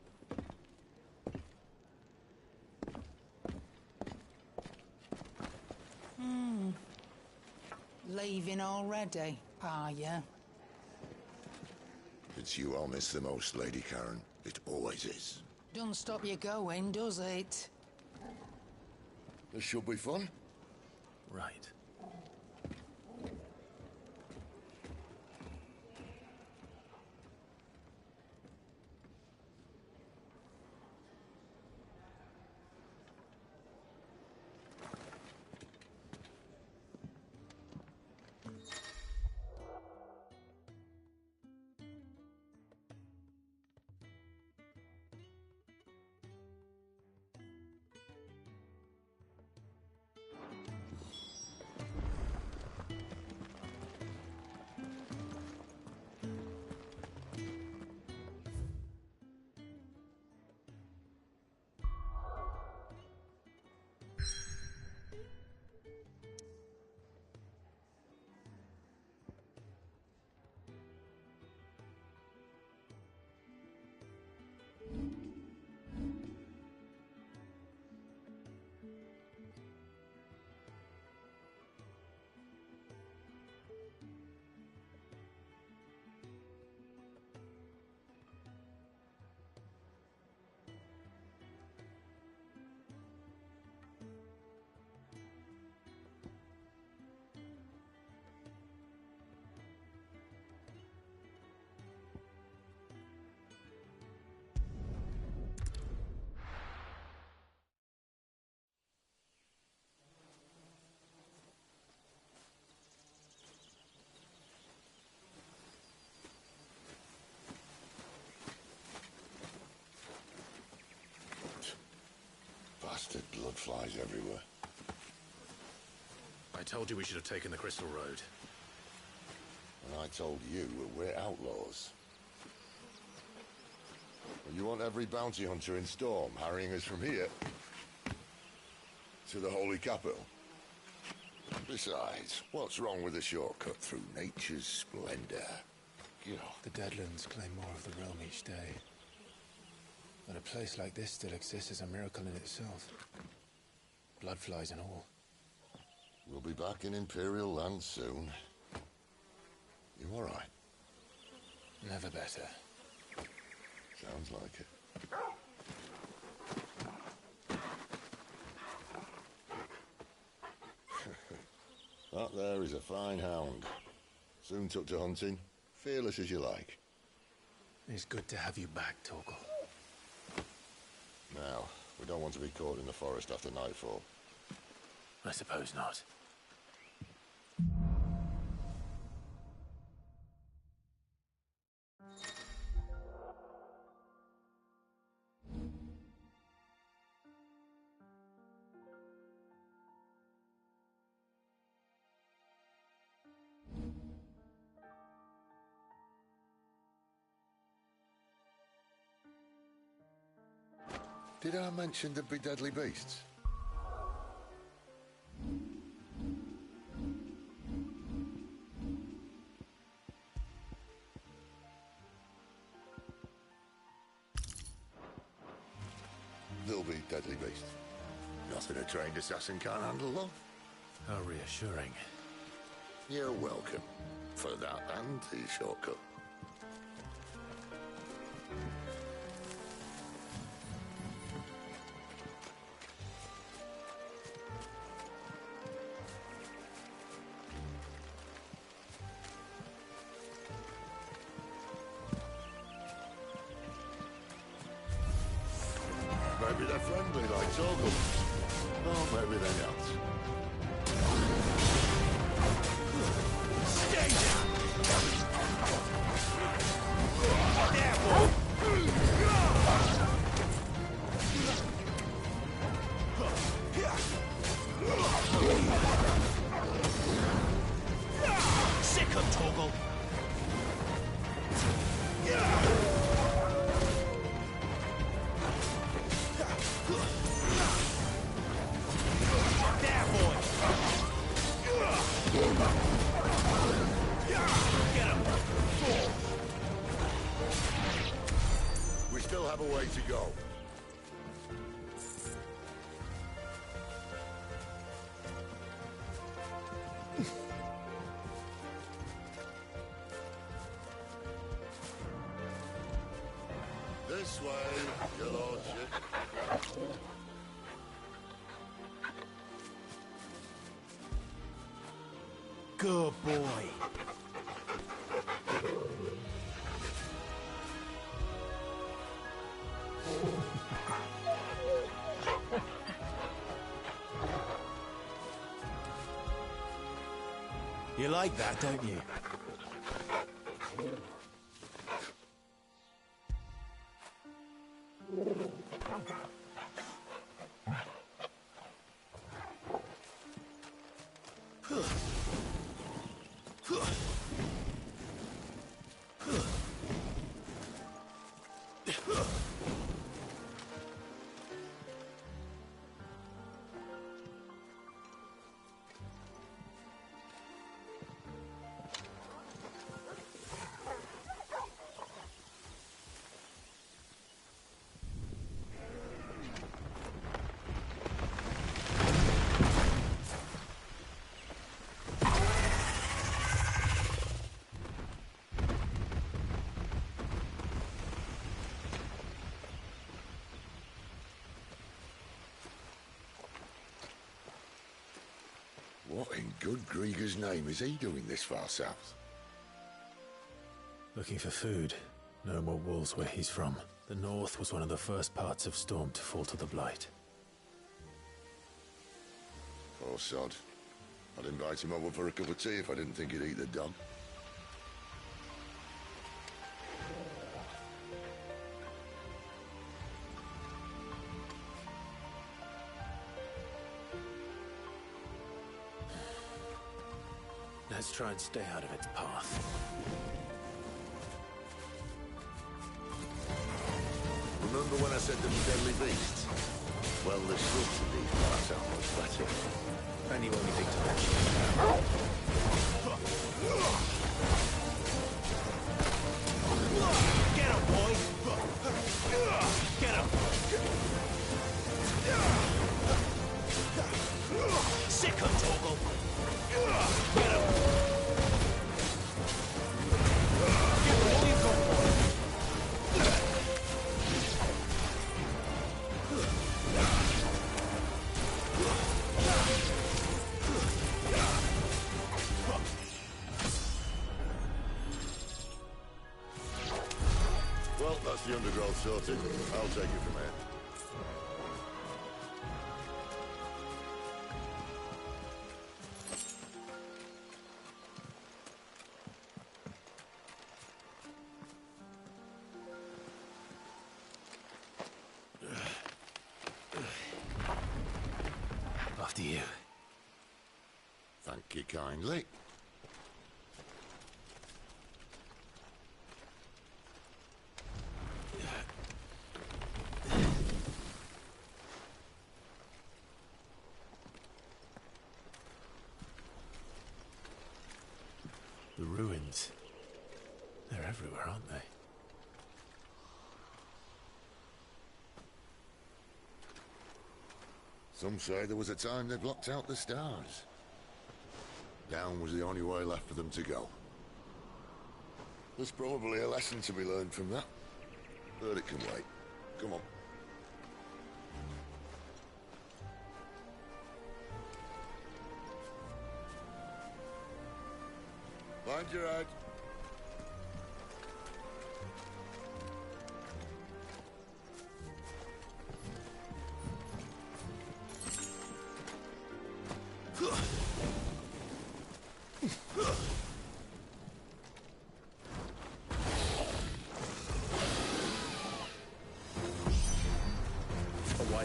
Speaker 13: Leaving already, are you?
Speaker 19: It's you I'll miss the most, Lady Karen. It always is.
Speaker 13: Don't stop you going, does it?
Speaker 19: This should be fun.
Speaker 1: Right.
Speaker 19: Bastard blood flies everywhere.
Speaker 18: I told you we should have taken the Crystal Road.
Speaker 19: And I told you we're outlaws. Well, you want every bounty hunter in Storm harrying us from here to the Holy Capital? Besides, what's wrong with a shortcut through nature's splendor?
Speaker 1: The Deadlands claim more of the realm each day. But a place like this still exists is a miracle in itself. Bloodflies and all.
Speaker 19: We'll be back in Imperial land soon. You all right?
Speaker 1: Never better.
Speaker 19: Sounds like it. That there is a fine hound. Soon took to hunting. Fearless as you like.
Speaker 1: It's good to have you back, Torgal.
Speaker 19: Now, we don't want to be caught in the forest after nightfall.
Speaker 1: I suppose not.
Speaker 19: Did I mention there'd be deadly beasts? There'll be deadly beasts. Nothing a trained assassin can't handle, though.
Speaker 1: How reassuring.
Speaker 19: You're welcome. For that and the shortcut. Torgal. Oh, everything else.
Speaker 17: Stay down! There, boy! Sick of Torgal! There, boy! Get him!
Speaker 19: We still have a way to go. This way, your lordship.
Speaker 17: Good boy. You like that, don't you?
Speaker 19: What in good Grieger's name is he doing this far south?
Speaker 1: Looking for food. No more wolves where he's from. The north was one of the first parts of Storm to fall to the Blight.
Speaker 19: Poor sod. I'd invite him over for a cup of tea if I didn't think he'd eat the dog.
Speaker 1: Let's try and stay out of its path.
Speaker 19: Remember when I said them deadly beasts? Well, the slugs of these parts are much better.
Speaker 1: And you only think to mention it.
Speaker 17: Get him, boy! Get him! Sick of Torgal! Get him! Get all you've got, boy!
Speaker 19: Well, that's the undergrowth sorted. I'll take it from here.
Speaker 1: After you.
Speaker 19: Thank you kindly.
Speaker 1: The ruins. They're everywhere, aren't they?
Speaker 19: Some say there was a time they blocked out the stars. Down was the only way left for them to go. There's probably a lesson to be learned from that. But it can wait. Come on. Mind your head.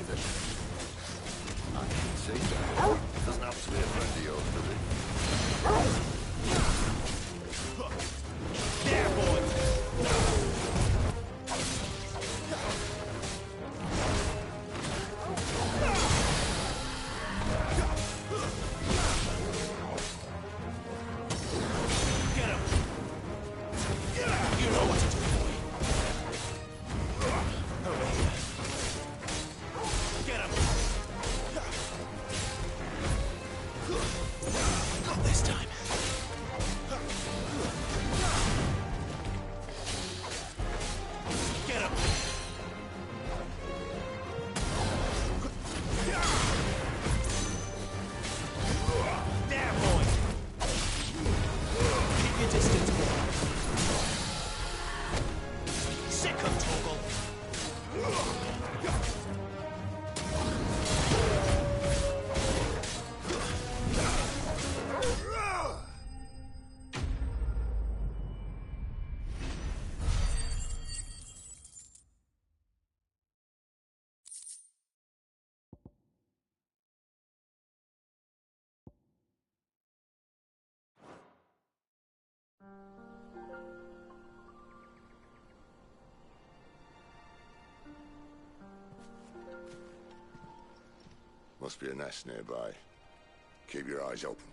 Speaker 19: Ivan. I can see that. Doesn't have to be a friend of yours, does it?
Speaker 17: There, boy! Get him! You know what to do, boy. Over here. Get him! Not this time. Get him! There, boy! Keep your distance, boy. Sick of Torgal.
Speaker 19: Must be a nest nearby. Keep your eyes open.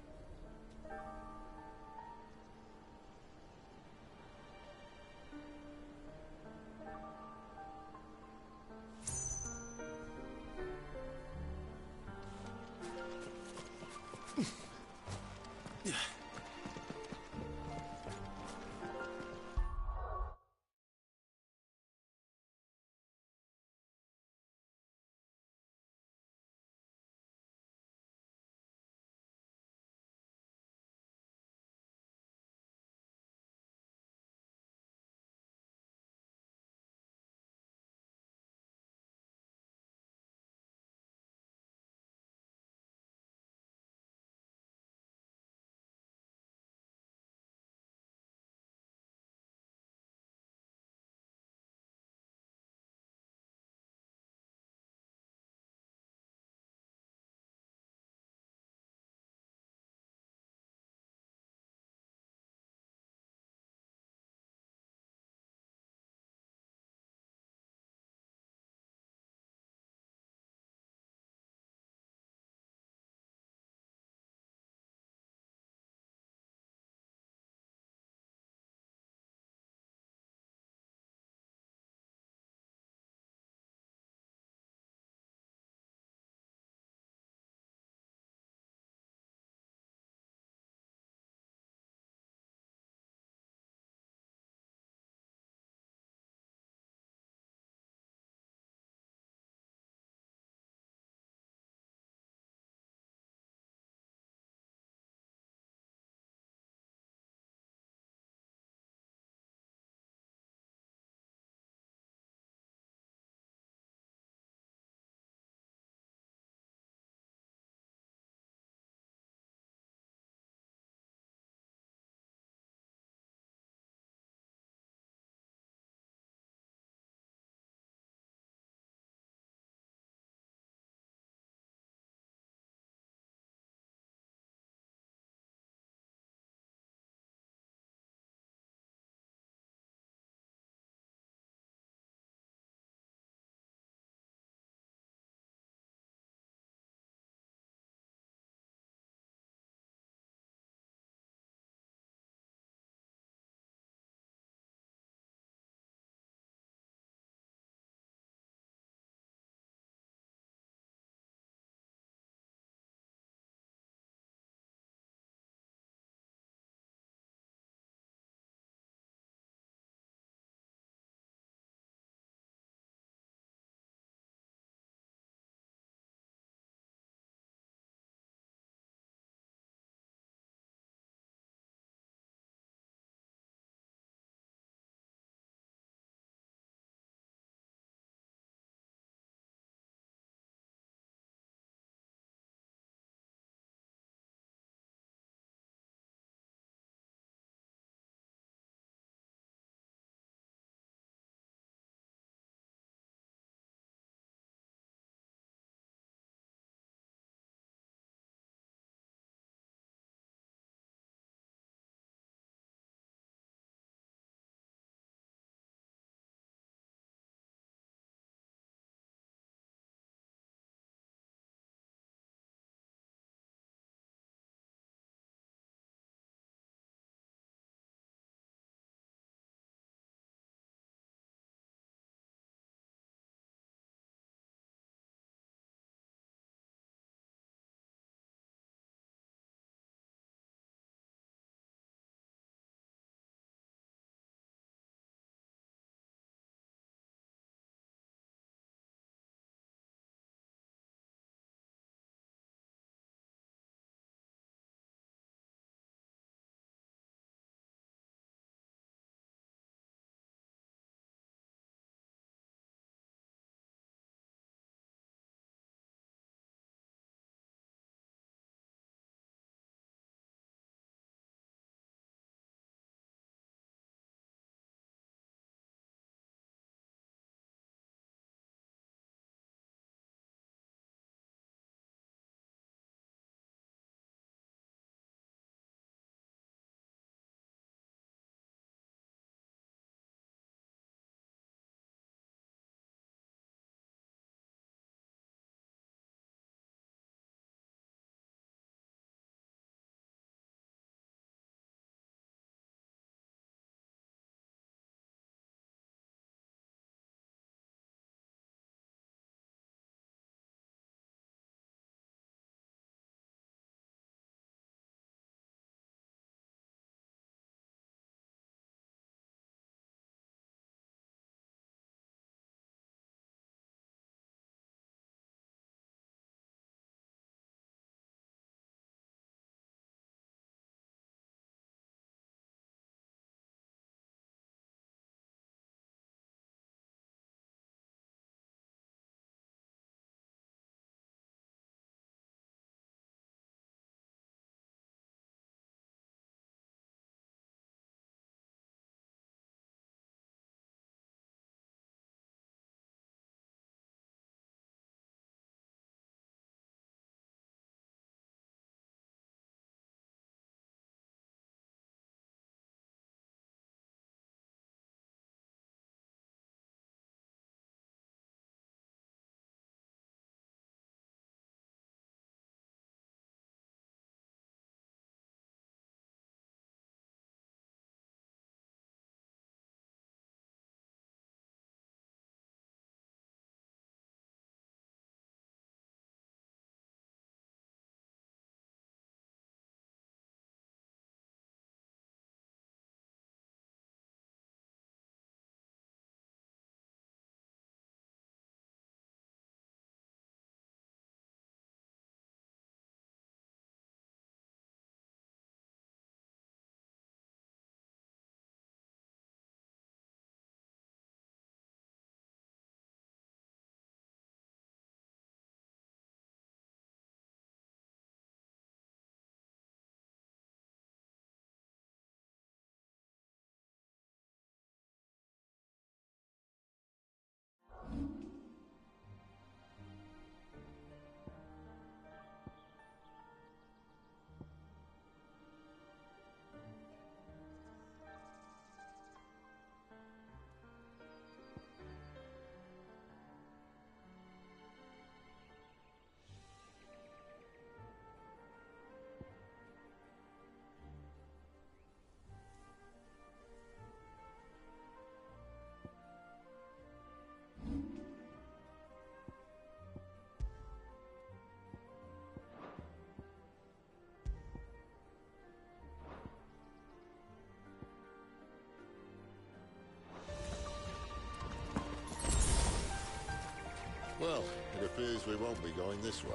Speaker 19: Well, it appears we won't be going this way.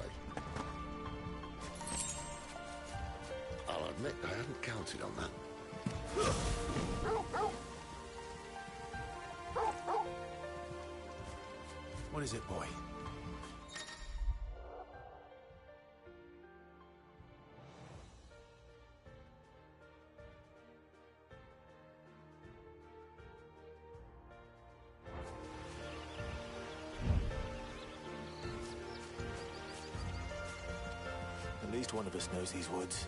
Speaker 19: I'll admit I hadn't counted on that.
Speaker 1: What is it, boy? At least one of us knows these woods.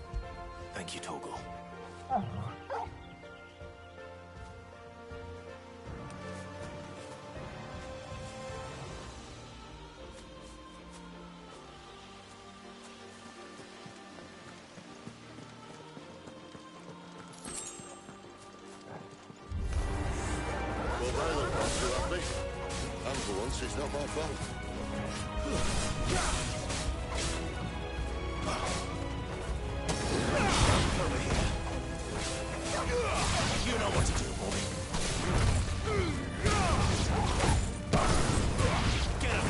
Speaker 1: Thank you, Torgal.
Speaker 19: Well, they look not too happy. And for once, it's not my fault.
Speaker 1: Over here. You know what to do, boy. Get him!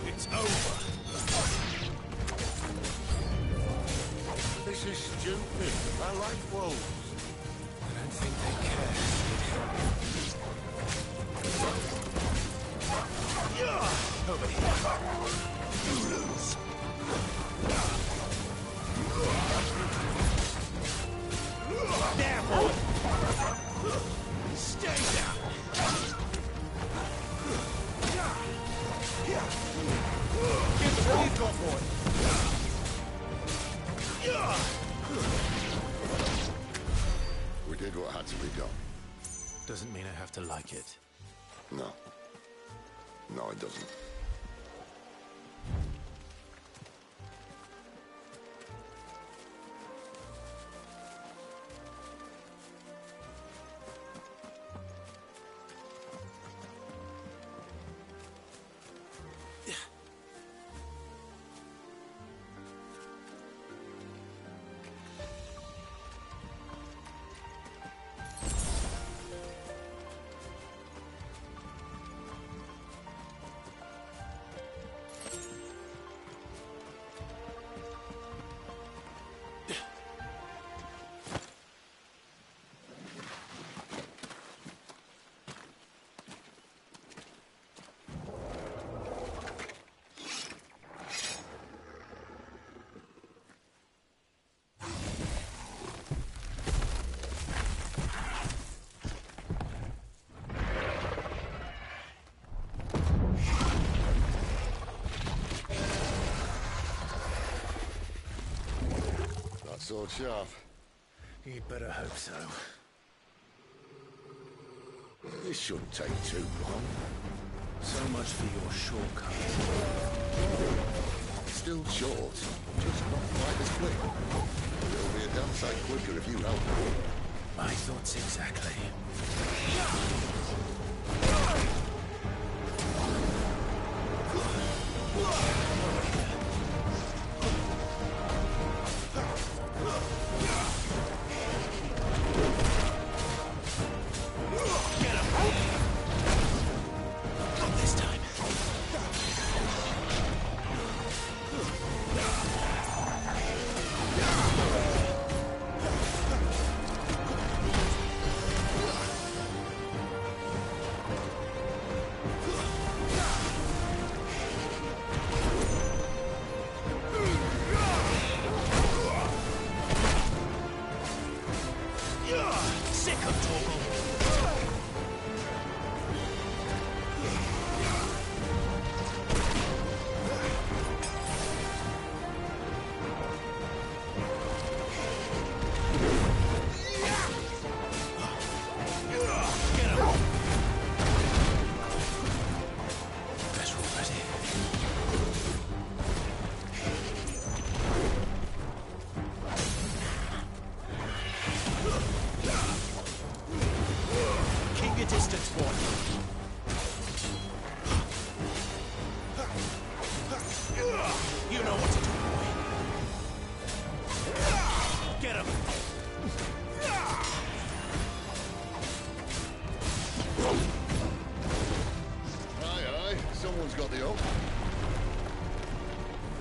Speaker 1: It's over.
Speaker 19: This is stupid. I like wolves.
Speaker 1: I don't think they care. Over here. You lose. There, boy! Stay down! Get the teeth off, boy!
Speaker 19: We did what had to be done.
Speaker 1: Doesn't mean I have to like it.
Speaker 19: No. No, it doesn't. Sword sharp.
Speaker 1: You'd better hope so.
Speaker 19: This shouldn't take too long.
Speaker 1: So much for your shortcut.
Speaker 19: Still short, just not quite as quick. It'll be a damn sight quicker if you help.
Speaker 1: My thoughts exactly.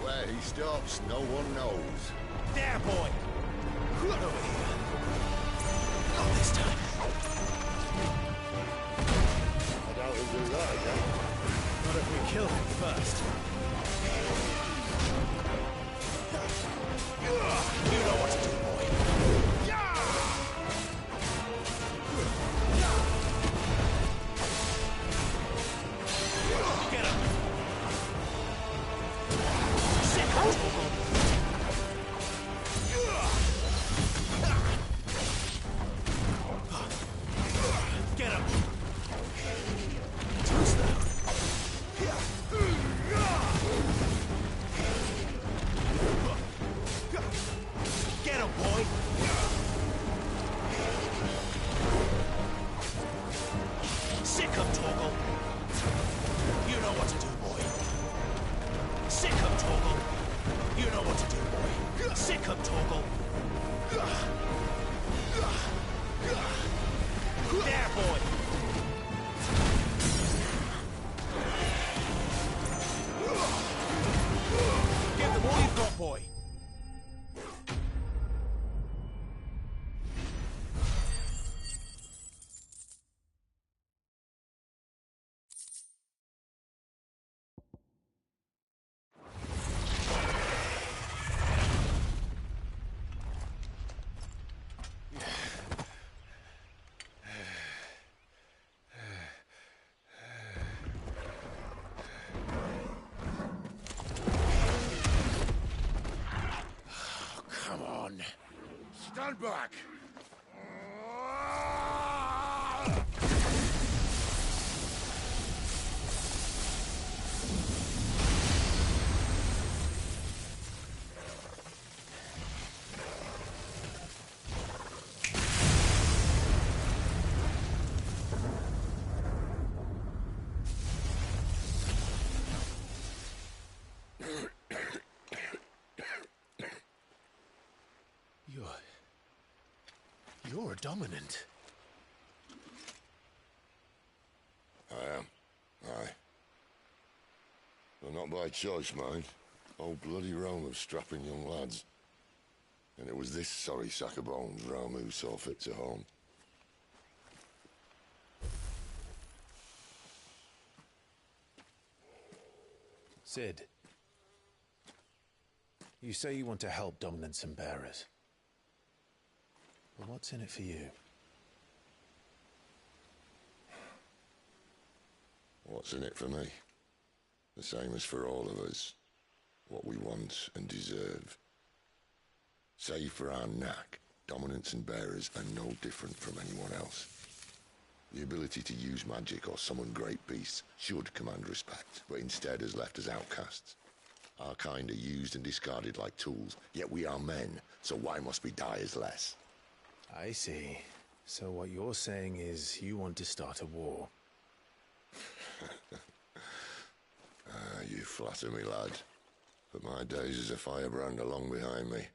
Speaker 19: Where he stops, no one knows.
Speaker 17: There, boy!
Speaker 18: Run over here. Not this time.
Speaker 19: I doubt he'll do that again.
Speaker 18: Not if we kill him first. You know what to do, boy.
Speaker 17: Get him! Sick of Get him!
Speaker 18: Too slow.
Speaker 17: Get him, boy! Sick of Torgal! You know what to do, boy. Sick of Torgal! You know what to do, boy. Sick of Torgal! There, boy! Give them all you've got, boy!
Speaker 18: Come on.
Speaker 19: Stand back!
Speaker 18: You're a dominant.
Speaker 19: I am. Aye. But not by choice, mind. Oh, bloody realm of strapping young lads. And it was this sorry sack of bones Ramu saw fit to home.
Speaker 18: Sid. You say you want to help dominants and bearers. But what's in it for you?
Speaker 19: What's in it for me? The same as for all of us. What we want and deserve. Save for our knack, dominants and bearers are no different from anyone else. The ability to use magic or summon great beasts should command respect, but instead has left us outcasts. Our kind are used and discarded like tools, yet we are men, so why must we die as less?
Speaker 18: I see. So what you're saying is you want to start a war.
Speaker 19: You flatter me, lad. But my days as a firebrand are long behind me.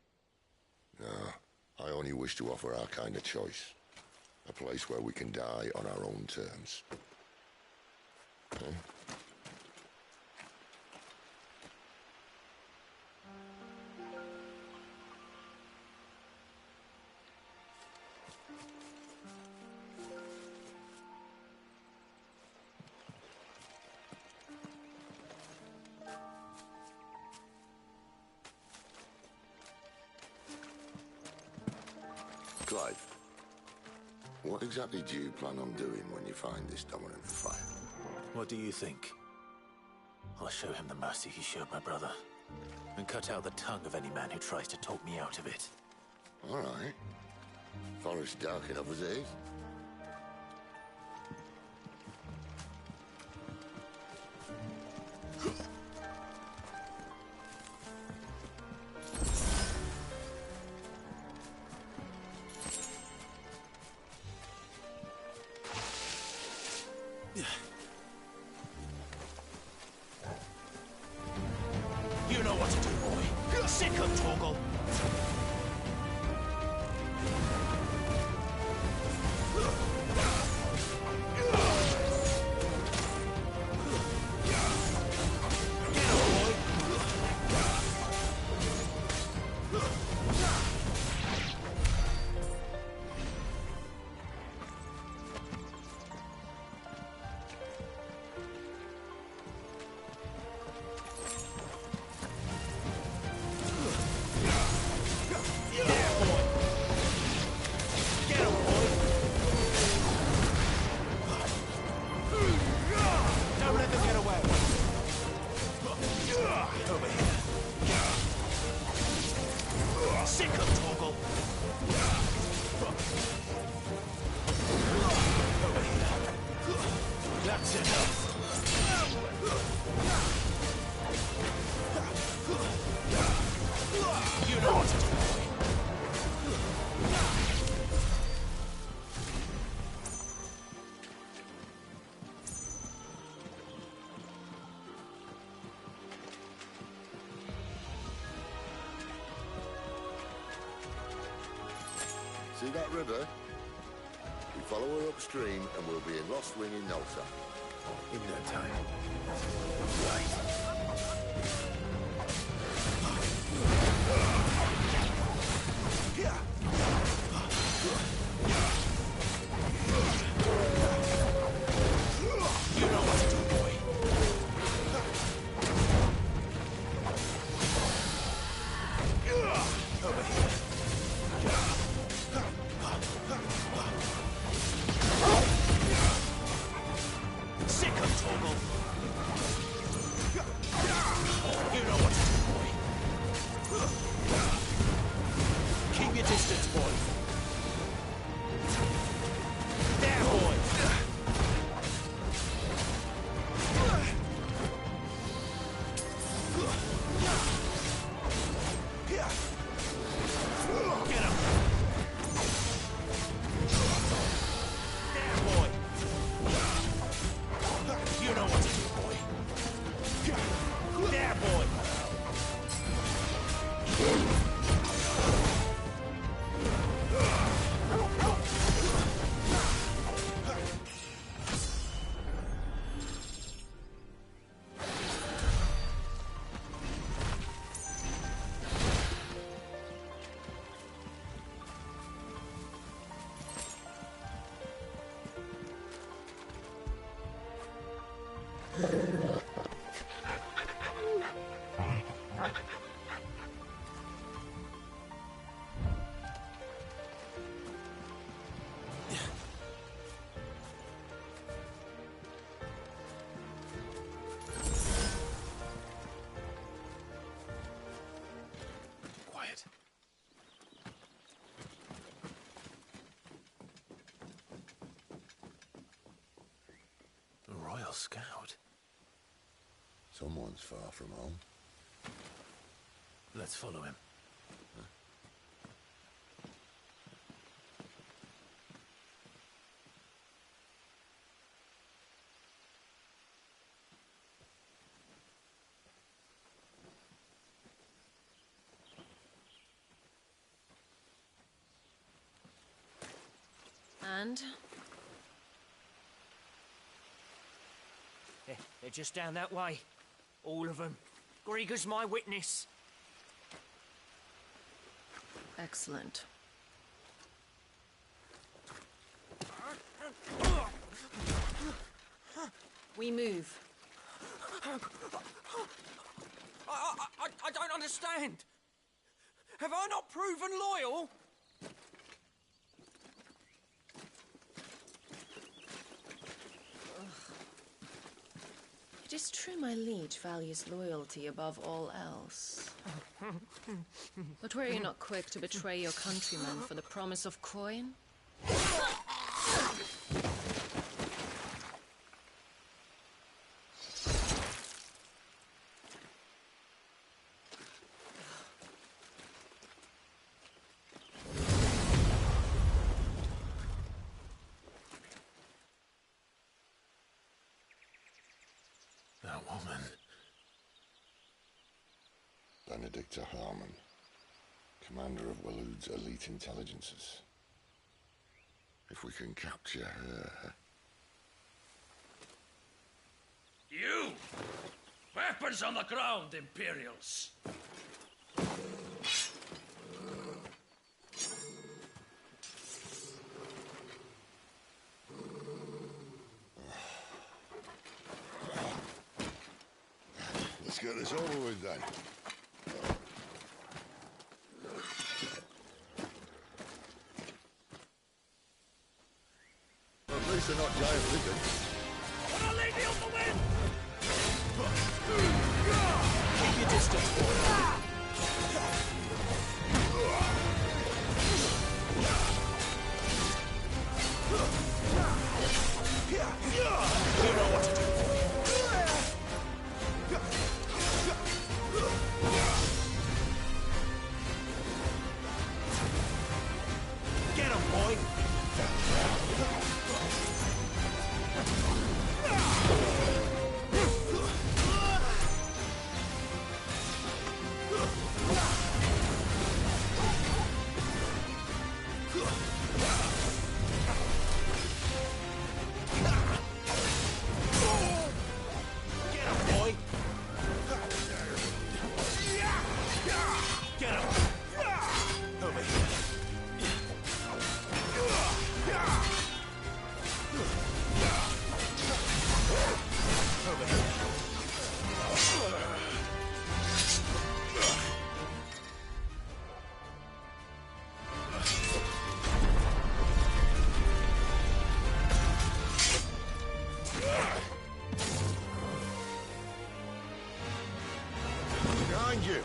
Speaker 19: No, I only wish to offer our kind a choice. A place where we can die on our own terms. Clive, what exactly do you plan on doing when you find this dominant fire?
Speaker 18: What do you think? I'll show him the mercy he showed my brother, and cut out the tongue of any man who tries to talk me out of it.
Speaker 19: All right. Forest dark enough as it is.
Speaker 17: You know what to do, boy. Sick of Torgal. Get him, boy.
Speaker 19: See that river? We follow her upstream and we'll be in Lost Wing in no time.
Speaker 1: In no time. Right.
Speaker 17: You know what to do, boy. Over here. Sick of Torgal. You know what to do, boy. Keep your distance, boy. There, boy. Get him. There, boy. You know what to do, boy. There, boy.
Speaker 1: Quiet. A Royal Scout.
Speaker 19: Someone's far from home.
Speaker 1: Let's follow him.
Speaker 20: And?
Speaker 15: They're just down that way. All of them. Grieger's my witness.
Speaker 20: Excellent. We move.
Speaker 15: I don't understand. Have I not proven loyal?
Speaker 20: It is true my liege values loyalty above all else. But were you not quick to betray your countrymen for the promise of coin?
Speaker 1: That woman.
Speaker 19: Benedicta Harmon, commander of Waloed's elite intelligences. If we can capture her...
Speaker 17: You! Weapons on the ground, Imperials!
Speaker 19: Let's get this over with then. Well, at least they're not giant lizards.
Speaker 17: I'll leave you on the wind! Keep your distance, boy. You know what to do, boy. Get him, boy!
Speaker 19: Behind you!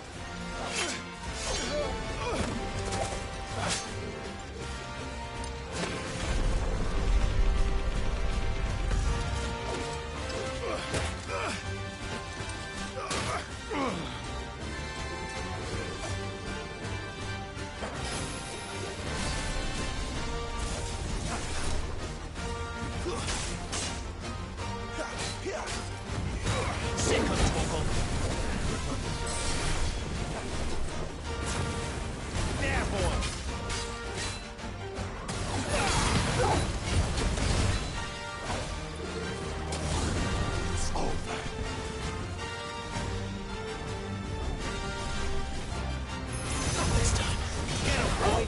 Speaker 17: Sick of Torgal. There, boy. It's over. Not this time. Get him, boy.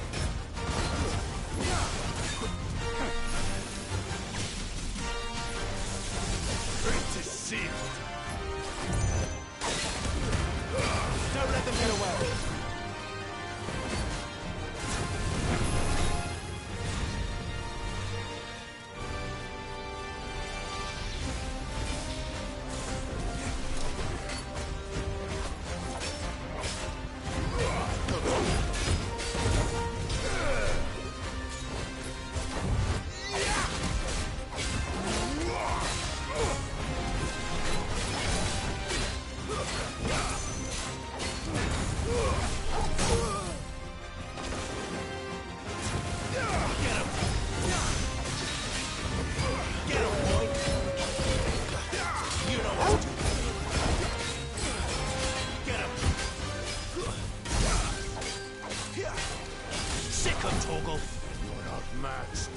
Speaker 17: Fate is sealed. Don't let them get away. Sick of Torgal. You're not matched.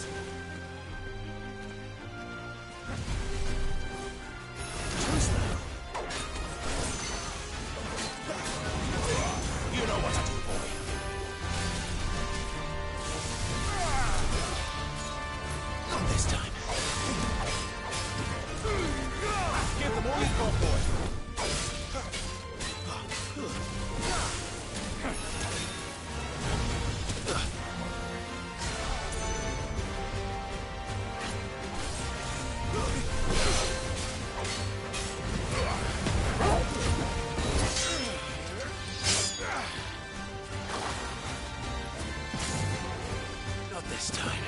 Speaker 17: Choose now. You know what to do, boy. Not this time. Give them all you've got, boy. Not this time.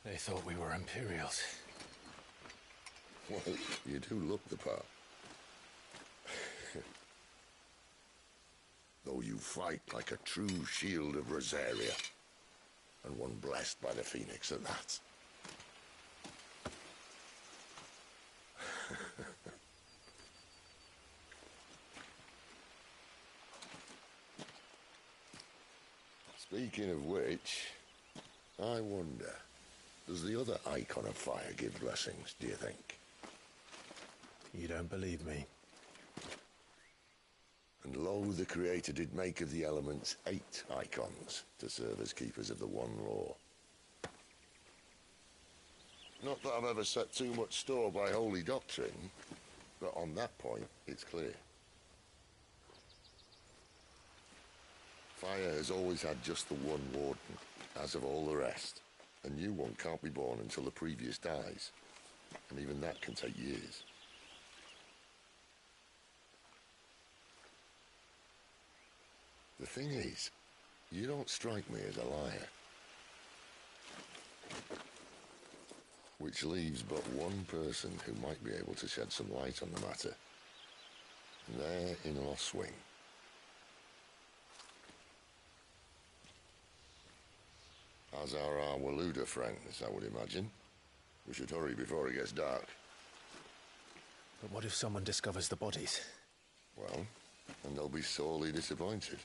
Speaker 18: They thought we were Imperials.
Speaker 19: Well, you do look the part. Though you fight like a true shield of Rosaria. And one blessed by the Phoenix at that. Speaking of which, I wonder, does the other icon of fire give blessings, do you think?
Speaker 18: You don't believe me?
Speaker 19: And lo, the Creator did make of the elements 8 icons to serve as keepers of the one law. Not that I've ever set too much store by holy doctrine, but on that point, it's clear. Fire has always had just the one warden, as of all the rest. A new one can't be born until the previous dies, and even that can take years. The thing is, you don't strike me as a liar. Which leaves but one person who might be able to shed some light on the matter. There in Ffxvi. As are our Waluda friends, I would imagine. We should hurry before it gets dark.
Speaker 18: But what if someone discovers the bodies?
Speaker 19: Well, And they'll be sorely disappointed.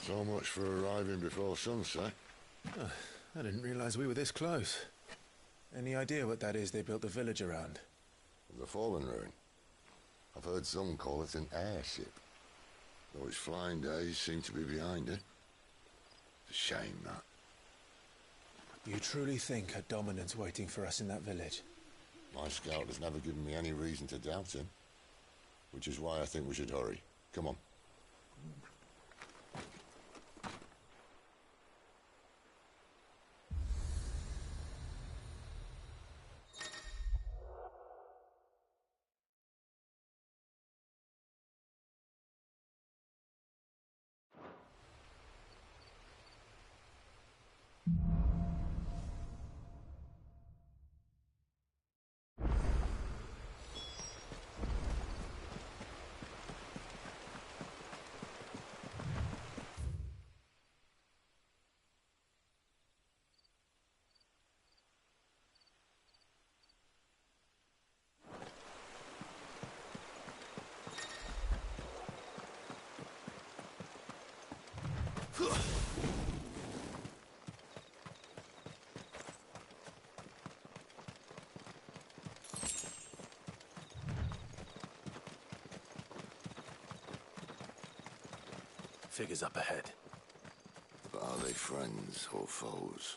Speaker 19: So much for arriving before sunset.
Speaker 1: Oh, I didn't realize we were this close. Any idea what that is they built the village around?
Speaker 19: The Fallen Ruin. I've heard some call it an airship. Though its flying days seem to be behind it. It's a shame, that.
Speaker 1: You truly think a dominant's waiting for us in that village?
Speaker 19: My scout has never given me any reason to doubt him. Which is why I think we should hurry. Come on.
Speaker 1: Figures up ahead.
Speaker 19: But are they friends or foes?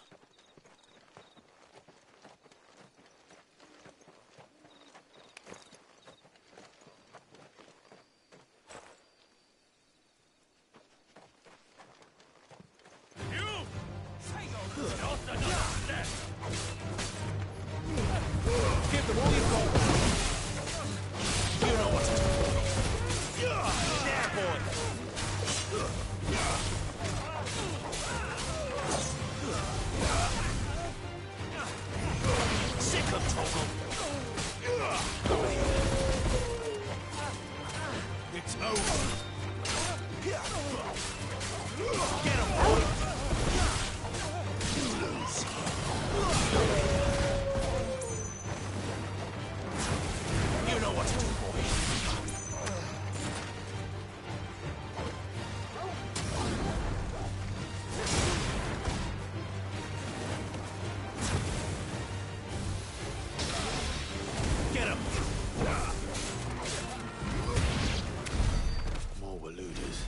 Speaker 17: Give them all you've got. You know what to do. There, boy. Sick of Toggle. It's over. Get him, boy. You lose. You know what to do, boy. Get him!
Speaker 1: More Waluders.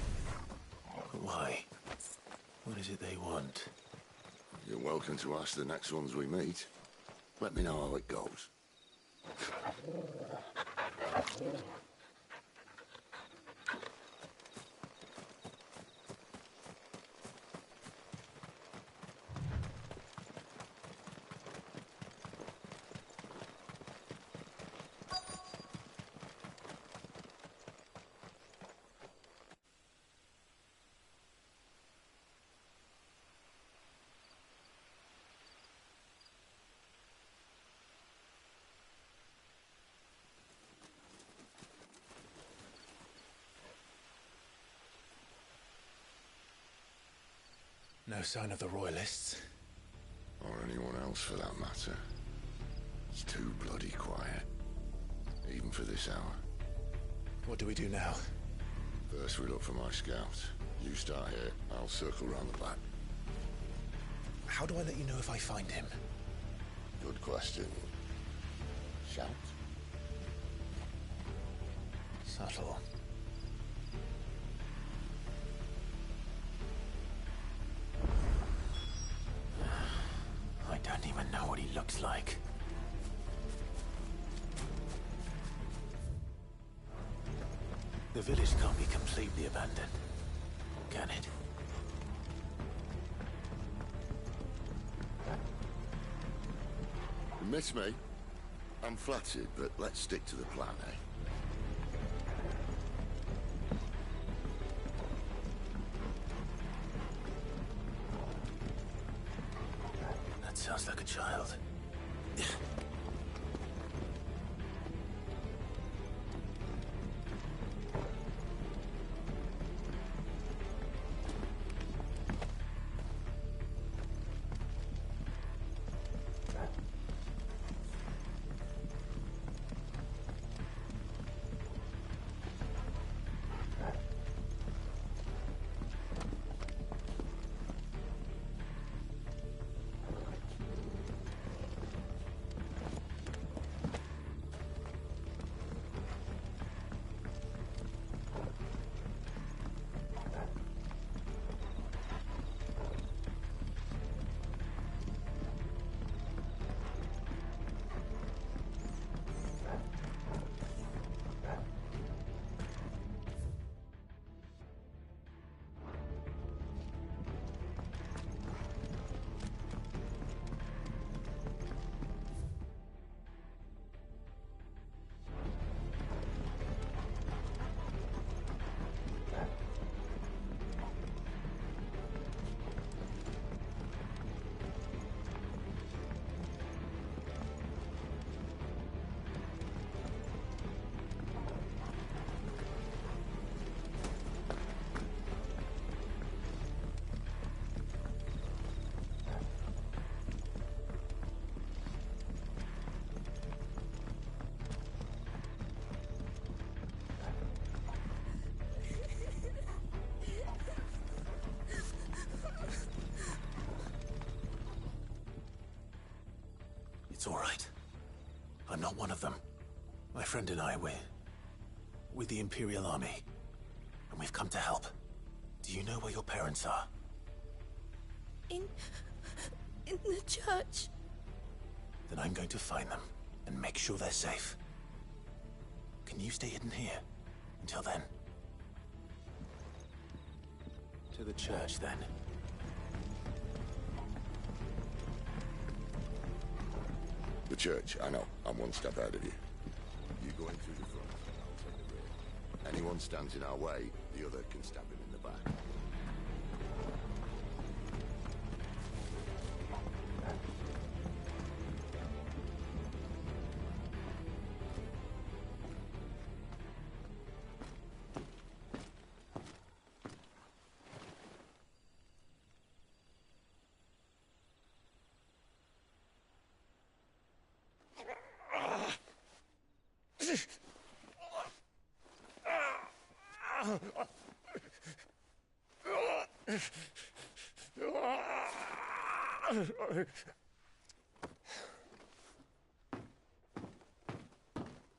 Speaker 1: Why? What is it they want?
Speaker 19: You're welcome to ask the next ones we meet. Let me know how it goes.
Speaker 1: No sign of the Royalists.
Speaker 19: Or anyone else for that matter. It's too bloody quiet. Even for this hour.
Speaker 1: What do we do now?
Speaker 19: First we look for my scout. You start here, I'll circle round the back.
Speaker 1: How do I let you know if I find him?
Speaker 19: Good question. Shout?
Speaker 1: Subtle. I don't even know what he looks like. village can't be completely abandoned, can it?
Speaker 19: You miss me? I'm flattered, but let's stick to the plan, eh?
Speaker 1: That sounds like a child. It's all right. I'm not one of them. My friend and I, we're with the Imperial Army, and we've come to help. Do you know where your parents are?
Speaker 11: In the church.
Speaker 1: Then I'm going to find them and make sure they're safe. Can you stay hidden here until then? To the church, then.
Speaker 19: The church, I know. I'm one step ahead of you. You go in through the front, I'll take the rear. Anyone stands in our way, the other can stab him in the back.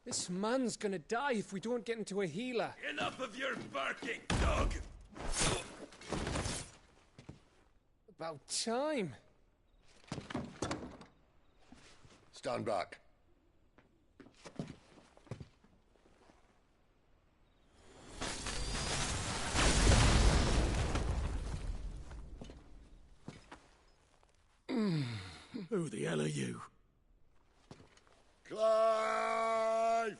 Speaker 22: This man's gonna die if we don't get into a healer.
Speaker 8: Enough of your barking, dog!
Speaker 22: About time.
Speaker 19: Stand back.
Speaker 8: Who the hell are you?
Speaker 19: Clive!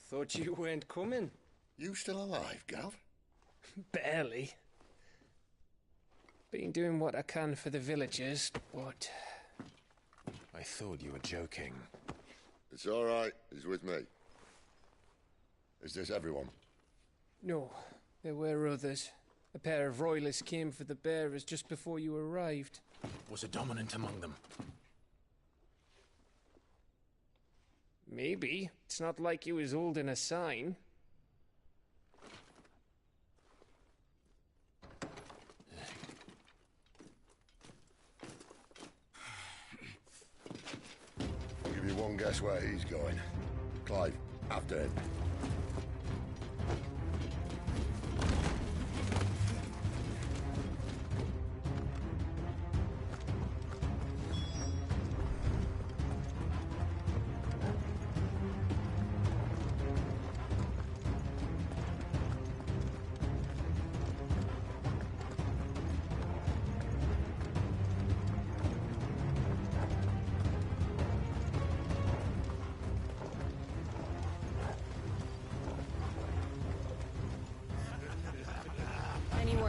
Speaker 22: Thought you weren't coming.
Speaker 19: You still alive, Gav?
Speaker 22: Barely. Been doing what I can for the villagers, but...
Speaker 1: I thought you were joking.
Speaker 19: It's all right. He's with me. Is this everyone?
Speaker 22: No, there were others. A pair of royalists came for the bearers just before you arrived.
Speaker 1: Was a dominant among them?
Speaker 22: Maybe. It's not like he was holding a sign.
Speaker 19: I'll give you one guess where he's going. Clive, after him.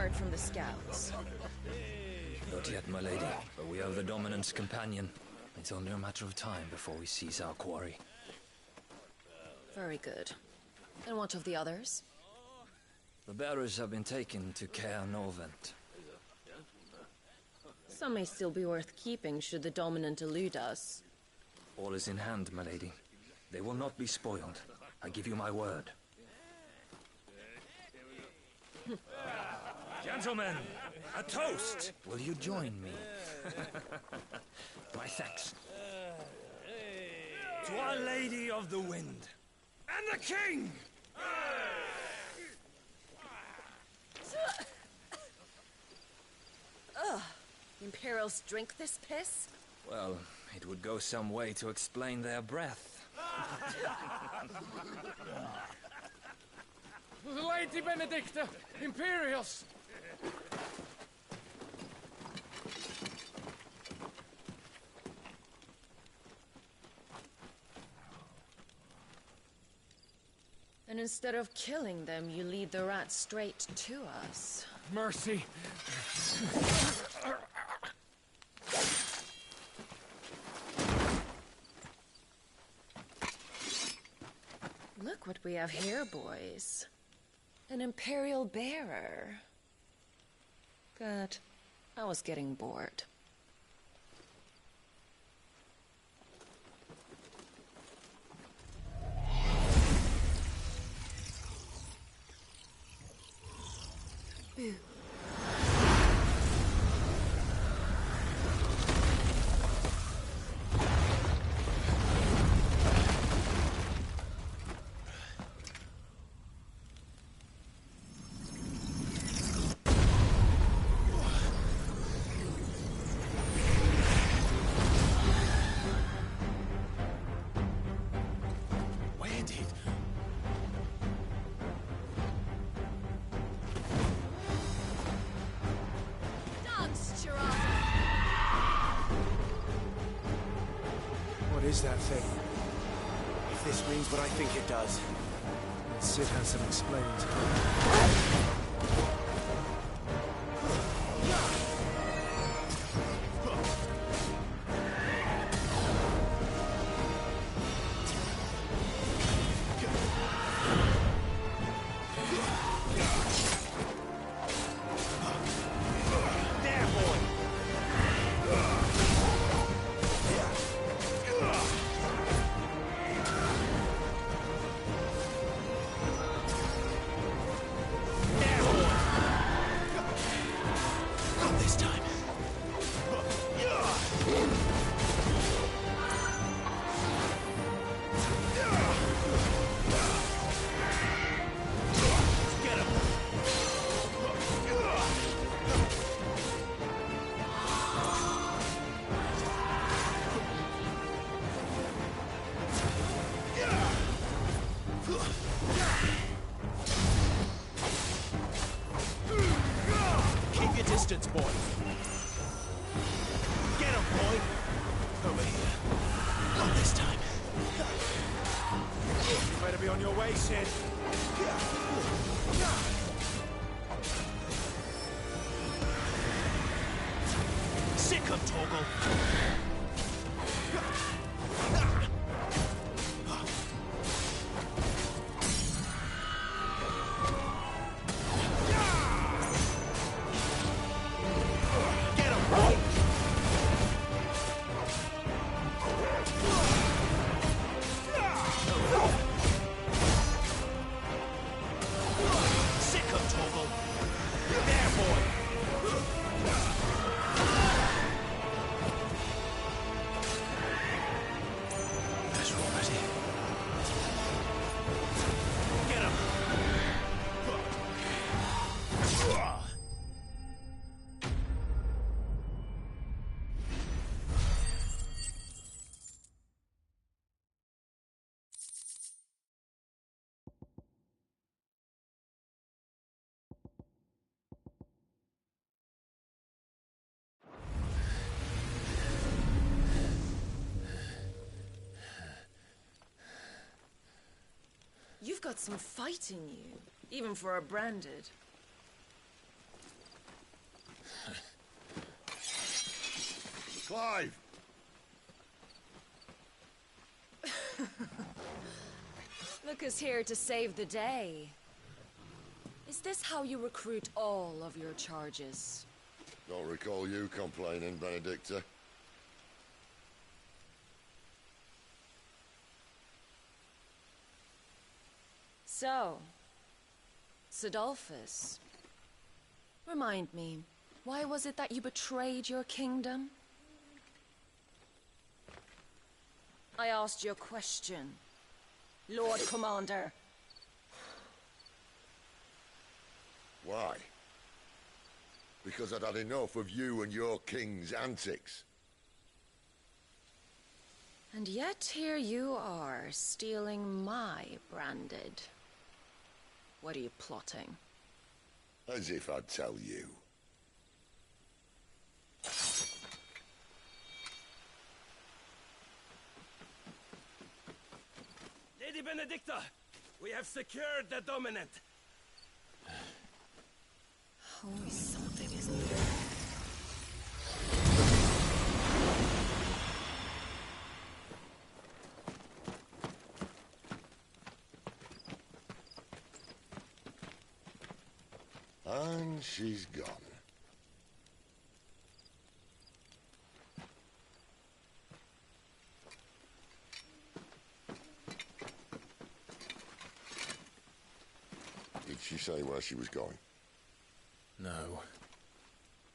Speaker 14: heard from the scouts?
Speaker 9: Not yet, my lady, but we have the Dominant's companion. It's only a matter of time before we seize our quarry.
Speaker 20: Very good. And what of the others?
Speaker 9: The bearers have been taken to Caer Norvent.
Speaker 20: Some may still be worth keeping should the Dominant elude us.
Speaker 9: All is in hand, my lady. They will not be spoiled. I give you my word. Gentlemen, a toast! Will you join me? My thanks.
Speaker 15: To Our Lady of the Wind and the King!
Speaker 14: Ugh. Imperials drink this piss?
Speaker 9: Well, it would go some way to explain their breath.
Speaker 15: Lady Benedicta, Imperials!
Speaker 20: And instead of killing them, you lead the rats straight to us.
Speaker 15: Mercy.
Speaker 20: Look what we have here, boys. An Imperial bearer. Good. I was getting bored. Boo.
Speaker 21: What is that thing? If this means what I think it does, Sid has some explaining to do.
Speaker 17: Keep your distance, boy. Get him, boy. Over here. Not this time.
Speaker 21: You better be on your way, Sid.
Speaker 17: Sick him, Torgal.
Speaker 14: You've got some fight in you, even for a branded.
Speaker 19: Clive!
Speaker 20: Look who's here to save the day. Is this how you recruit all of your charges?
Speaker 19: Don't recall you complaining, Benedicta.
Speaker 20: So, Sidolphus, remind me, why was it that you betrayed your kingdom? I asked you a question, Lord Commander.
Speaker 19: Why? Because I'd had enough of you and your king's antics.
Speaker 20: And yet here you are, stealing my branded. What are you plotting?
Speaker 19: As if I'd tell you.
Speaker 3: Lady Benedicta, we have secured the dominant.
Speaker 20: Always something, isn't there?
Speaker 19: And she's gone. Did she say where she was going?
Speaker 18: No.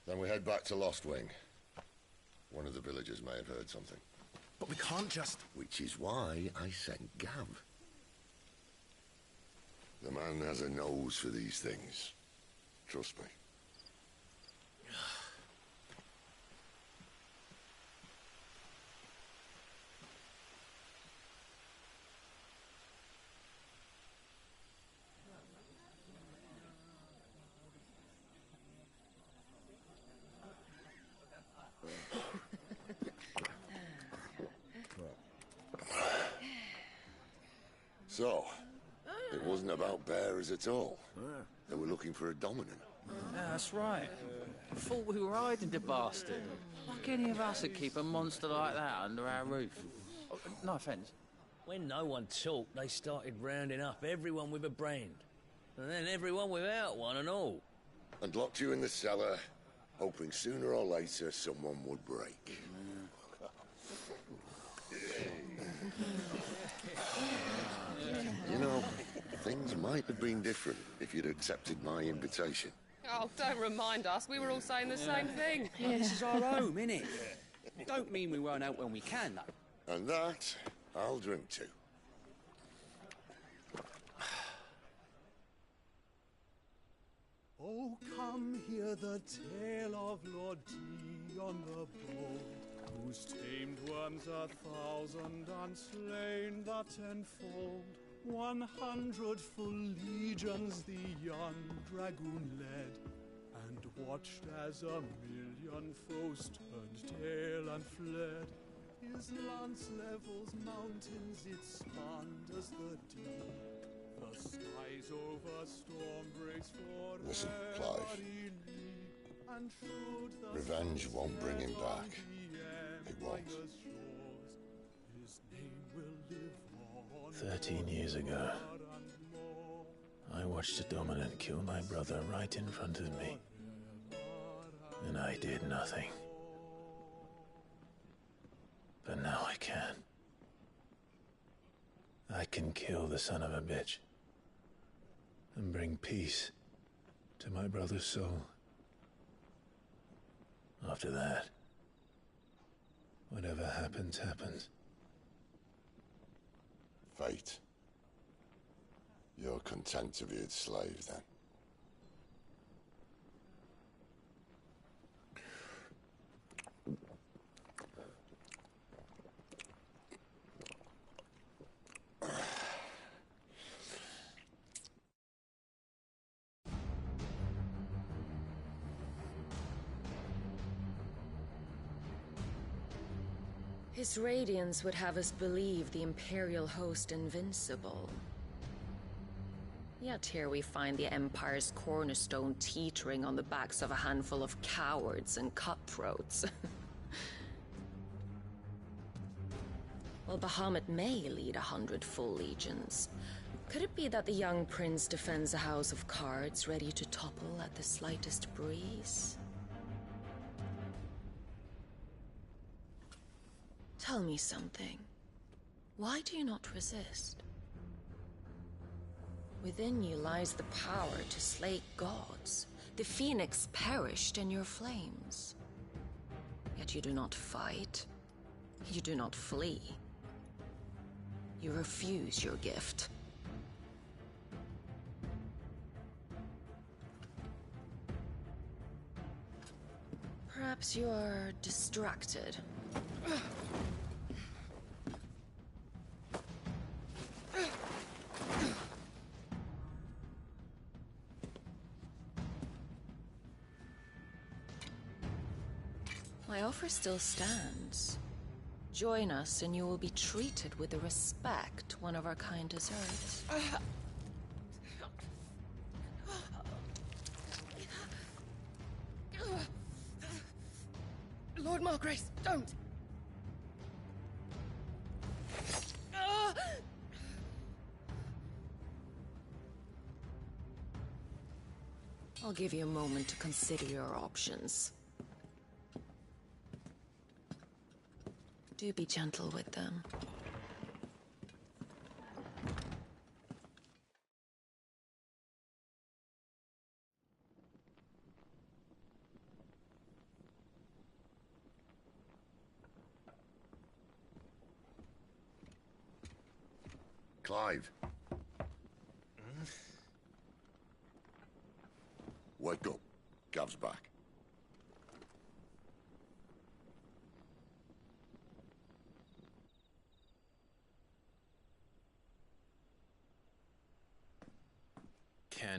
Speaker 19: Then we head back to Lost Wing. One of the villagers may have heard something.
Speaker 18: But we can't just...
Speaker 19: Which is why I sent Gav. The man has a nose for these things. Trust me. So, it wasn't about bearers at all. They were looking for a dominant.
Speaker 5: Yeah, that's right. I thought we were hiding the bastard. Like any of us would keep a monster like that under our roof. Oh, no offence.
Speaker 16: When no one talked, they started rounding up everyone with a brand. And then everyone without one and all.
Speaker 19: And locked you in the cellar, hoping sooner or later someone would break. You know, things might have been different if you'd accepted my invitation.
Speaker 12: Oh, don't remind us. We were all saying the same thing.
Speaker 21: This is our home, innit? Don't mean we won't out when we can, though.
Speaker 19: And that, I'll drink to.
Speaker 22: Oh, come hear the tale of Lord Dion the Bold, whose tamed worms 1,000 and slain the tenfold. 100 full legions the young dragoon led, and watched as 1,000,000 foes turned tail and fled. His lance levels mountains, it spanned as the deep. The skies over storm breaks for
Speaker 19: Listen, Clive. Revenge won't bring him back. It won't.
Speaker 1: 13 years ago, I watched a dominant kill my brother right in front of me. And I did nothing. But now I can. I can kill the son of a bitch. And bring peace to my brother's soul. After that, whatever happens, happens.
Speaker 19: Fate. You're content to be its slave, then?
Speaker 20: His radiance would have us believe the Imperial host invincible. Yet here we find the Empire's cornerstone teetering on the backs of a handful of cowards and cutthroats. Well, Bahamut may lead 100 full legions. Could it be that the young prince defends a house of cards ready to topple at the slightest breeze? Tell me something. Why do you not resist? Within you lies the power to slay gods. The Phoenix perished in your flames. Yet you do not fight. You do not flee. You refuse your gift. Perhaps you are distracted. My offer still stands. Join us and you will be treated with the respect one of our kind deserves.
Speaker 12: Lord Margrace, don't!
Speaker 20: I'll give you a moment to consider your options. Do be gentle with them.
Speaker 19: Clive. Wake up. Gav's back.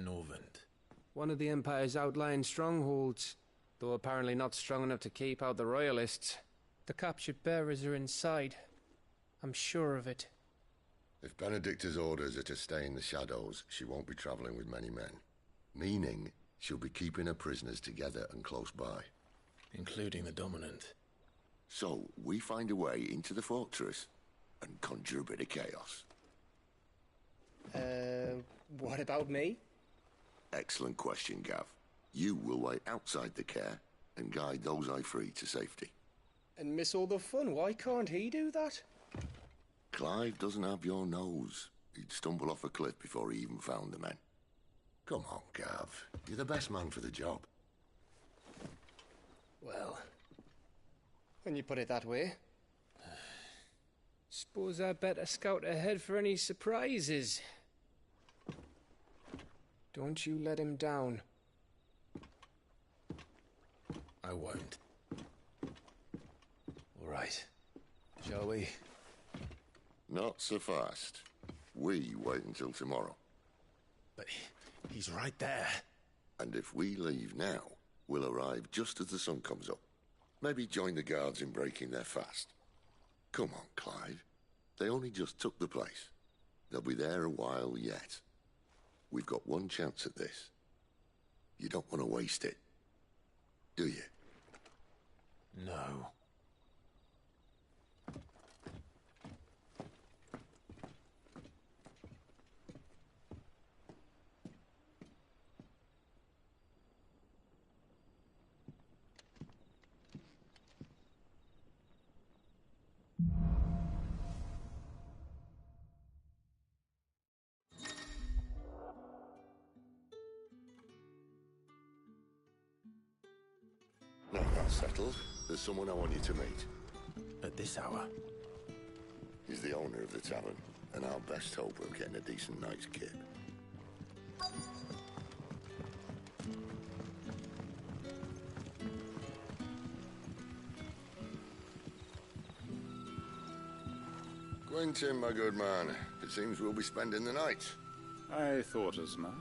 Speaker 1: Norvend.
Speaker 21: One of the Empire's outlying strongholds, though apparently not strong enough to keep out the Royalists. The captured bearers are inside. I'm sure of it.
Speaker 19: If Benedicta's orders are to stay in the shadows, she won't be traveling with many men. Meaning, she'll be keeping her prisoners together and close by.
Speaker 1: Including the Dominant.
Speaker 19: So, we find a way into the fortress and conjure a bit of chaos.
Speaker 21: What about me?
Speaker 19: Excellent question, Gav. You will wait outside the care and guide those I free to safety.
Speaker 21: And miss all the fun. Why can't he do that?
Speaker 19: Clive doesn't have your nose. He'd stumble off a cliff before he even found the men. Come on, Gav. You're the best man for the job.
Speaker 21: Well, when you put it that way. Suppose I better scout ahead for any surprises. Don't you let him down.
Speaker 1: I won't. All right. Shall we?
Speaker 19: Not so fast. We wait until tomorrow.
Speaker 1: But he's right there.
Speaker 19: And if we leave now, we'll arrive just as the sun comes up. Maybe join the guards in breaking their fast. Come on, Clive. They only just took the place. They'll be there a while yet. We've got one chance at this. You don't want to waste it, do you?
Speaker 1: No.
Speaker 19: Now that's settled. There's someone I want you to meet.
Speaker 1: At this hour?
Speaker 19: He's the owner of the tavern, and our best hope of getting a decent night's kip. Quentin, my good man. It seems we'll be spending the night.
Speaker 2: I thought as much.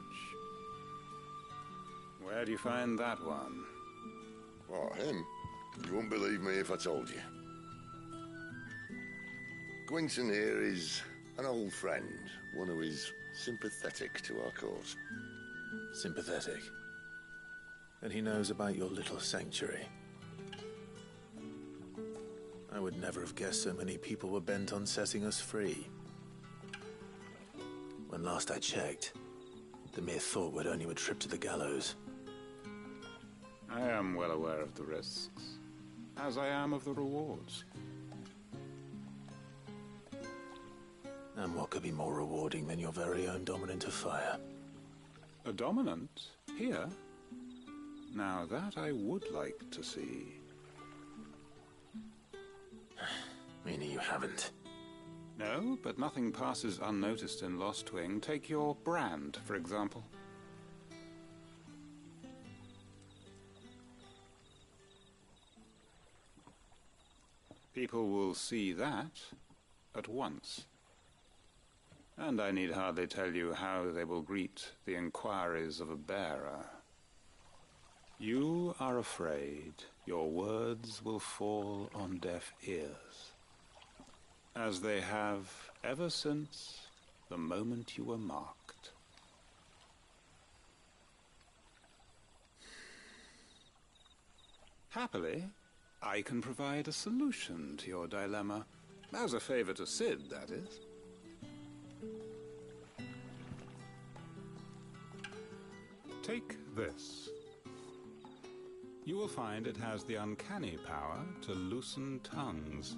Speaker 2: Where do you find that one?
Speaker 19: What, him? You wouldn't believe me if I told you. Quinton here is an old friend, one who is sympathetic to our cause.
Speaker 1: Sympathetic? And he knows about your little sanctuary? I would never have guessed so many people were bent on setting us free. When last I checked, the mere thought would earn you a trip to the gallows.
Speaker 2: I am well aware of the risks, as I am of the rewards.
Speaker 1: And what could be more rewarding than your very own dominant of fire?
Speaker 2: A dominant? Here? Now that I would like to see.
Speaker 1: Meaning you haven't?
Speaker 2: No, but nothing passes unnoticed in Lost Wing. Take your brand, for example. People will see that at once. And I need hardly tell you how they will greet the inquiries of a bearer. You are afraid your words will fall on deaf ears, as they have ever since the moment you were marked. Happily, I can provide a solution to your dilemma, as a favor to Sid, that is. Take this. You will find it has the uncanny power to loosen tongues.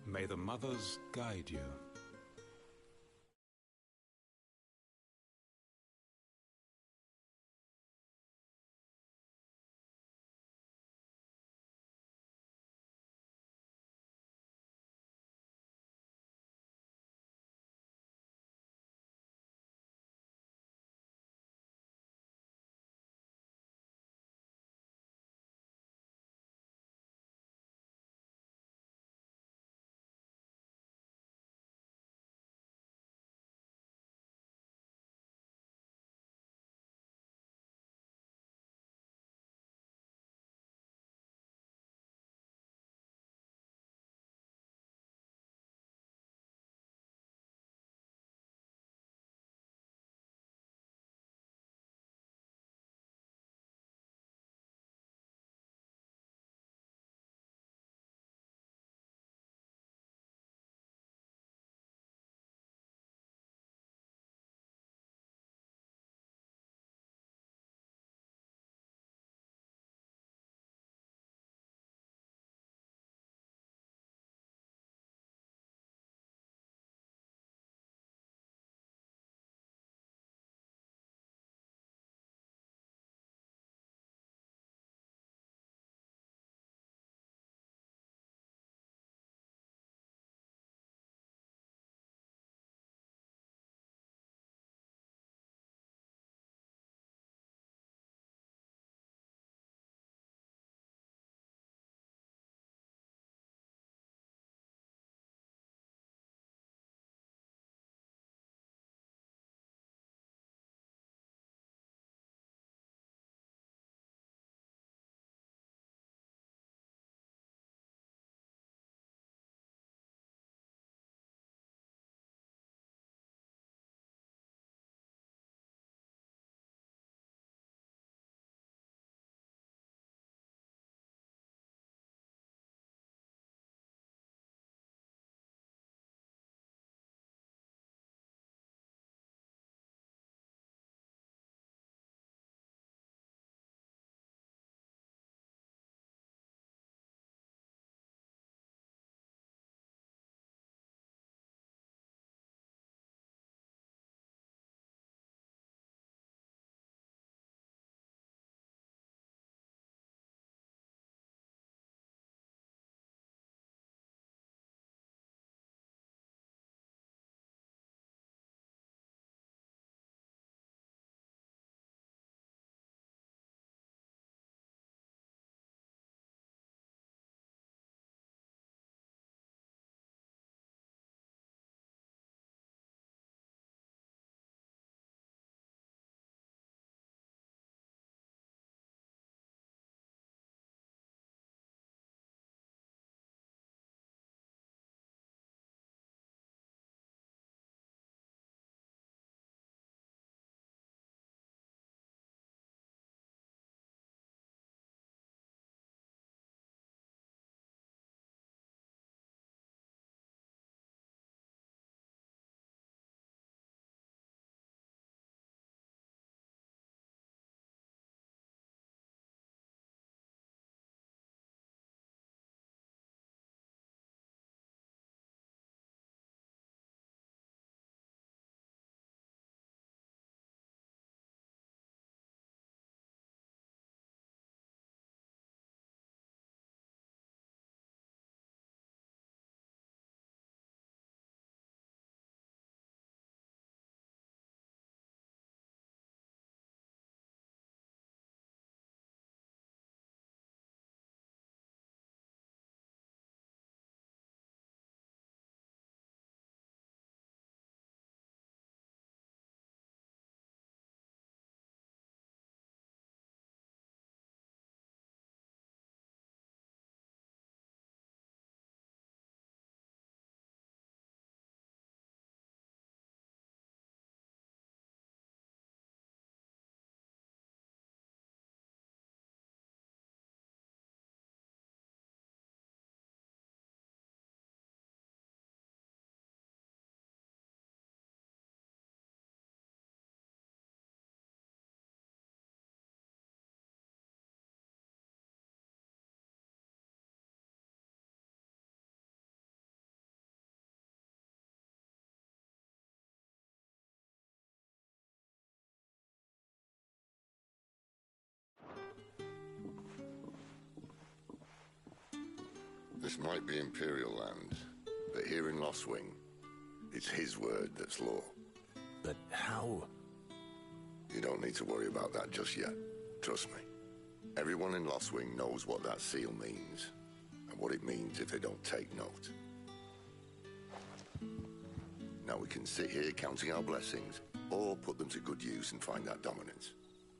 Speaker 2: May the mothers guide you.
Speaker 19: This might be Imperial land, but here in Lostwing, it's his word that's law.
Speaker 18: But how?
Speaker 19: You don't need to worry about that just yet. Trust me. Everyone in Lostwing knows what that seal means, and what it means if they don't take note. Now we can sit here counting our blessings, or put them to good use and find that dominance.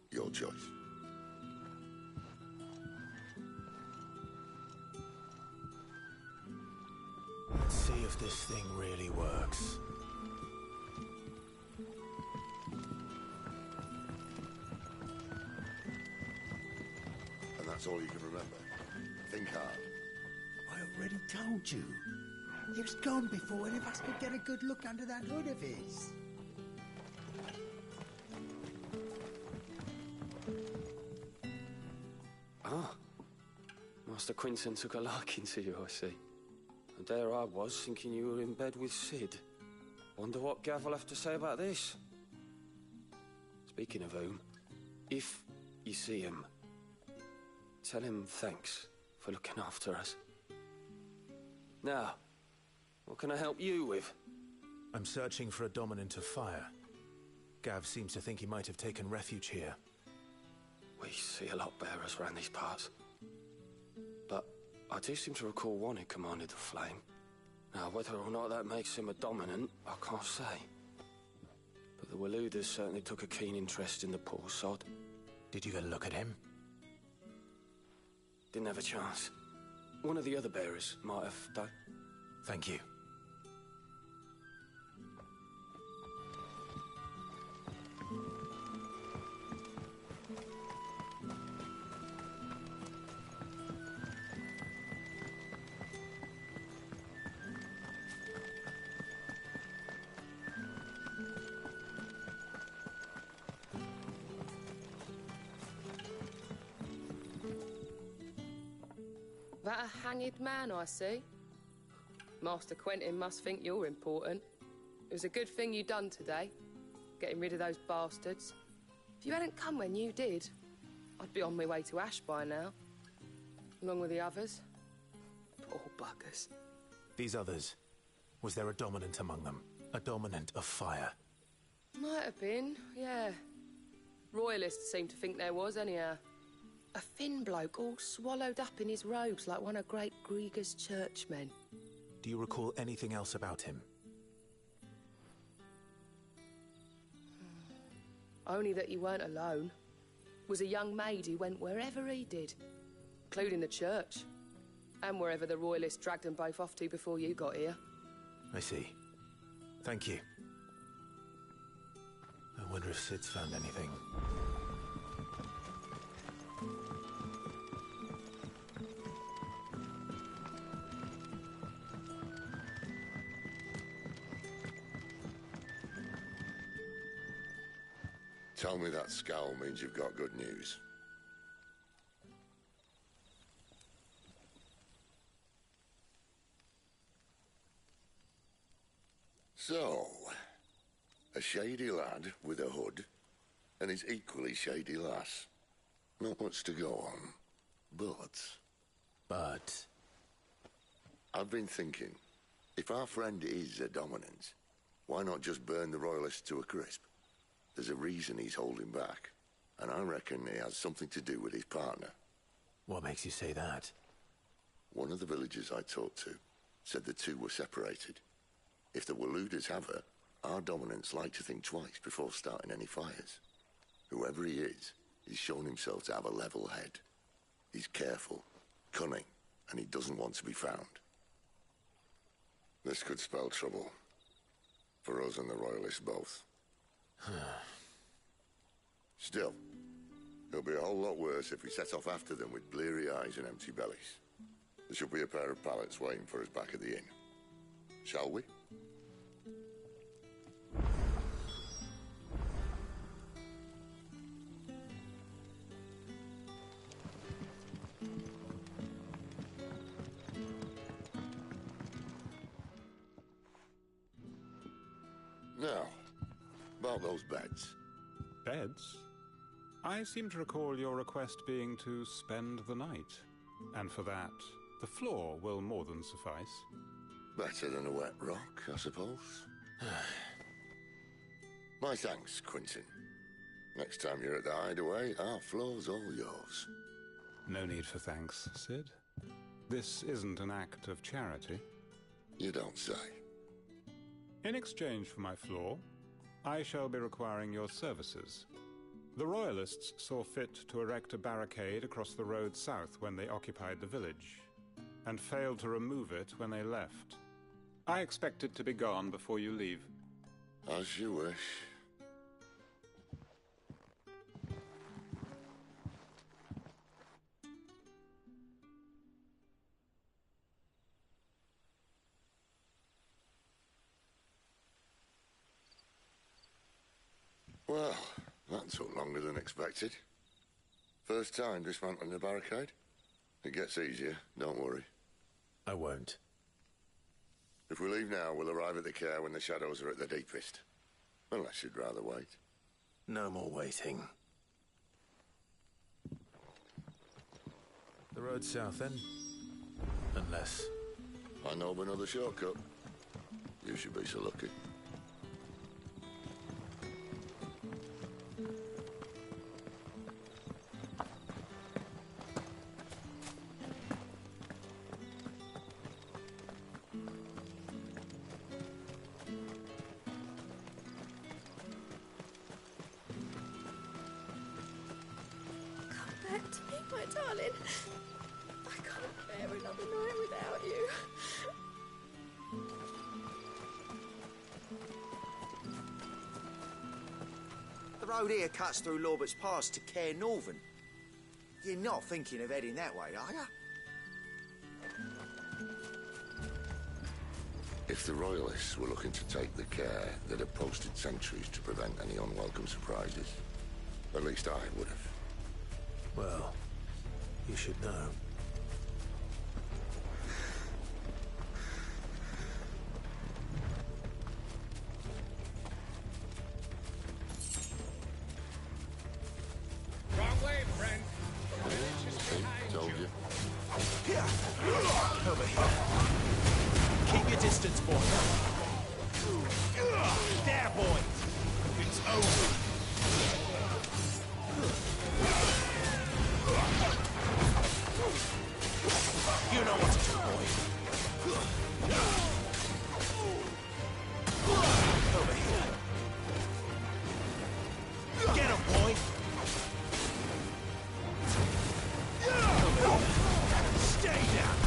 Speaker 19: Your choice.
Speaker 18: Let's see if this thing really works.
Speaker 19: And that's all you can remember. Think hard.
Speaker 6: I already told you. He was gone before any of us could get a good look under that hood of his.
Speaker 21: Ah. Master Quinton took a liking to you, I see. And there I was, thinking you were in bed with Sid. Wonder what Gav will have to say about this. Speaking of whom, if you see him, tell him thanks for looking after us. Now, what can I help you with?
Speaker 18: I'm searching for a dominant of fire. Gav seems to think he might have taken refuge here.
Speaker 21: We see a lot bearers around these parts. But I do seem to recall one who commanded the flame. Now, whether or not that makes him a dominant, I can't say. But the Waluders certainly took a keen interest in the poor sod.
Speaker 18: Did you get a look at him?
Speaker 21: Didn't have a chance. One of the other bearers might have done.
Speaker 18: Thank you.
Speaker 12: That a hanged man I see? Master Quentin must think you're important. It was a good thing you done today, getting rid of those bastards. If you hadn't come when you did, I'd be on my way to Ash by now, along with the others. Poor buggers.
Speaker 18: These others, was there a dominant among them? A dominant of fire?
Speaker 12: Might have been, yeah. Royalists seem to think there was, anyhow. A thin bloke all swallowed up in his robes like one of Great Gregor's churchmen.
Speaker 18: Do you recall anything else about him?
Speaker 12: Only that he weren't alone. Was a young maid who went wherever he did, including the church, and wherever the Royalists dragged them both off to before you got here.
Speaker 18: I see. Thank you. I wonder if Sid's found anything.
Speaker 19: Tell me that scowl means you've got good news. So, a shady lad with a hood, and his equally shady lass. Not much to go on, but... I've been thinking, if our friend is a dominant, why not just burn the Royalists to a crisp? There's a reason he's holding back, and I reckon it has something to do with his partner.
Speaker 18: What makes you say that?
Speaker 19: One of the villagers I talked to said the two were separated. If the Waluders have her, our dominants like to think twice before starting any fires. Whoever he is, he's shown himself to have a level head. He's careful, cunning, and he doesn't want to be found. This could spell trouble. For us and the Royalists both. Still, it'll be a whole lot worse if we set off after them with bleary eyes and empty bellies. There should be a pair of pallets waiting for us back at the inn. Shall we? Now, about those beds.
Speaker 2: Beds? I seem to recall your request being to spend the night. And for that, The floor will more than suffice.
Speaker 19: Better than a wet rock, I suppose. My thanks, Quentin. Next time you're at the Hideaway, our floor's all yours.
Speaker 2: No need for thanks, Sid. This isn't an act of charity.
Speaker 19: You don't say.
Speaker 2: In exchange for my floor, I shall be requiring your services. The Royalists saw fit to erect a barricade across the road south when they occupied the village, and failed to remove it when they left. I expect it to be gone before you leave.
Speaker 19: As you wish. Well, that took longer than expected. First time dismantling a barricade? It gets easier, don't worry.
Speaker 18: I won't.
Speaker 19: If we leave now, we'll arrive at the care when the shadows are at their deepest. Unless you'd rather wait.
Speaker 18: No more waiting. The road south, then? Unless...
Speaker 19: I know of another shortcut. You should be so lucky.
Speaker 11: Back to me, my darling. I can't bear another night without you.
Speaker 4: The road here cuts through Lorbert's Pass to Care Northern. You're not thinking of heading that way, are you?
Speaker 19: If the Royalists were looking to take the care, they'd have posted sentries to prevent any unwelcome surprises. At least I would have.
Speaker 18: Well, you should know.
Speaker 3: Wrong way, friend.
Speaker 19: Told you.
Speaker 17: Here! Over here. Keep your distance, boy. There, boy! It's over. You know what to do, boy. Over here. Get him, boy. Over here. Stay down.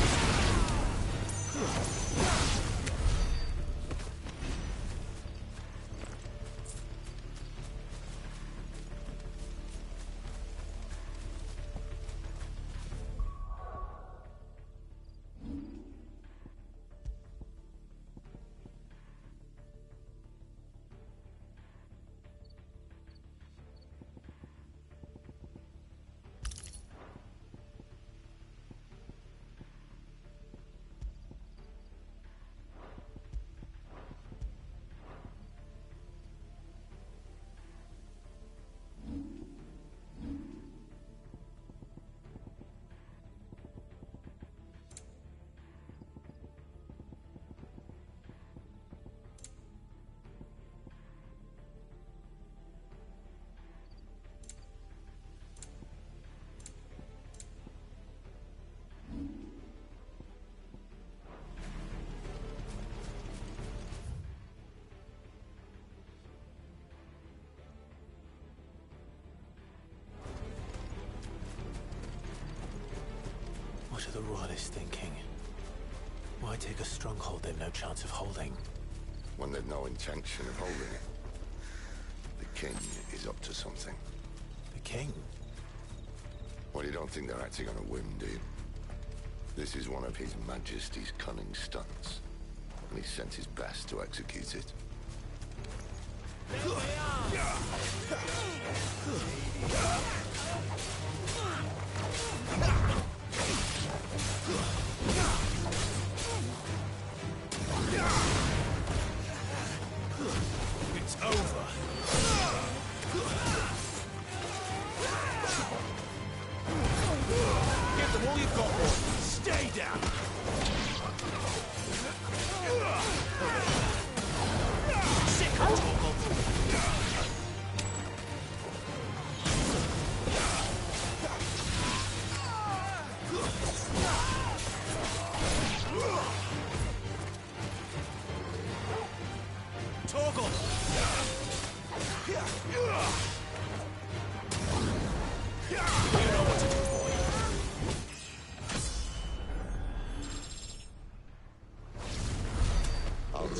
Speaker 18: What are the Royalists thinking? Why take a stronghold they've no chance of holding?
Speaker 19: When they've no intention of holding it. The king is up to something.
Speaker 18: The king?
Speaker 19: Well, you don't think they're acting on a whim, do you? This is one of His Majesty's cunning stunts, and he's sent his best to execute it.
Speaker 17: It's over. Give them all you've got, boy. Stay down.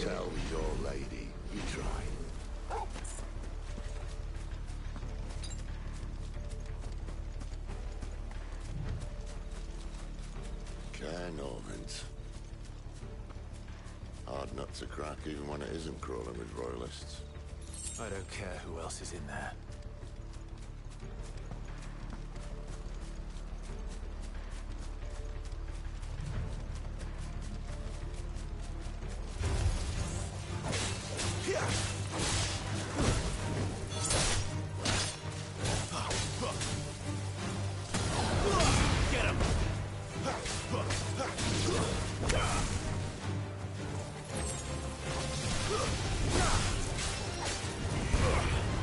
Speaker 19: tell your lady you tried. Cairnorvins. Hard nut to crack even when it isn't crawling with royalists.
Speaker 1: I don't care who else is in there.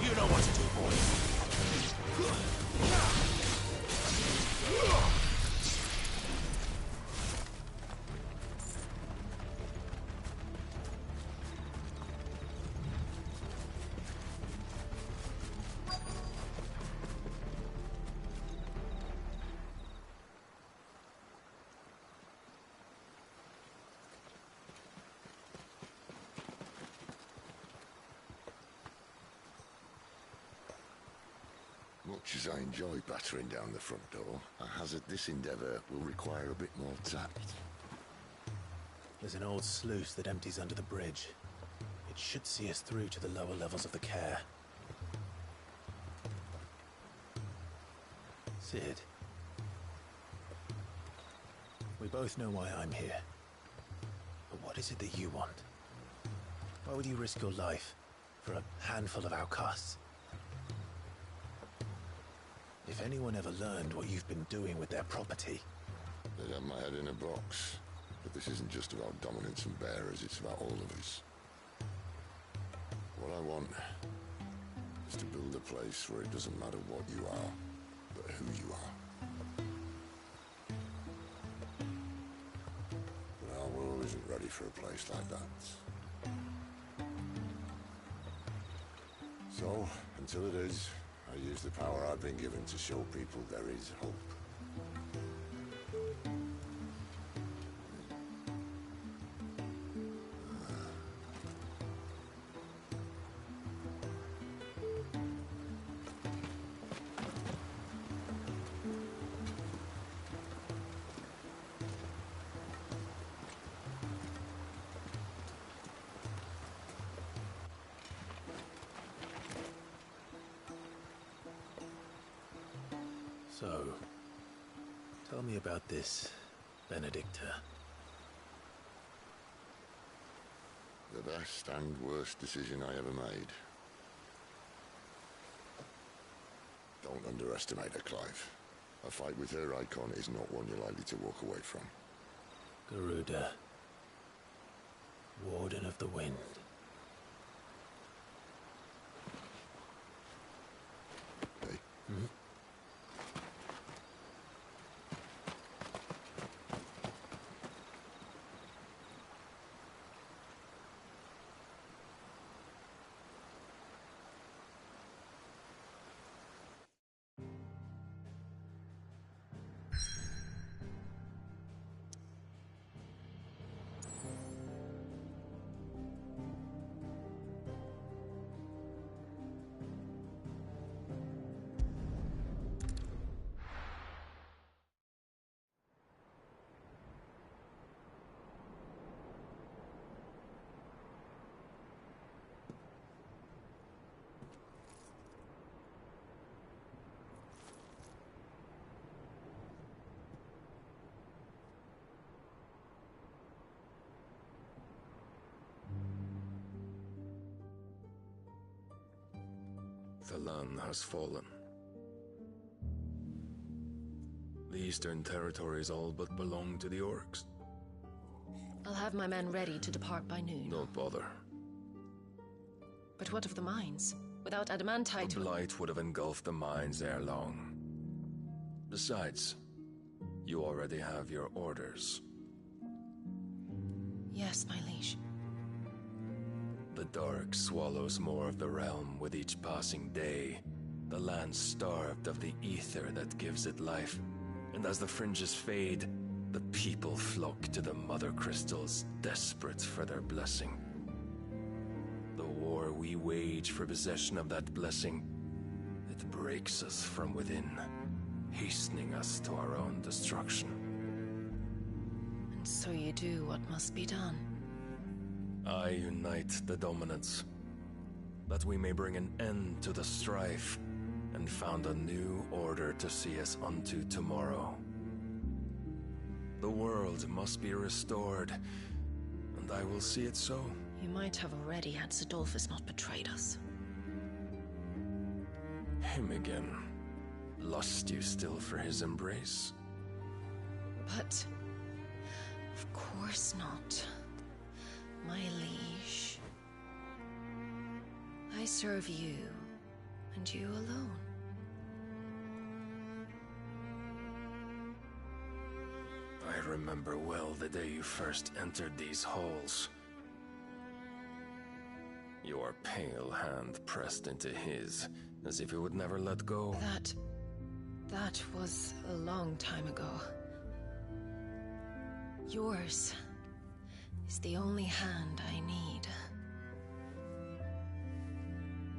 Speaker 17: You know what to do, boy.
Speaker 19: Much as I enjoy battering down the front door, I hazard this endeavour will require a bit more tact.
Speaker 1: There's an old sluice that empties under the bridge. It should see us through to the lower levels of the care. Sid. We both know why I'm here. But what is it that you want? Why would you risk your life for a handful of outcasts? If anyone ever learned what you've been doing with their property...
Speaker 19: They'd have my head in a box. But this isn't just about dominance and bearers, it's about all of us. What I want is to build a place where it doesn't matter what you are, but who you are. But our world isn't ready for a place like that. So, until it is, I use the power I've been given to show people there is hope.
Speaker 1: So, tell me about this, Benedicta.
Speaker 19: The best and worst decision I ever made. Don't underestimate her, Clive. A fight with her icon is not one you're likely to walk away from.
Speaker 1: Garuda. Warden of the Wind.
Speaker 19: Hey?
Speaker 1: Hmm?
Speaker 7: The land has fallen. The Eastern Territories all but belong to the Orcs.
Speaker 20: I'll have my men ready to depart by noon.
Speaker 7: Don't bother.
Speaker 20: But what of the mines? Without adamantite...
Speaker 7: The Blight would have engulfed the mines ere long. Besides, you already have your orders.
Speaker 20: Yes, my liege.
Speaker 7: The dark swallows more of the realm with each passing day. The land starved of the ether that gives it life. And as the fringes fade, the people flock to the mother crystals, desperate for their blessing. we wage for possession of that blessing, it breaks us from within, hastening us to our own destruction.
Speaker 20: And so you do what must be done.
Speaker 7: I unite the dominants, that we may bring an end to the strife, and found a new order to see us unto tomorrow. The world must be restored, and I will see it so.
Speaker 20: You might have already had Sidolphus not betrayed us.
Speaker 7: Him again. Lust you still for his embrace?
Speaker 20: But... of course not. My liege. I serve you, and you alone.
Speaker 7: I remember well the day you first entered these halls. Your pale hand pressed into his, as if it would never let go.
Speaker 20: That was a long time ago. Yours is the only hand I need.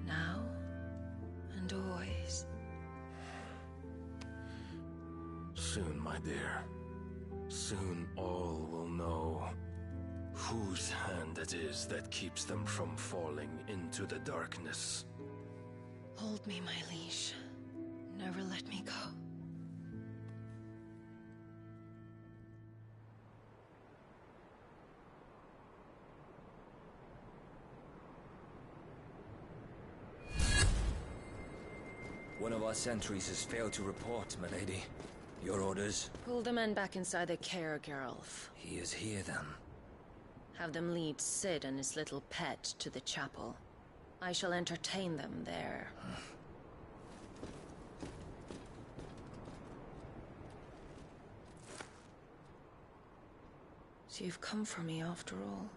Speaker 20: Now and always.
Speaker 7: Soon, my dear. Soon all will know whose hand it is that keeps them from falling into the darkness.
Speaker 20: Hold me, my liege. Never let me go.
Speaker 9: One of our sentries has failed to report, milady. Your orders?
Speaker 20: Pull the men back inside the care, Geralf.
Speaker 9: He is here, then.
Speaker 20: Have them lead Sid and his little pet to the chapel. I shall entertain them there. So you've come for me after all.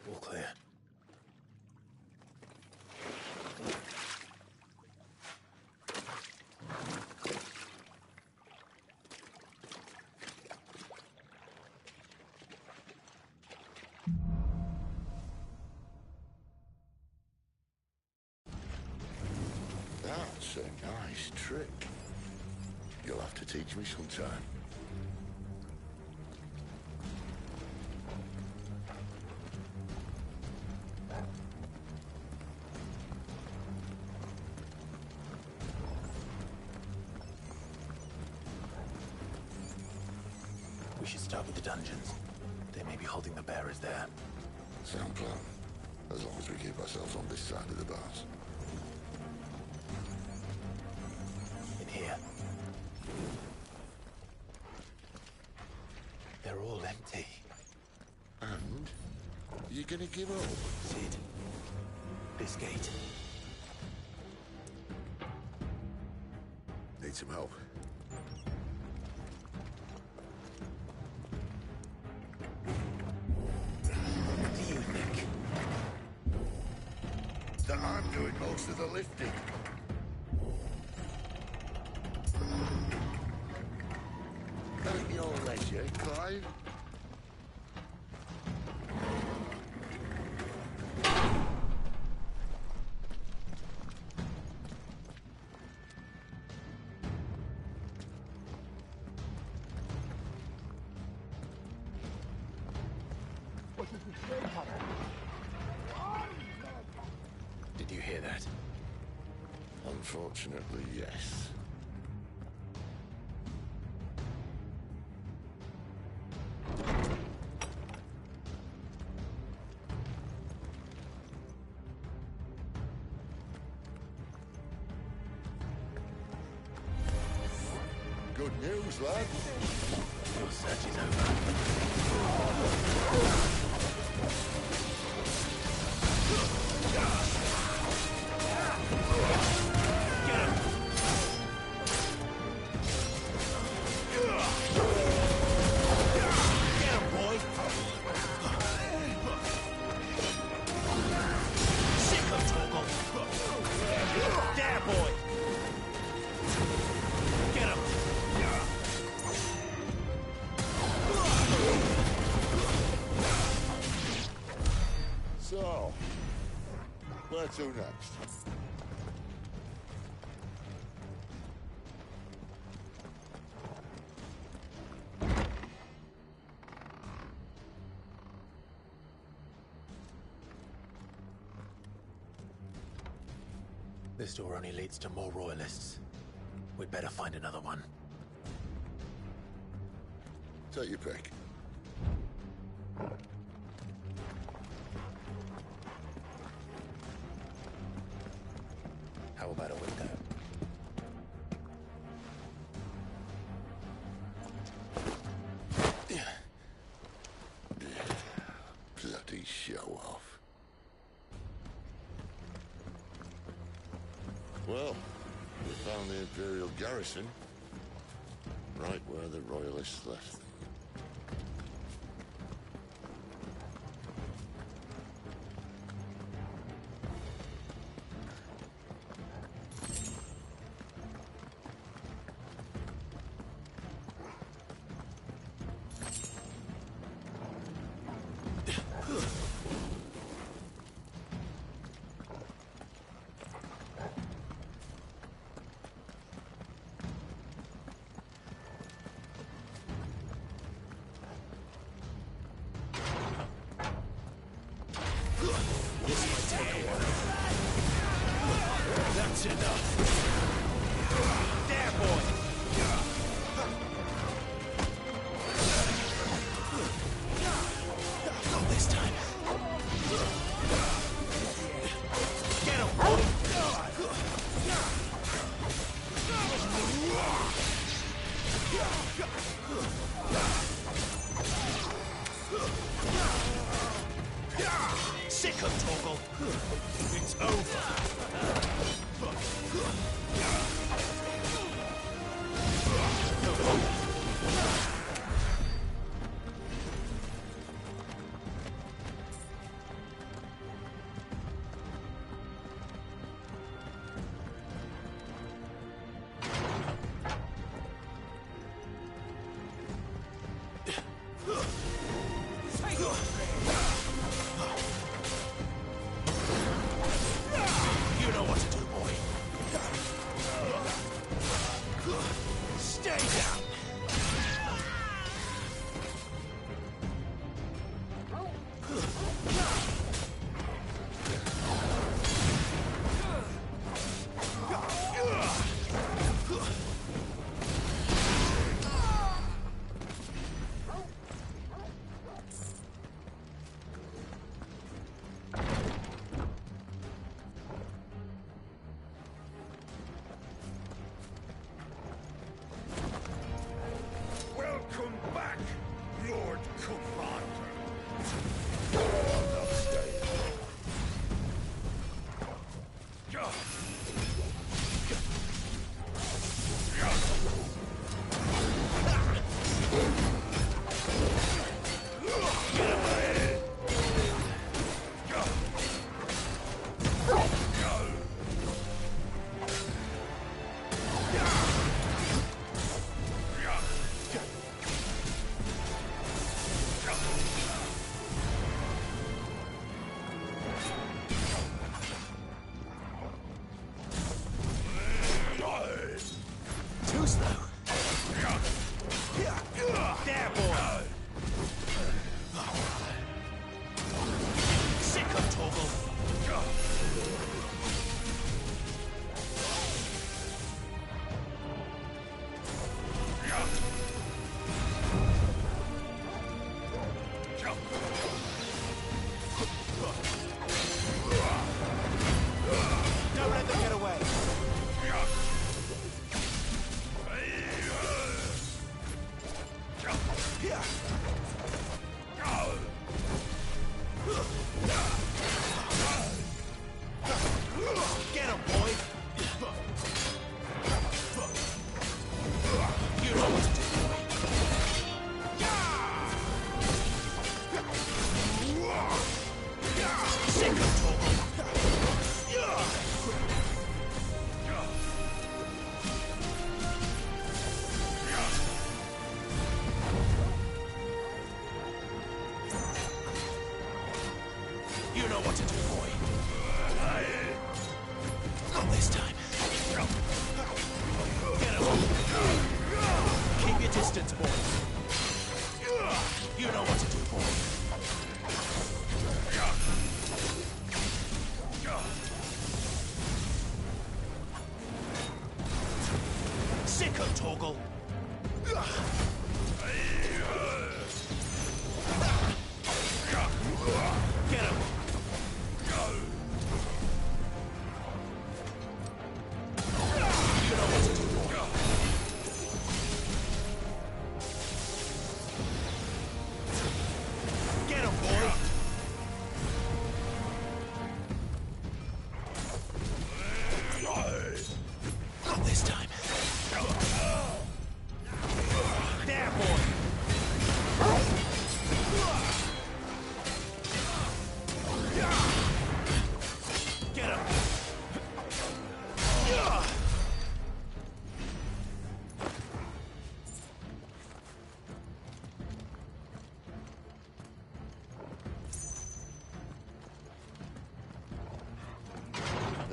Speaker 18: All clear.
Speaker 19: That's a nice trick. You'll have to teach me sometime.
Speaker 1: We should start with the dungeons. They may be holding the bearers there.
Speaker 19: Sound plan. As long as we keep ourselves on this side of the bars.
Speaker 1: In here. They're all empty.
Speaker 19: And? You gonna give up?
Speaker 1: Sid. This gate.
Speaker 19: Need some help.
Speaker 1: What do you think?
Speaker 19: That I'm doing most of the lifting. At your leisure, Clive.
Speaker 1: Did you hear that?
Speaker 19: Unfortunately, yes. Good news, lad.
Speaker 1: Your search is over.
Speaker 19: to next?
Speaker 18: This door only leads to more royalists. We'd better find another one.
Speaker 19: Take your pick.
Speaker 18: How about a window?
Speaker 19: Bloody show off. Well, we found the Imperial garrison, right where the Royalists left them.
Speaker 17: That's enough. There, boy. Not this time. Get him, boy. Sick of Torgal. It's over.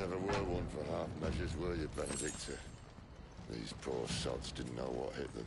Speaker 19: never were one for half measures, were you, Benedicta? These poor sods didn't know what hit them.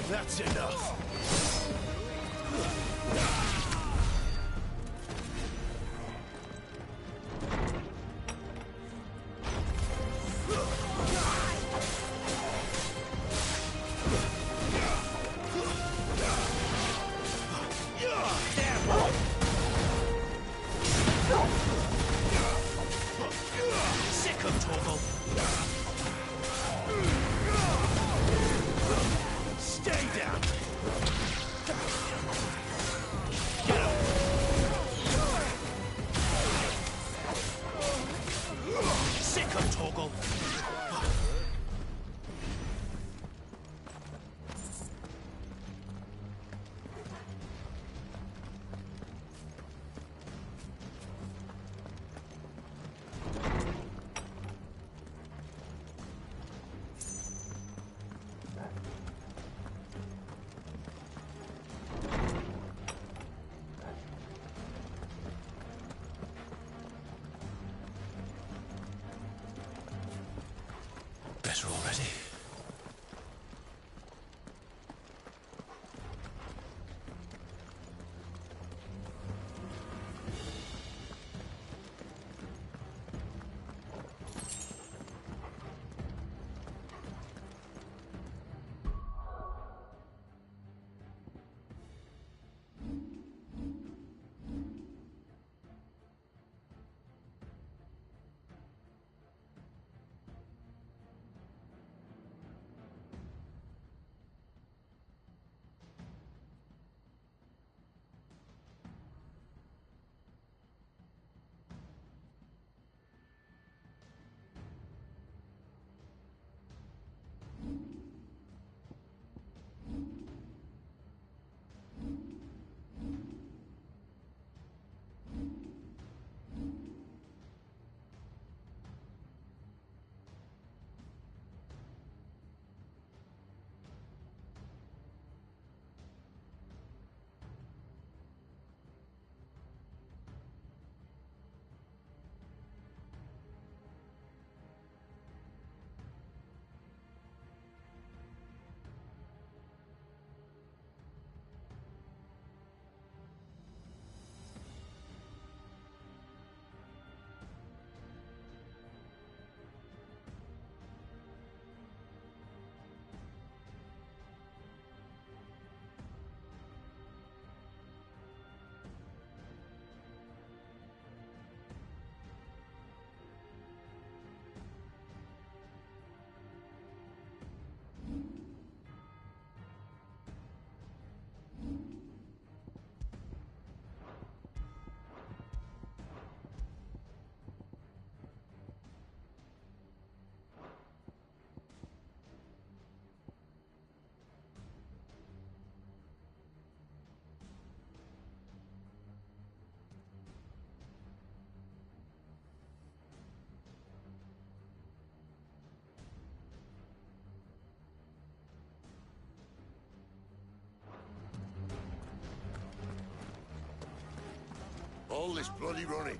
Speaker 17: That's enough. Sick of Torgal. Stay down. Get up. Sick of Torgal. Better already.
Speaker 19: All this bloody running.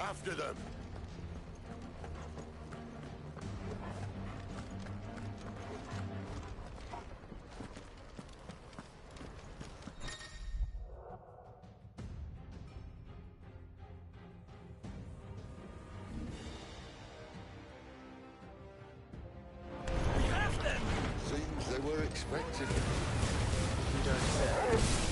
Speaker 19: After them. Seems they were expecting it.
Speaker 5: You don't say.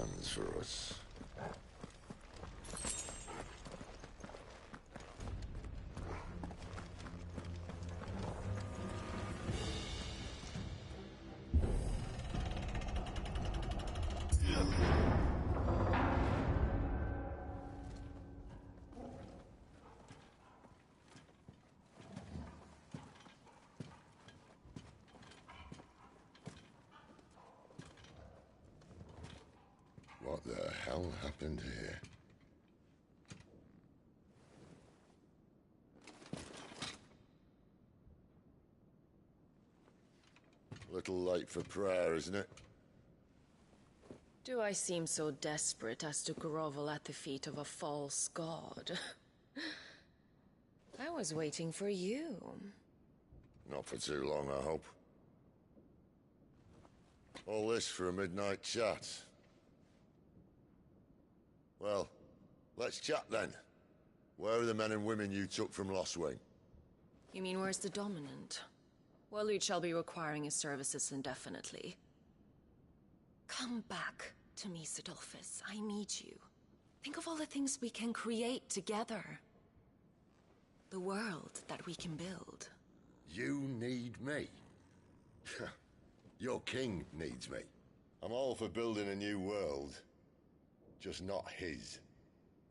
Speaker 19: plans for us. What the hell happened here? A little late for prayer, isn't it?
Speaker 20: Do I seem so desperate as to grovel at the feet of a false god? I was waiting for you.
Speaker 19: Not for too long, I hope. All this for a midnight chat. Well, let's chat then. Where are the men and women you took from Lostwing?
Speaker 20: You mean where's the dominant? Waleed shall be requiring his services indefinitely. Come back to me, Sidolphus. I need you. Think of all the things we can create together. The world that we can build.
Speaker 19: You need me? Your king needs me. I'm all for building a new world. Just not his.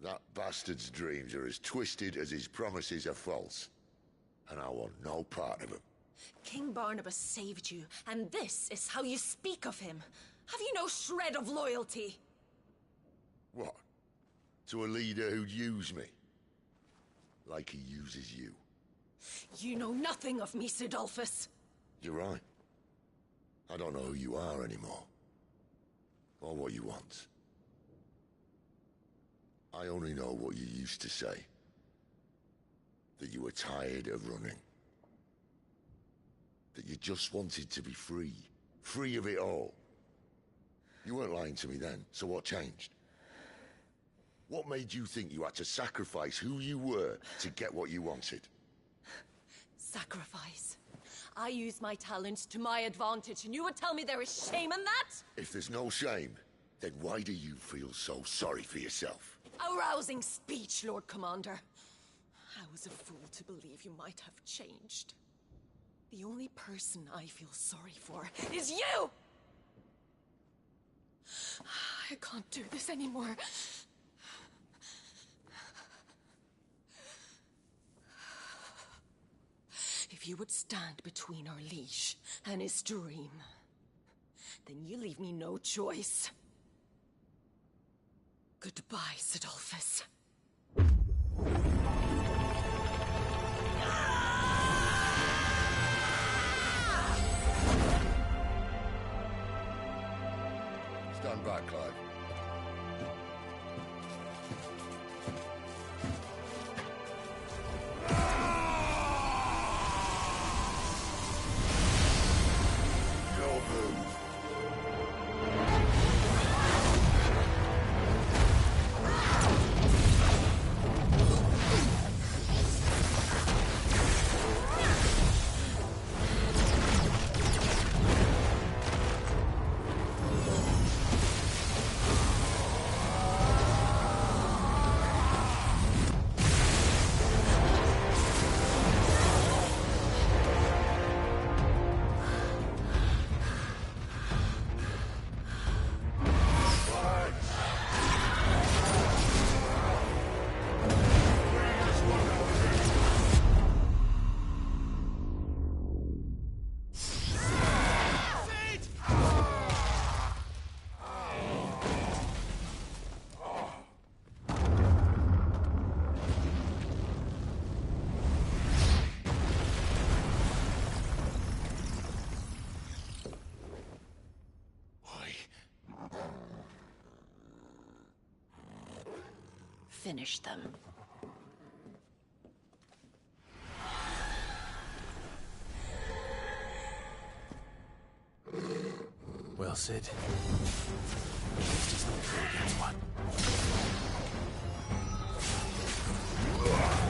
Speaker 19: That bastard's dreams are as twisted as his promises are false. And I want no part of them.
Speaker 14: King Barnabas saved you, and this is how you speak of him. Have you no shred of loyalty?
Speaker 19: What? To a leader who'd use me? Like he uses you.
Speaker 14: You know nothing of me, Sidolphus.
Speaker 19: You're right. I don't know who you are anymore. Or what you want. I only know what you used to say. That you were tired of running. That you just wanted to be free. Free of it all. You weren't lying to me then, so what changed? What made you think you had to sacrifice who you were to get what you wanted?
Speaker 14: Sacrifice. I use my talents to my advantage, and you would tell me there is shame in that?
Speaker 19: If there's no shame, then why do you feel so sorry for yourself?
Speaker 14: A rousing speech, Lord Commander. I was a fool to believe you might have changed. The only person I feel sorry for is you! I can't do this anymore. If you would stand between our liege and his dream, then you leave me no choice. Goodbye, Sidolphus.
Speaker 19: Stand back, Clive. Your move.
Speaker 14: Finish them.
Speaker 1: Well, Sid. At least he's not going to get one.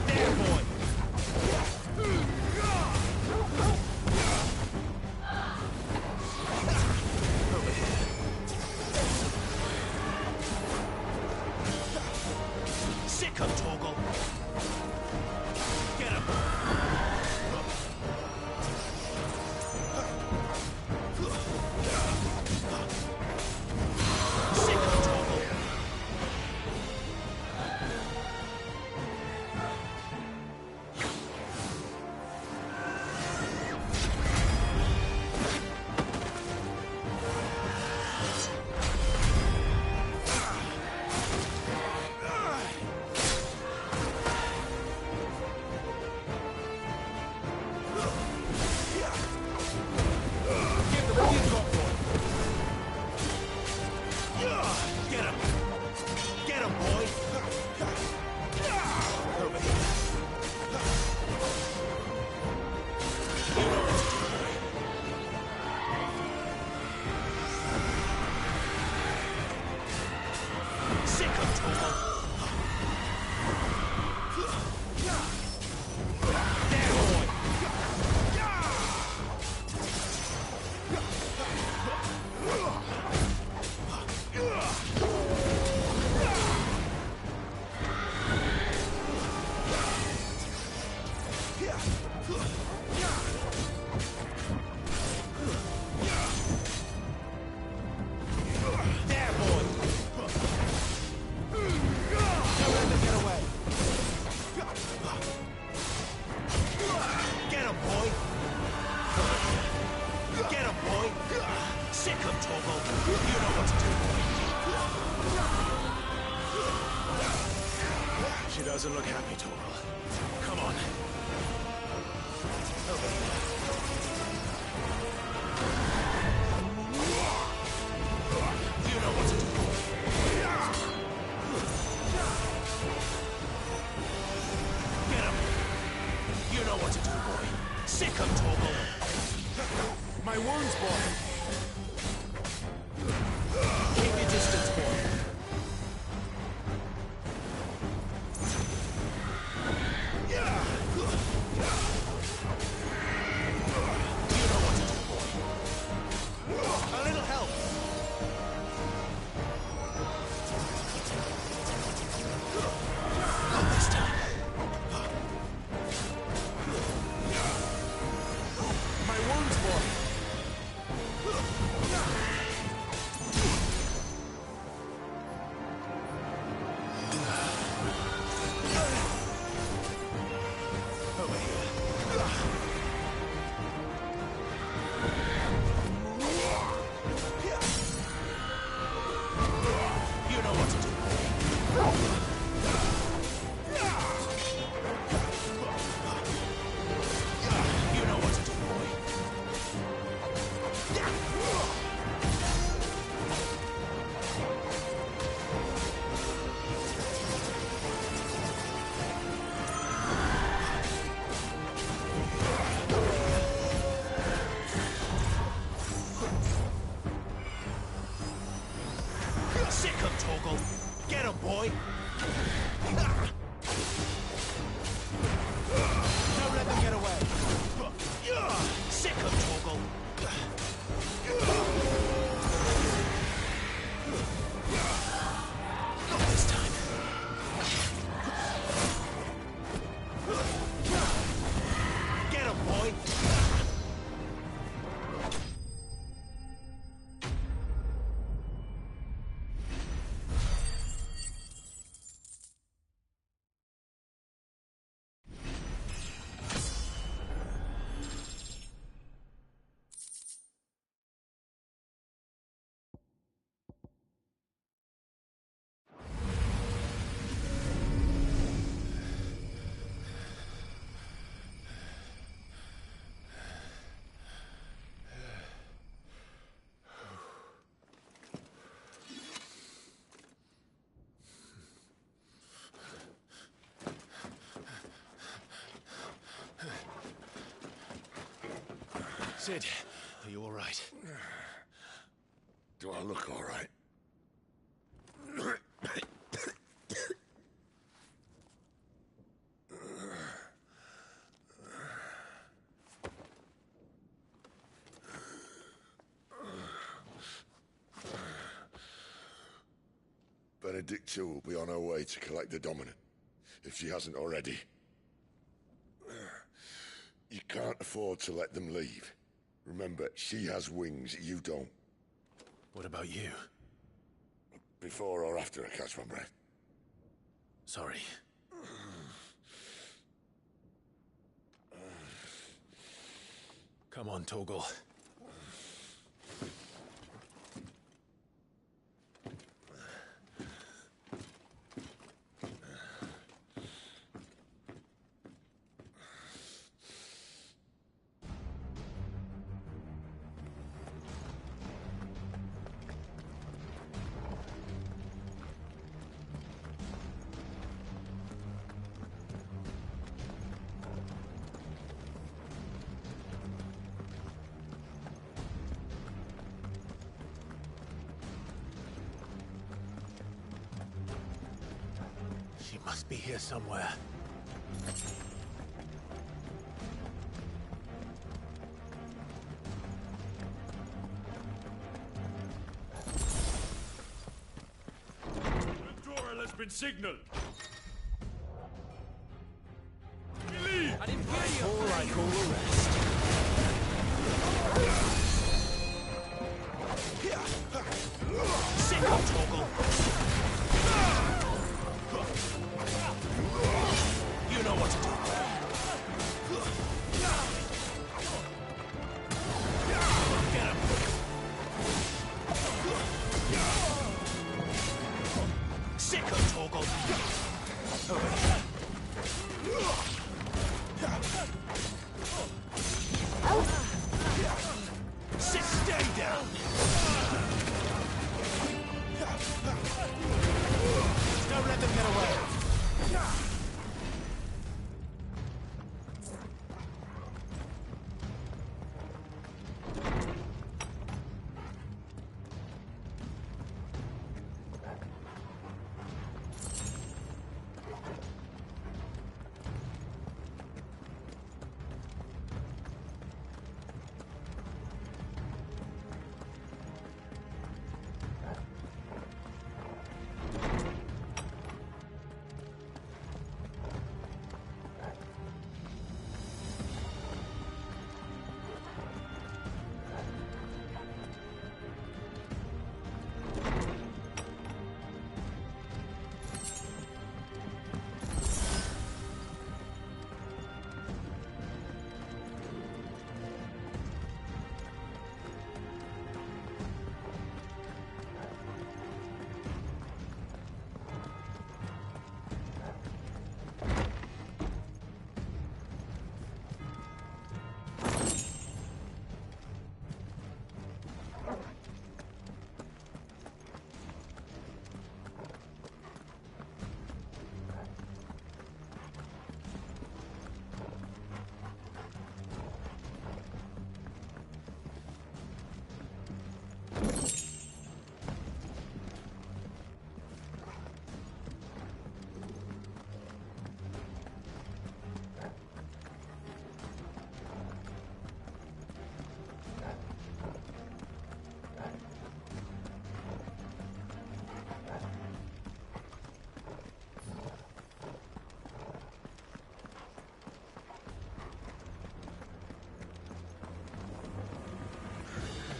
Speaker 3: There, boy!
Speaker 1: Over here.
Speaker 17: Sick of Torgal. Get him. Sick of Torgal. Get him! Get him, boy! Over here. You know what to do, boy. Sick of Torgal. There, boy! There, boy! Don't let them get away! Get him, boy! Get him, boy! Sick of Torgal! You know what to do, boy! She doesn't look happy, Torgal. Come on. Over here. You know what to do, boy. Get him. You know what to do, boy. Sick of Torgal. My wounds, boy. Keep your distance, boy. You know what to do, boy. A little help. Not this time. My wounds, boy. Over here. You know what to do, boy. You know what to do, boy. Sick of Torgal. Get him, boy. Don't let them get away. Sick of Torgal. Not this time. Get him, boy. Sid, are you all right?
Speaker 19: Do I look all right? Benedicta will be on her way to collect the Dominant. if she hasn't already. You can't afford to let them leave. Remember, she has wings, you don't.
Speaker 18: What about you?
Speaker 19: Before or after I catch my breath?
Speaker 18: Sorry. Come on, Torgal. She must be here somewhere.
Speaker 3: The door has been signaled. Leave!
Speaker 15: An Imperial
Speaker 18: All I call the rest.
Speaker 17: Sick of Torgal! You know what to do. Get him! Sick of Torgal! Stay down! Don't let them get away!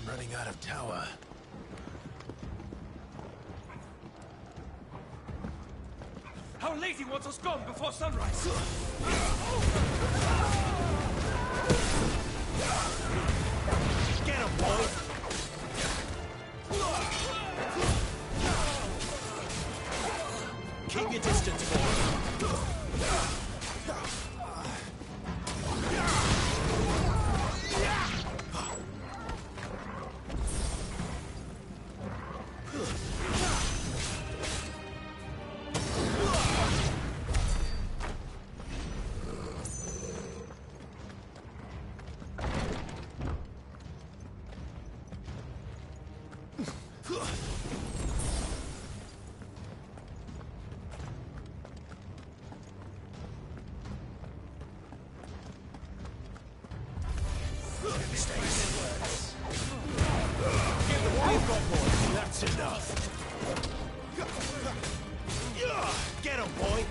Speaker 18: Running out of tower.
Speaker 3: Our lady wants us gone before sunrise.
Speaker 17: Get him, boy! Keep your distance, boy. That's enough. Get him, boy!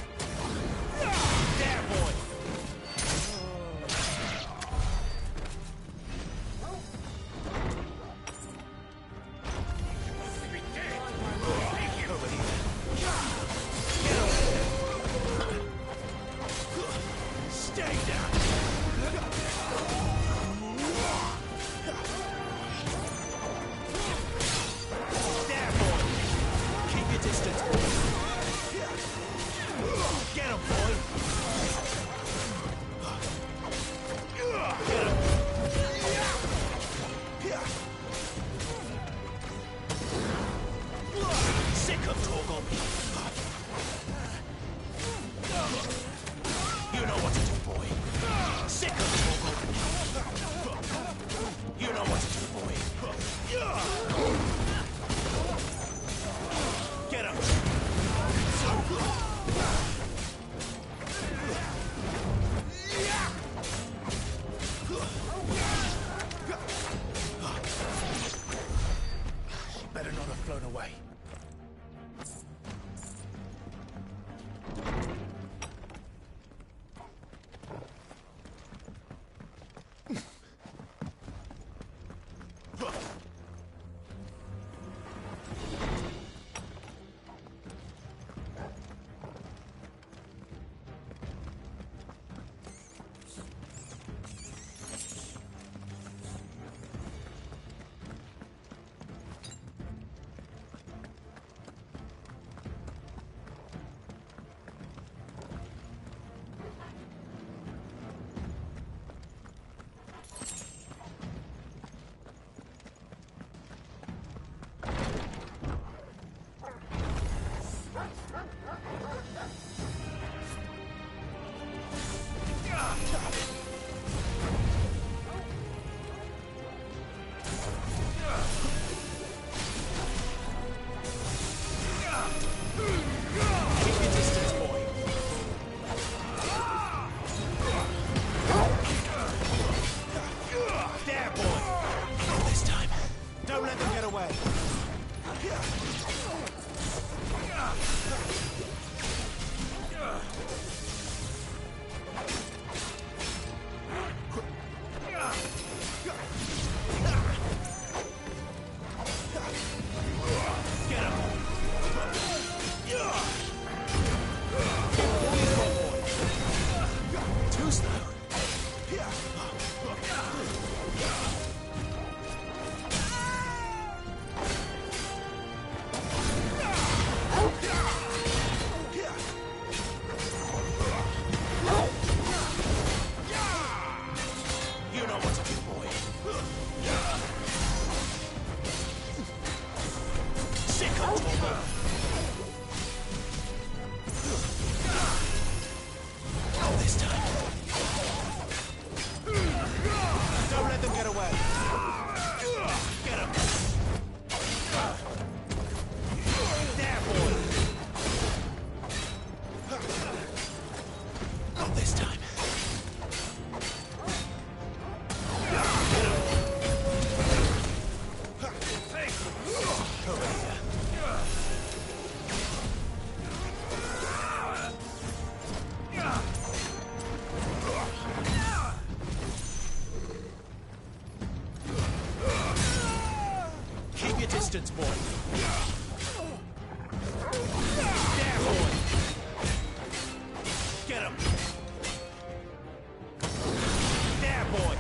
Speaker 17: your distance, boy. Get him, boy. Get him. Sick of Torgal. You know what to do, boy. Sick of Torgal. You know what to do, boy. Get him. She better not have flown away. Distance, boy. There, boy. Get him. There, boy.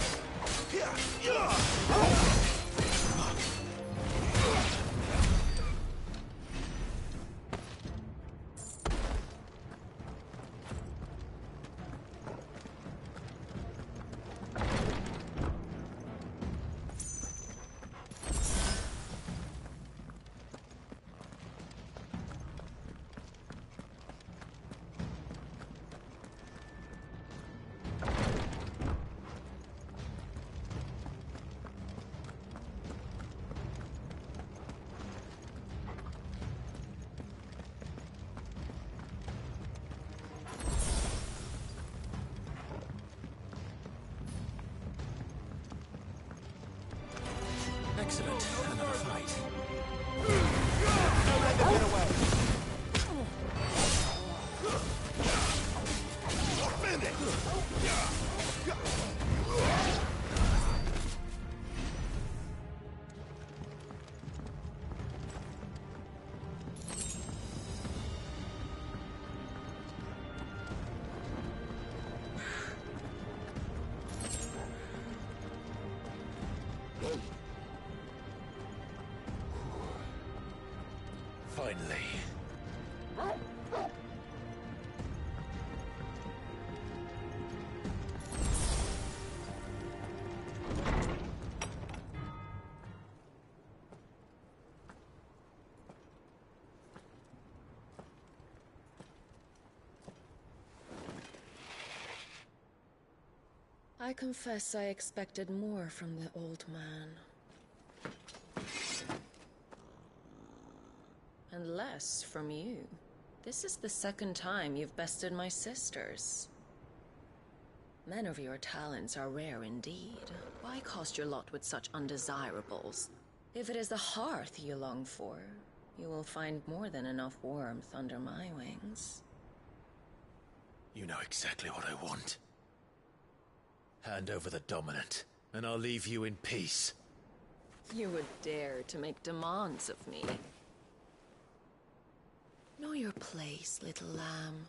Speaker 1: Excellent. Another fight.
Speaker 17: Don't let them get away.
Speaker 18: Finally.
Speaker 20: I confess I expected more from the old man. And less from you. This is the second time you've bested my sisters. Men of your talents are rare indeed. Why cast your lot with such undesirables? If it is the hearth you long for, you will find more than enough warmth under my wings.
Speaker 18: You know exactly what I want. Hand over the dominant, and I'll leave you in peace.
Speaker 20: You would dare to make demands of me. Know your place, little lamb.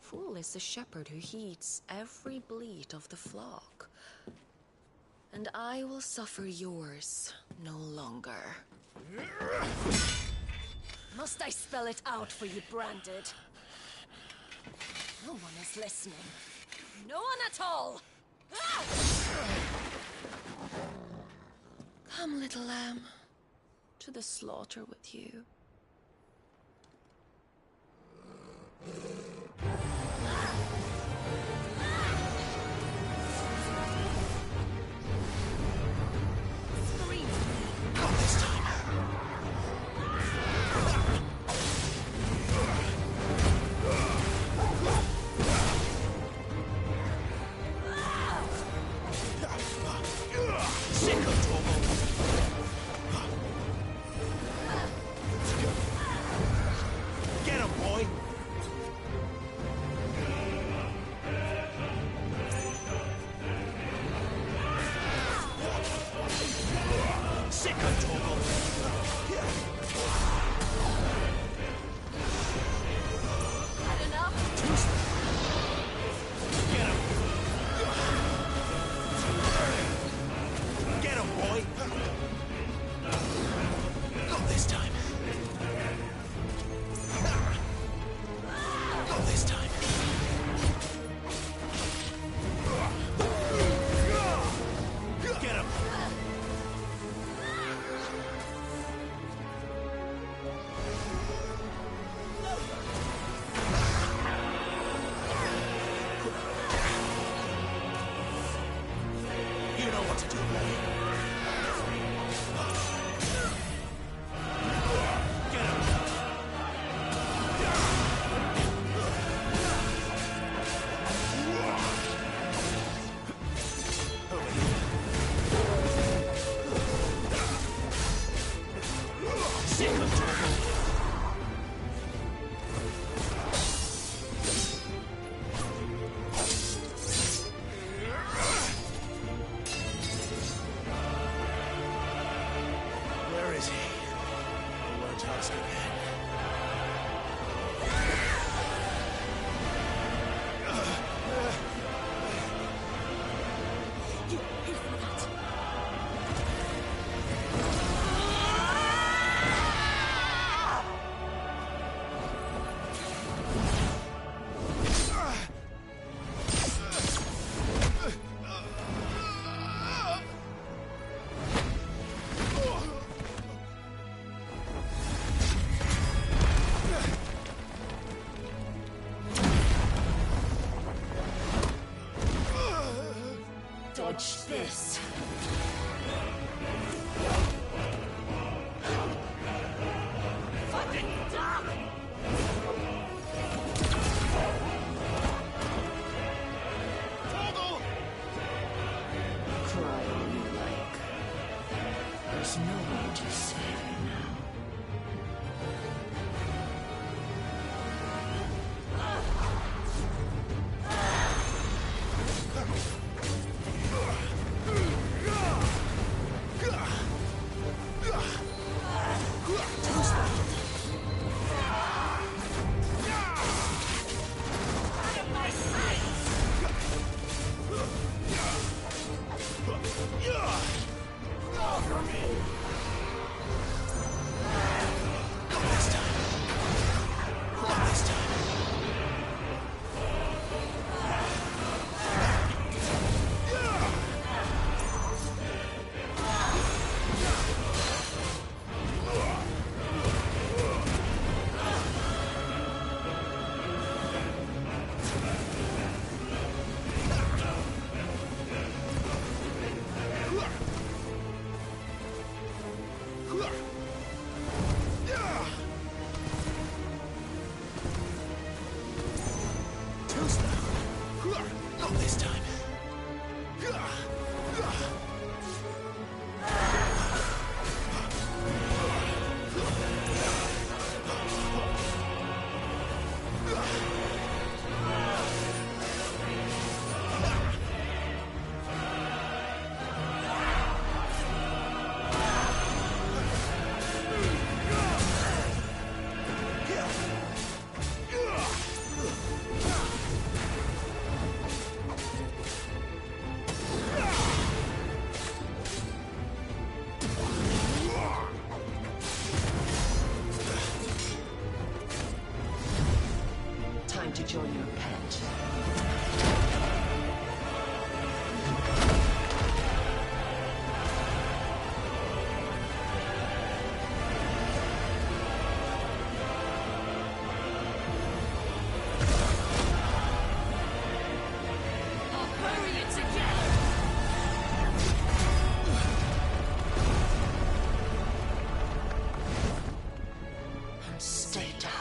Speaker 20: Fool is the shepherd who heeds every bleat of the flock. And I will suffer yours no longer. Must I spell it out for you, Branded? No one is listening. No one at all! Ah! Come, little lamb, to the slaughter with you.
Speaker 18: Scream! Not this time! Get him, boy! Sick of Torgal!
Speaker 20: Had enough?
Speaker 18: Get him! Get him, boy! Not this time. Not this time. Get him! You know what to do, boy. Get him! Sick of Torgal! Where is he? I won't ask again.
Speaker 20: You pay for that! Dodge this! Fucking dog! Cry all you like. There's no one to save you now.
Speaker 14: to join your pet.
Speaker 20: Stay down.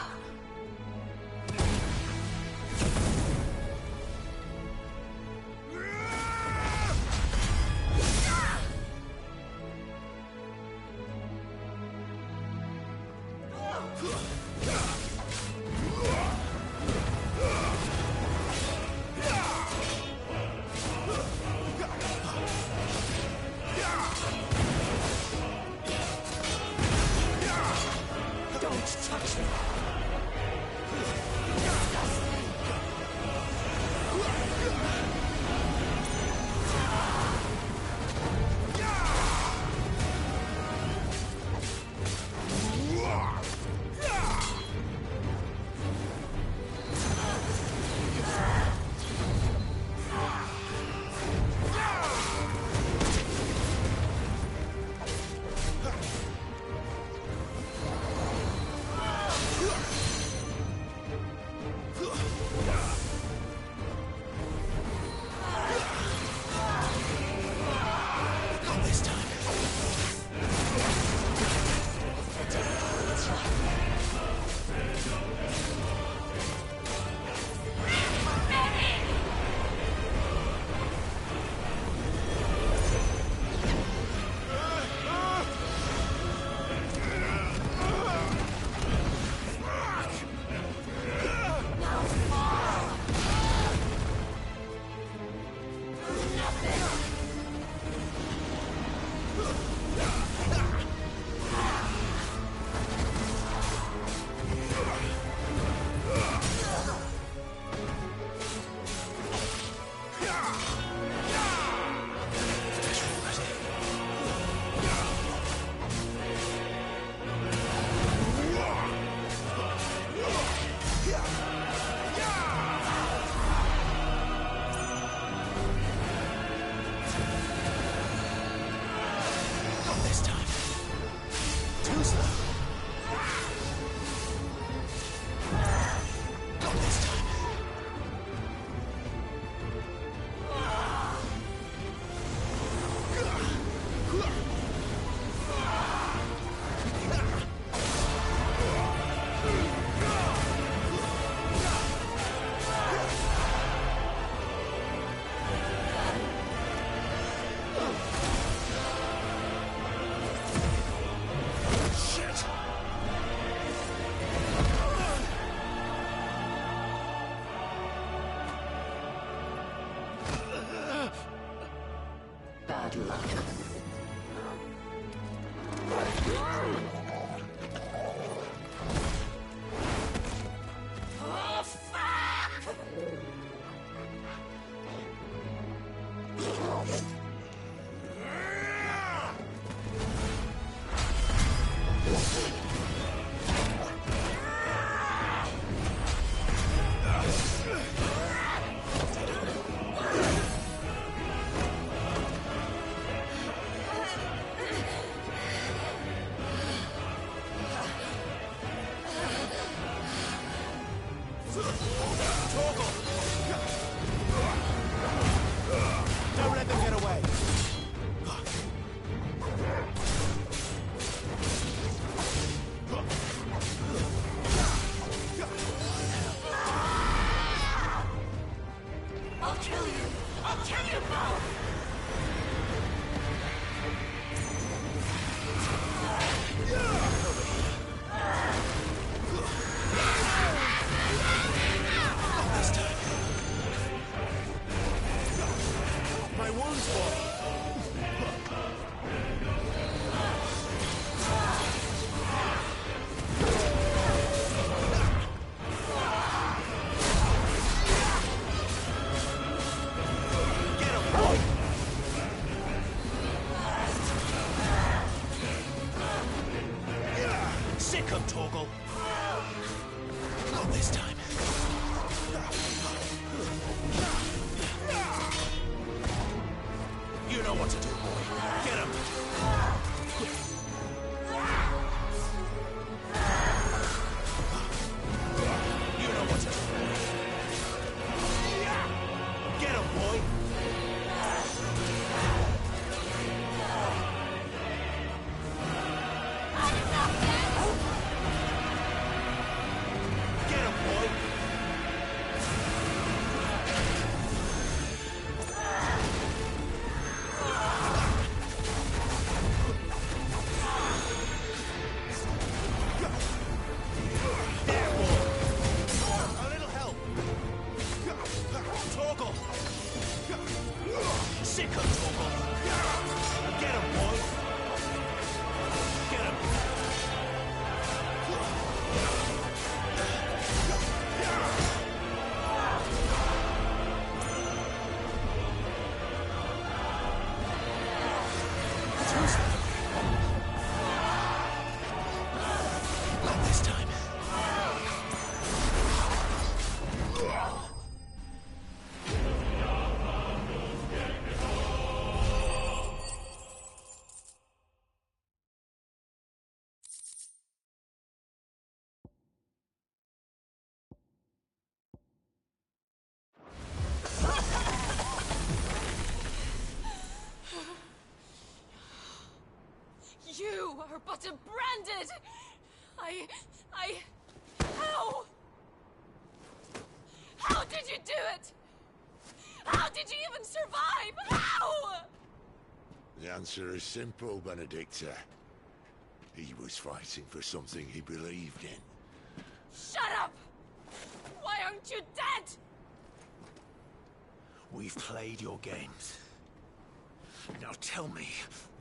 Speaker 14: Bad luck.
Speaker 17: Don't let them get away!
Speaker 15: I'll kill you! I'll kill you both!
Speaker 17: My wounds boy!
Speaker 8: Sick of Torgal. Not this time.
Speaker 10: got him branded! How? How did you do it? How did you even survive? How?
Speaker 19: The answer is simple, Benedicta. He was fighting for something he believed in.
Speaker 10: Shut up! Why aren't you dead?
Speaker 17: We've played your games. Now tell me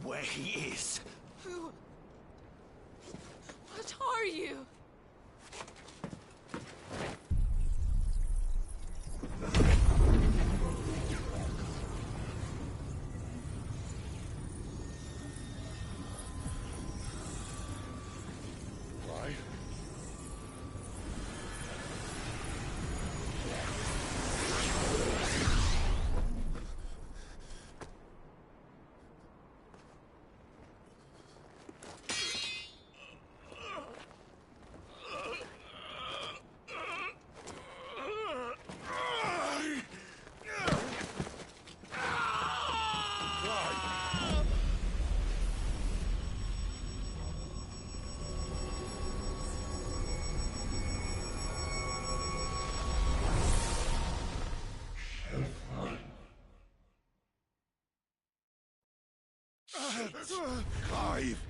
Speaker 17: where he is.
Speaker 10: Who? What are you?
Speaker 19: Why? Clive!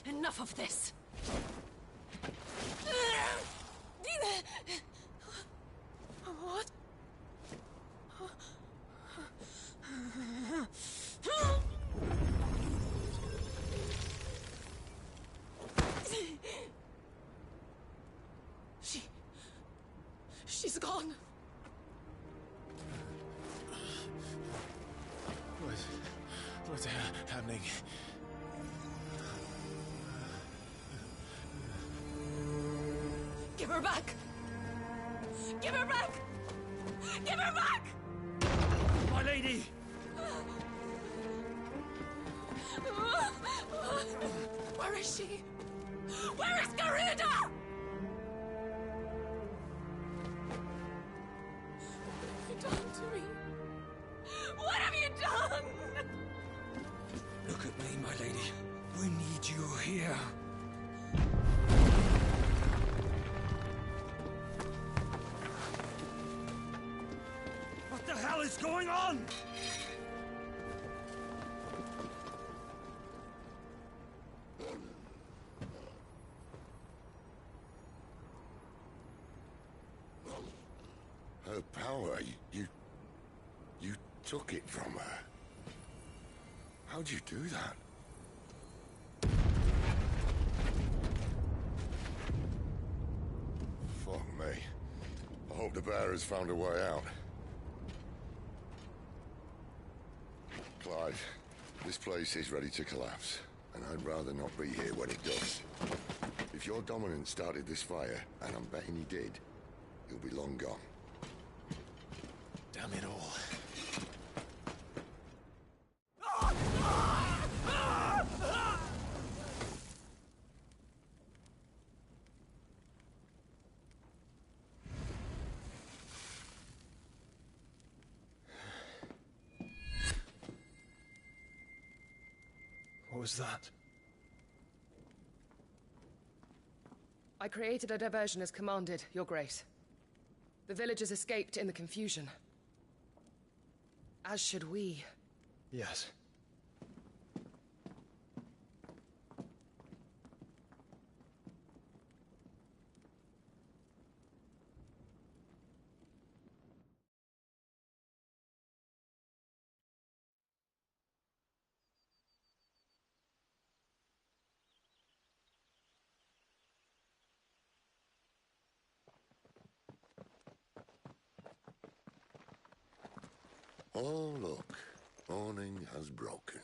Speaker 10: Enough of this. What? She's gone.
Speaker 18: What's happening?
Speaker 10: Give her back! Give her back! Give her back!
Speaker 3: My lady!
Speaker 10: Where is she? Where is Garuda? What have you done to me? What have you done?
Speaker 9: Look at me, my lady. We need you here.
Speaker 3: What the hell is going on?
Speaker 19: Her power, you took it from her. How'd you do that? Fuck me. I hope the bearer's found a way out. Clive, this place is ready to collapse, and I'd rather not be here when it does. If your dominant started this fire, and I'm betting he did, he'll be long gone.
Speaker 18: Damn it all. What was that?
Speaker 12: I created a diversion as commanded, Your Grace. The villagers escaped in the confusion. As should we.
Speaker 18: Yes.
Speaker 19: Oh, look. Morning has broken.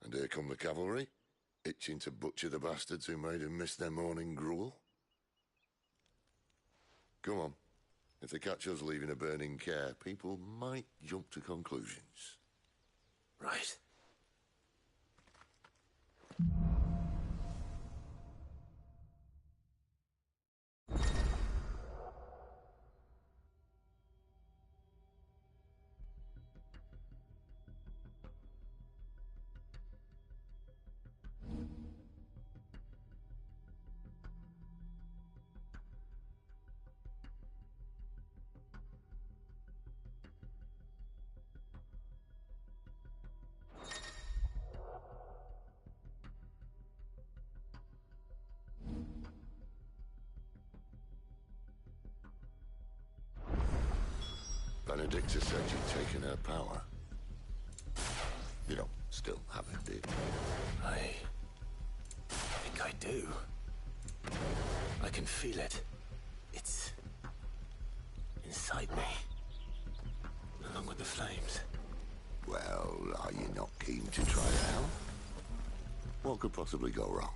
Speaker 19: And here come the cavalry, itching to butcher the bastards who made them miss their morning gruel. Come on. If they catch us leaving a burning care, people might jump to conclusions.
Speaker 1: Right.
Speaker 19: Benedicta said you'd taken her power. You don't still have it, do you?
Speaker 1: I think I do. I can feel it. It's inside me, along with the flames.
Speaker 19: Well, are you not keen to try it out? What could possibly go wrong?